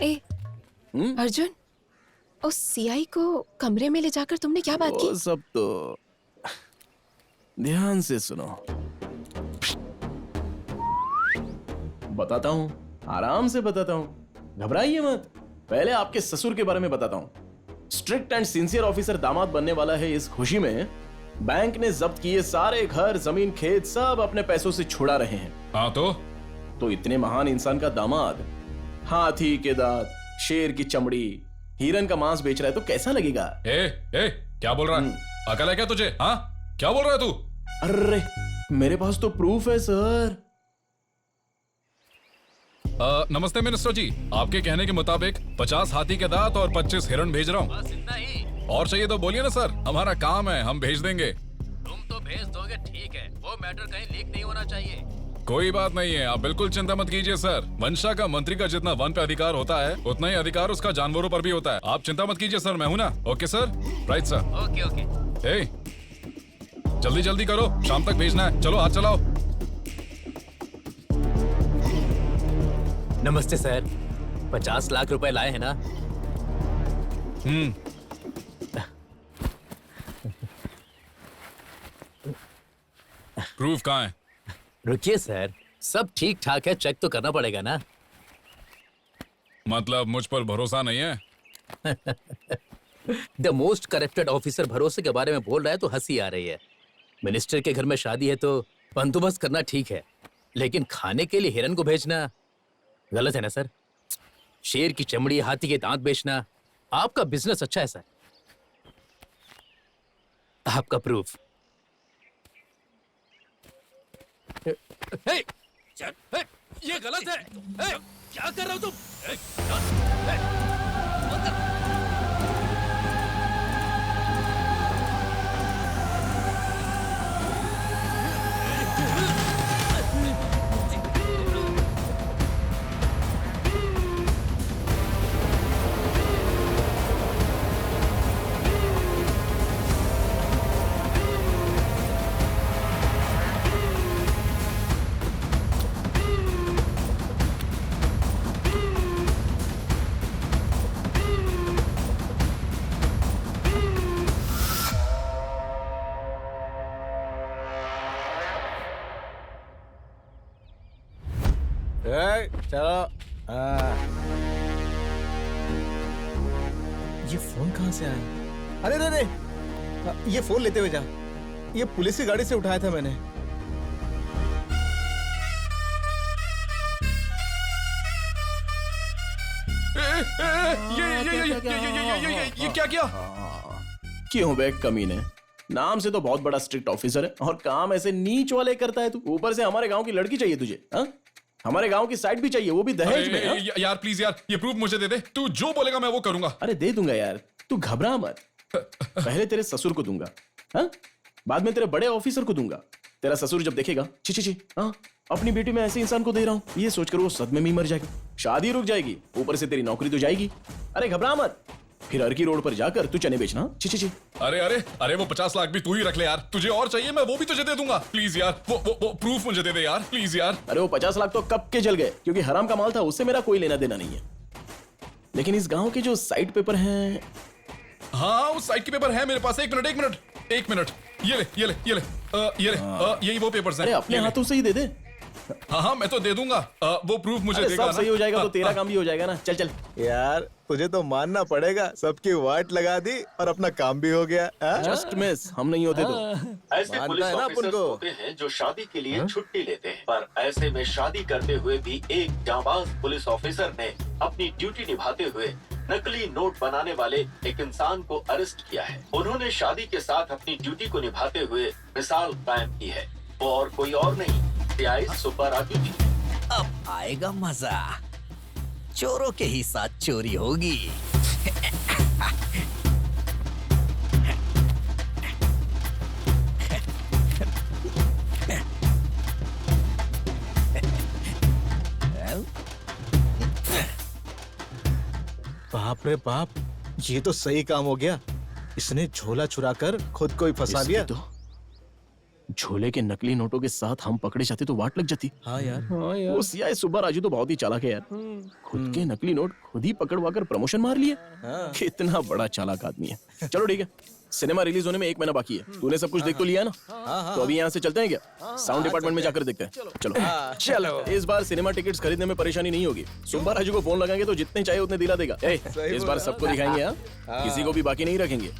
[SPEAKER 16] ए, अर्जुन, उस सीआई को कमरे में ले जाकर तुमने क्या बात की?
[SPEAKER 2] वो सब तो ध्यान से सुनो। बताता हूँ, आराम से बताता हूँ, घबराइए मत। पहले आपके ससुर के बारे में बताता हूँ। स्ट्रिक्ट एंड सिंसियर ऑफिसर दामाद बनने वाला है। इस खुशी में बैंक ने जब्त किए सारे घर, जमीन, खेत सब अपने पैसों से छुड़ा रहे हैं।
[SPEAKER 4] हाँ
[SPEAKER 2] तो इतने महान इंसान का दामाद हाथी के दांत, शेर की चमड़ी, हिरन का मांस बेच रहा है तो कैसा लगेगा?
[SPEAKER 4] क्या बोल रहा है? अकल है क्या तुझे? हाँ, क्या बोल रहा है तू?
[SPEAKER 2] अरे मेरे पास तो प्रूफ है सर।
[SPEAKER 4] नमस्ते मिनिस्टर जी, आपके कहने के मुताबिक 50 हाथी के दांत और 25 हिरण भेज रहा हूँ।
[SPEAKER 14] इतना ही?
[SPEAKER 4] और चाहिए तो बोलिए ना सर, हमारा काम है, हम भेज देंगे।
[SPEAKER 14] तुम तो भेज दोगे, ठीक है। वो मैटर कहीं लीक नहीं होना चाहिए।
[SPEAKER 4] कोई बात नहीं है, आप बिल्कुल चिंता मत कीजिए सर। वंशा का मंत्री का जितना वन पे अधिकार होता है उतना ही अधिकार उसका जानवरों पर भी होता है। आप चिंता मत कीजिए सर, मैं हूं ना। Okay sir, right sir.
[SPEAKER 14] Okay okay.
[SPEAKER 4] जल्दी जल्दी करो, शाम तक भेजना है। चलो हाथ चलाओ।
[SPEAKER 14] नमस्ते सर, 50 लाख रुपए लाए हैं ना?
[SPEAKER 4] प्रूफ कहाँ है?
[SPEAKER 14] रुकिए सर, सब ठीक ठाक है, चेक तो करना पड़ेगा ना।
[SPEAKER 4] मतलब मुझ पर भरोसा नहीं है?
[SPEAKER 14] द मोस्ट करप्टेड ऑफिसर भरोसे के बारे में बोल रहा है तो हंसी आ रही है। मिनिस्टर के घर में शादी है तो बंदोबस्त करना ठीक है, लेकिन खाने के लिए हिरन को भेजना गलत है ना सर? शेर की चमड़ी, हाथी के दांत बेचना, आपका बिजनेस अच्छा है सर। आपका प्रूफ।
[SPEAKER 15] ये गलत है। क्या कर रहे हो तुम?
[SPEAKER 21] चलो। ये फोन कहाँ से आया? अरे अरे, ये फोन लेते हुए जा। ये पुलिस की गाड़ी से उठाया था मैंने।
[SPEAKER 4] ये क्या किया?
[SPEAKER 2] क्यों बे कमीने? नाम से तो बहुत बड़ा स्ट्रिक्ट ऑफिसर है और काम ऐसे नीच वाले करता है तू। ऊपर से हमारे गांव की लड़की चाहिए तुझे, हाँ? हमारे गांव की साइड भी चाहिए, वो भी दहेज में। हाँ?
[SPEAKER 4] यार प्लीज यार, ये प्रूफ मुझे दे दे। तू जो बोलेगा मैं वो करूंगा।
[SPEAKER 2] अरे दे दूंगा यार, तू घबरा मत। पहले तेरे ससुर को दूंगा, हाँ? बाद में तेरे बड़े ऑफिसर को दूंगा। तेरा ससुर जब देखेगा, ची ची ची, हाँ, अपनी बेटी में ऐसे इंसान को दे रहा हूँ, ये सोचकर वो सदमे में ही मर जाएगी। शादी रुक जाएगी, ऊपर से तेरी नौकरी तो जाएगी। अरे घबरा मत, फिर अर्की रोड पर जाकर तू चने बेचना। ची ची ची।
[SPEAKER 4] अरे अरे अरे, वो 50 लाख भी तू ही रख ले यार। तुझे और चाहिए मैं वो भी तुझे दे दूंगा। प्लीज यार, वो प्रूफ मुझे दे दे यार, प्लीज यार।
[SPEAKER 2] अरे वो 50 लाख तो कब के जल गए, क्योंकि हराम का माल था, उससे मेरा कोई लेना देना नहीं है। लेकिन इस गांव के जो साइड पेपर हैं,
[SPEAKER 4] हाँ उस साइड के पेपर है मेरे पास। एक मिनट, ये ले, यही वो पेपर्स हैं।
[SPEAKER 2] अरे अपने हाथों से ही दे दे।
[SPEAKER 4] हाँ मैं तो दे दूंगा। वो प्रूफ मुझे देगा
[SPEAKER 2] सब सही हो जाएगा तो तेरा काम भी हो जाएगा ना। चल चल
[SPEAKER 1] यार तुझे तो मानना पड़ेगा, सबकी वाट लगा दी और अपना काम भी हो गया।
[SPEAKER 2] जस्ट मिस, हम नहीं होते तो।
[SPEAKER 8] ऐसे पुलिस ऑफिसर्स होते हैं जो शादी के लिए छुट्टी लेते हैं, पर ऐसे में शादी करते हुए भी एक जांबाज पुलिस ऑफिसर ने अपनी ड्यूटी निभाते हुए नकली नोट बनाने वाले एक इंसान को अरेस्ट किया है। उन्होंने शादी के साथ अपनी ड्यूटी को निभाते हुए मिसाल कायम की है, और कोई और नहीं, सीआई सुब्बा राजू जी।
[SPEAKER 6] अब आएगा मजा, चोरों के ही साथ चोरी होगी।
[SPEAKER 1] बाप रे बाप, ये तो सही काम हो गया। इसने झोला चुराकर खुद को ही फंसा लिया।
[SPEAKER 2] तो झोले के नकली नोटों के साथ हम पकड़े जाते तो वाट लग जाती।
[SPEAKER 1] हाँ यार,
[SPEAKER 2] वो सीआई सुब्बा राजू तो बहुत ही चालाक है यार। खुद के नकली नोट खुद ही पकड़वा कर प्रमोशन मार लिया। कितना बड़ा चालाक आदमी है। चलो ठीक है, सिनेमा रिलीज होने में 1 महीना बाकी है। तूने सब कुछ देख तो लिया ना? तो अभी यहाँ से चलते हैं क्या? साउंड डिपार्टमेंट में जाकर देखते हैं। चलो इस बार सिनेमा टिकट्स खरीदने में परेशानी नहीं होगी। सुब्बा राजू को फोन लगाएंगे तो जितने चाहिए उतने दिला देगा। इस बार सबको दिखाएंगे, किसी को भी बाकी नहीं रखेंगे।